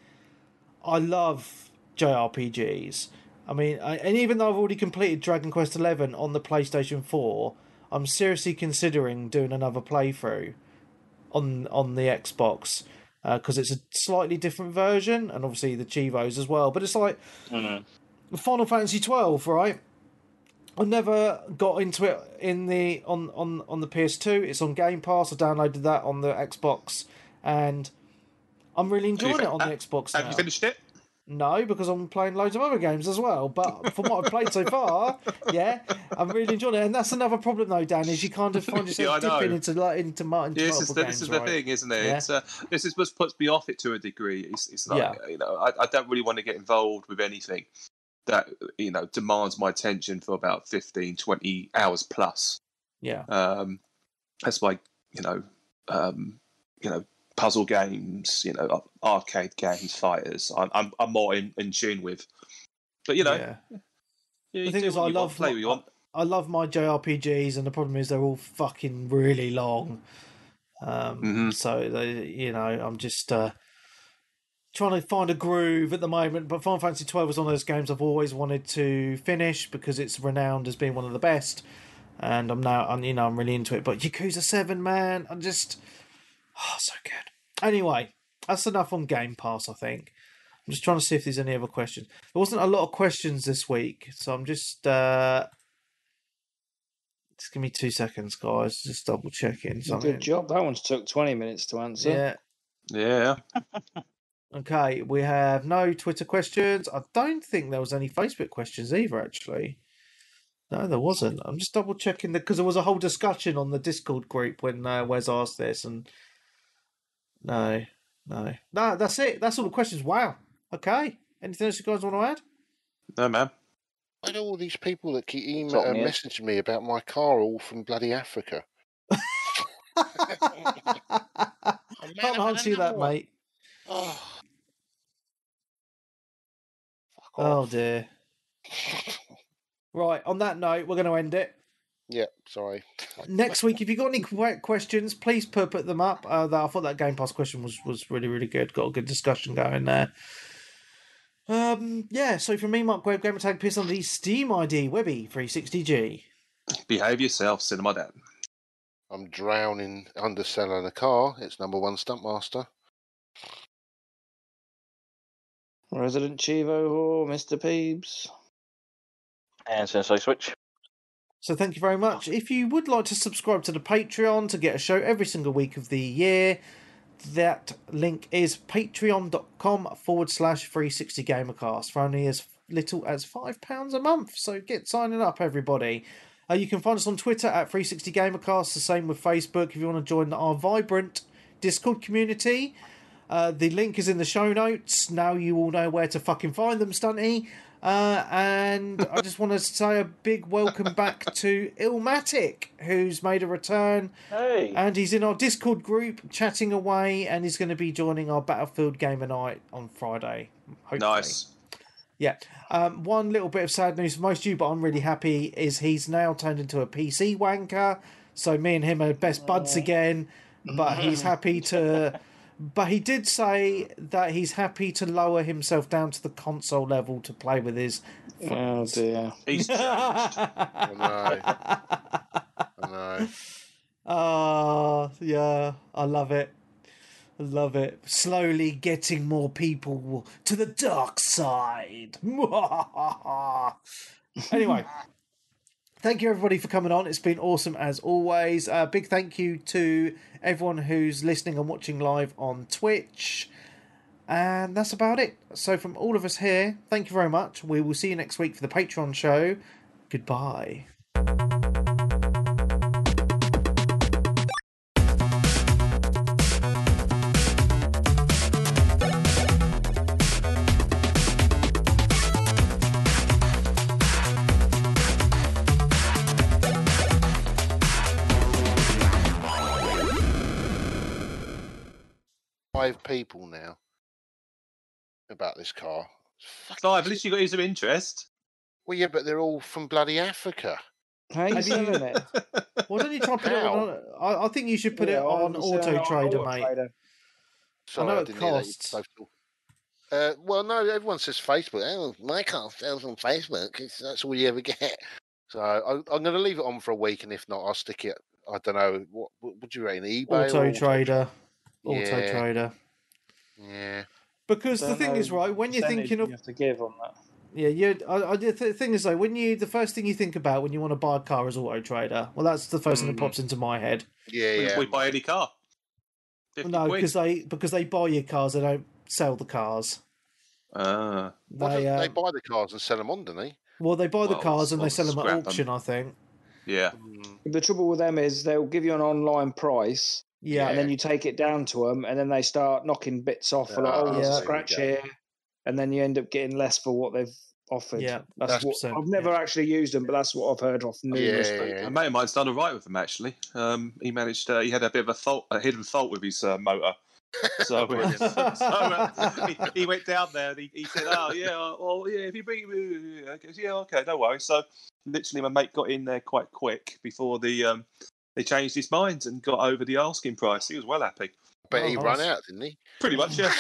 I love JRPGs. I mean, and even though I've already completed Dragon Quest 11 on the PlayStation 4, I'm seriously considering doing another playthrough on the Xbox. Because it's a slightly different version, and obviously the Chivos as well. But it's like Final Fantasy 12, right? I never got into it on the PS2. It's on Game Pass. I downloaded that on the Xbox, and I'm really enjoying it on the Xbox now. Have you finished it? No, because I'm playing loads of other games as well. But from what I've played so far, I'm really enjoying it. And that's another problem, though, Dan, is you kind of find yourself dipping into multiple games. This is the thing, isn't it? Yeah. This is what puts me off it to a degree. It's like I don't really want to get involved with anything that demands my attention for about 15, 20 hours plus. Yeah. That's why puzzle games, arcade games, fighters. I'm more in tune with. But the thing is, I love my JRPGs, and the problem is they're all fucking really long. So I'm just trying to find a groove at the moment. But Final Fantasy 12 is one of those games I've always wanted to finish because it's renowned as being one of the best, and I'm really into it. But Yakuza 7, man, I'm just so good. Anyway, that's enough on Game Pass, I think. I'm just trying to see if there's any other questions. There wasn't a lot of questions this week, so I'm just give me 2 seconds, guys. Just double checking something. Good job. That one's took 20 minutes to answer. Yeah. Okay, we have no Twitter questions. I don't think there was any Facebook questions either, actually. No, there wasn't. I'm just double checking because there was a whole discussion on the Discord group when Wes asked this, and no, that's it. That's all the questions. Wow. Okay. Anything else you guys want to add? No, man. Why do all these people that keep Top messaging me about my car all from bloody Africa? Can't answer you that, mate. Oh, fuck oh off. dear. Right, on that note, we're going to end it. Yeah, sorry. Next week, if you've got any questions, please put them up. I thought that Game Pass question was really, really good. Got a good discussion going there. Yeah, so from me, Mark Webb, Gamertag Piss on the Steam ID, Webby 360G. Behave yourself, Cinema Dad. I'm drowning underselling a car. It's #1 Stuntmaster. Resident Chivo or Mr. Peebs. And Sensei Switch. So thank you very much. If you would like to subscribe to the Patreon to get a show every single week of the year, that link is patreon.com/360gamercast for only as little as £5 a month. So get signing up, everybody. You can find us on Twitter at 360gamercast, the same with Facebook if you want to join our vibrant Discord community. The link is in the show notes. Now you all know where to fucking find them, Stunty. And I just want to say a big welcome back to Illmatic, who's made a return. Hey. And he's in our Discord group, chatting away, and he's going to be joining our Battlefield Gamer Night on Friday. Hopefully. Nice. Yeah. One little bit of sad news for most of you, but I'm really happy, is he's now turned into a PC wanker. So me and him are best buds again. But he's happy to... But he did say that he's happy to lower himself down to the console level to play with his friends. Oh dear. He's changed. I know. Oh, yeah. I love it. I love it. Slowly getting more people to the dark side. Anyway. Thank you, everybody, for coming on. It's been awesome, as always. Big thank you to everyone who's listening and watching live on Twitch. And that's about it. So from all of us here, thank you very much. We will see you next week for the Patreon show. Goodbye. 5 people now about this car. 5, at least you got some interest. Well, yeah, but they're all from bloody Africa. How are you selling it? Why don't you try and put it on? I think you should put it on Auto Trader, mate. Sorry, I know I it didn't costs. hear that. Well, no, everyone says Facebook. Oh, my car sells on Facebook. That's all you ever get. So I'm going to leave it on for a week, and if not, I'll stick it. I don't know. What would you reckon? eBay Auto Trader. Yeah. Auto Trader. Yeah. Because the thing is, right, when you're thinking of... You have to give on that. Yeah, the thing is, though, the first thing you think about when you want to buy a car is Auto Trader. Well, that's the first thing that pops into my head. Yeah. We buy any car. No, because they buy your cars, they don't sell the cars. They buy the cars and sell them on, don't they? Well, they buy the cars and they sell them at auction, I think. Yeah. The trouble with them is they'll give you an online price. Yeah. And then you take it down to them, and then they start knocking bits off. There's a scratch here. And then you end up getting less for what they've offered. Yeah, that's what I've never actually used them, but that's what I've heard off numerous people. A mate of mine's done all right with them, actually. He managed. He had a bit of a hidden fault with his motor. So, he went down there and he said, "Oh yeah, well yeah, if you bring me, yeah, okay, no worries." So literally, my mate got in there quite quick before they changed his mind and got over the asking price. He was well happy. But he ran out, didn't he? Pretty much, yeah.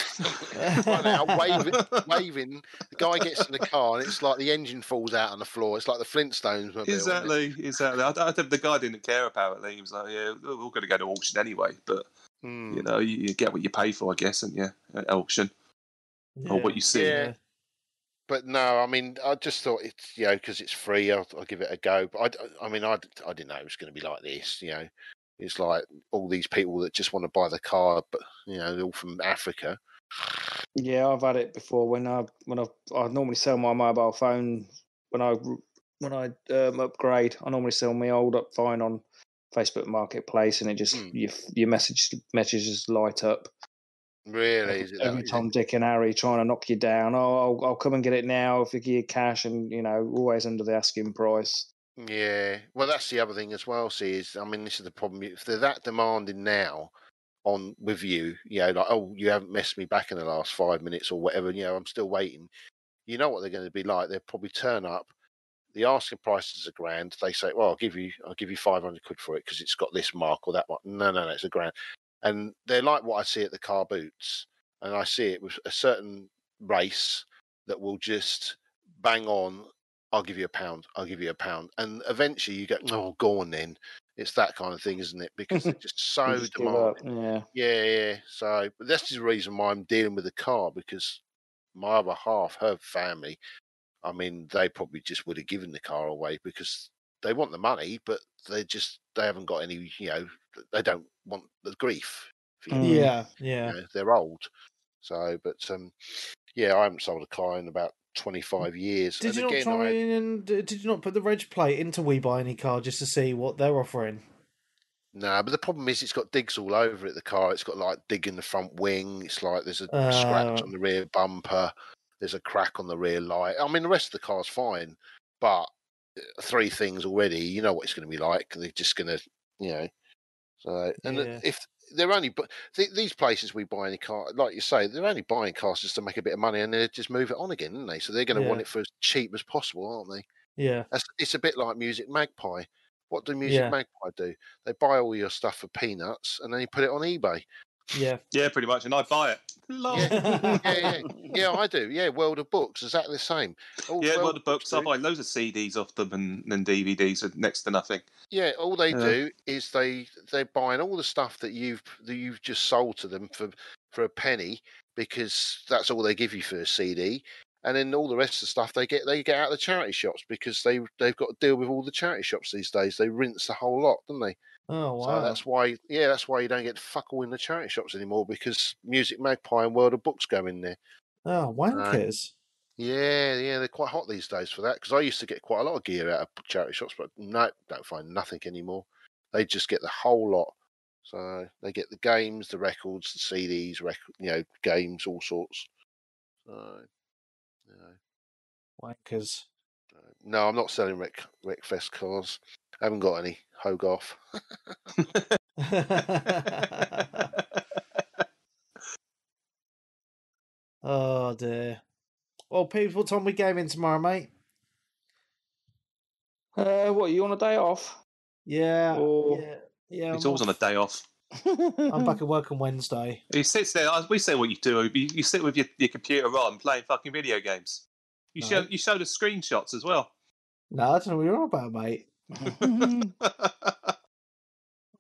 Ran out, waving. The guy gets in the car, and it's like the engine falls out on the floor. It's like the Flintstones mobile. Exactly. I think the guy didn't care, apparently. He was like, yeah, we're all going to go to auction anyway. But, you know, you get what you pay for, I guess, and at auction. Yeah. Or what you see. Yeah. But no, I mean, I just thought it's, because it's free, I'll give it a go. But I didn't know it was going to be like this, It's like all these people that just want to buy the car, but they're all from Africa. Yeah, I've had it before. When I normally sell my mobile phone when I upgrade, I normally sell my old up fine on Facebook Marketplace, and it just your messages light up. Really? Every Tom, Dick, and Harry trying to knock you down. Oh, I'll come and get it now if you give you cash, and always under the asking price. Yeah. Well, that's the other thing as well. See, this is the problem. If they're that demanding now with you, like, oh, you haven't messed me back in the last 5 minutes or whatever. I'm still waiting. You know what they're going to be like. They'll probably turn up. The asking price is $1,000. They say, well, I'll give you 500 quid for it because it's got this mark or that one. No, it's $1,000. And they're like what I see at the car boots. And I see it with a certain race that will just bang on, I'll give you £1. I'll give you £1. And eventually you go, oh, go on then. It's that kind of thing, isn't it? Because they're just so demanding. Yeah. So but that's the reason why I'm dealing with the car, because my other half, her family, they probably just would have given the car away because they want the money, but they haven't got any, they don't want the grief. Yeah. They're old. So, but I haven't sold a car in about 25 years. Did you not put the reg plate into We Buy Any Car just to see what they're offering? No, but the problem is it's got digs all over it, the car. It's got like dig in the front wing. It's like there's a scratch on the rear bumper. There's a crack on the rear light. The rest of the car's fine, but 3 things already, you know what it's going to be like. They're just going to, So, and if they're only, but these places We Buy Any Car, like you say, they're only buying cars just to make a bit of money, and they just move it on again, aren't they? So they're going to want it for as cheap as possible, aren't they? Yeah. It's a bit like Music Magpie. What do Music Magpie do? They buy all your stuff for peanuts, and then you put it on eBay. Yeah, pretty much, and I buy it. Yeah, I do. Yeah, World of Books, exactly the same. World of Books. I buy loads of CDs off them and DVDs for next to nothing. Yeah, all they do is they're buying all the stuff that you've just sold to them for a penny, because that's all they give you for a CD, and then all the rest of the stuff they get out of the charity shops, because they've got to deal with all the charity shops these days. They rinse the whole lot, don't they? Oh wow! So that's why you don't get fuck all in the charity shops anymore, because Music Magpie and World of Books go in there. Oh, wankers! Yeah, they're quite hot these days for that, because I used to get quite a lot of gear out of charity shops, but no, don't find nothing anymore. They just get the whole lot. So they get the games, the records, the CDs, games, all sorts. So, wankers. No, I'm not selling Wreckfest cars. I haven't got any. Hogarth. Oh dear. Well, Peeps, what time we gaming tomorrow, mate? What, you on a day off? Yeah. Yeah. He's always on a day off. I'm back at work on Wednesday. He sits there. We say what you do. You sit with your computer on playing fucking video games. You showed us screenshots as well. No, I don't know what you're on about, mate.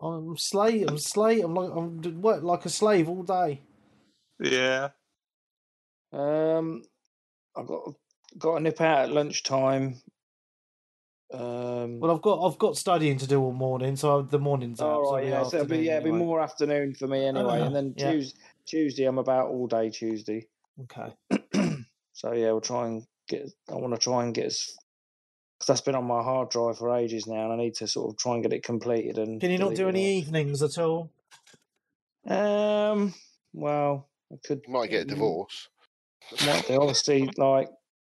I'm slave. I'm work like a slave all day. Yeah. I've got to nip out at lunchtime. Well, I've got studying to do all morning, so the morning's out. All right, so it'll be more afternoon for me anyway. And then Tuesday, I'm about all day Tuesday. Okay. So yeah, we'll try and get. I want to try and get because that's been on my hard drive for ages now, and I need to sort of try and get it completed. And can you not do any evenings at all? Well, I could. You might get a divorce. Might do. Obviously, like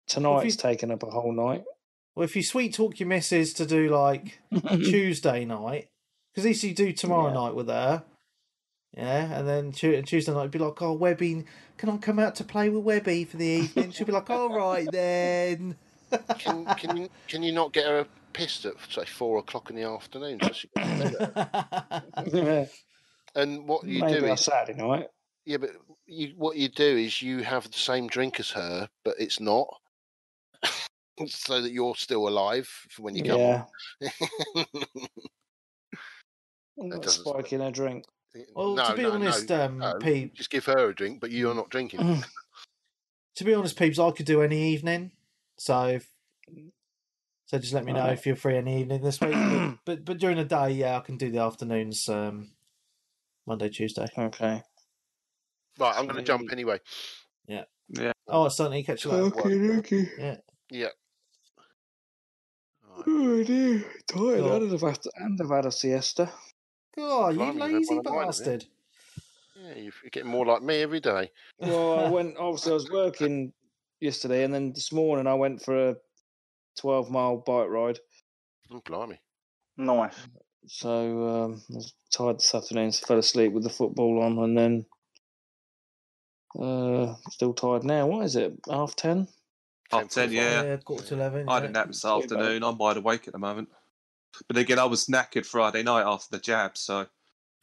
tonight's taken up a whole night. Well, if you sweet talk your missus to do like Tuesday night, because at least you do tomorrow night with her, and then Tuesday night be like, oh, Webby, can I come out to play with Webby for the evening? She'll be like, all right then. Can you not get her pissed at say 4:00 in the afternoon so she gets better? And what you do is Saturday night. Yeah, but what you do is you have the same drink as her, but it's not. So that you're still alive when you come on. That spike in a drink. Well, to be honest, Pete, just give her a drink, but you're not drinking. To be honest, Peeps, I could do any evening. So just let me know if you're free any evening this week. but during the day, I can do the afternoons, Monday, Tuesday. Okay. Right, I'm going to jump anyway. Yeah. Oh, certainly catch you later. Okay. Yeah. Oh dear, tired. And I've had a siesta. Oh, you lazy bastard! Yeah, you're getting more like me every day. Well, I was working yesterday, and then this morning I went for a 12-mile bike ride. Oh, blimey. Nice. So I was tired this afternoon, so fell asleep with the football on, and then still tired now. What is it? 10:30? 10:30, yeah. Yeah, 10:45. I had a nap this afternoon. I'm wide awake at the moment. But again, I was knackered Friday night after the jab, so...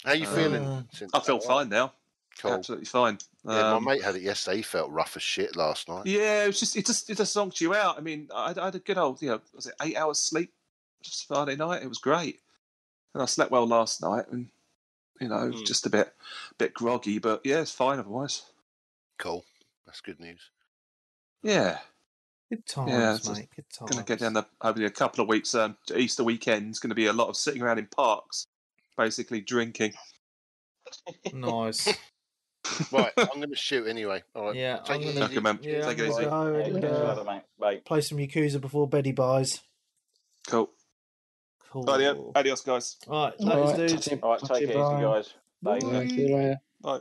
How you feeling? I feel fine now. Cool. Absolutely fine. Yeah, my mate had it yesterday. He felt rough as shit last night. Yeah, it just zonked you out. I mean, I had a good old, was it 8 hours sleep just Friday night? It was great. And I slept well last night, and just a bit groggy, but yeah, it's fine otherwise. Cool, that's good news. Yeah, good times, mate. Good times. Going to get down over a couple of weeks. Easter weekend is going to be a lot of sitting around in parks, basically drinking. Nice. Right, I'm going to shoot anyway. All right, yeah, take it easy. man. Yeah, take it easy. Play some Yakuza before Betty buys. Cool. Adios, guys. All right, dudes. All right, take it easy, guys. Bye. See you later. Bye.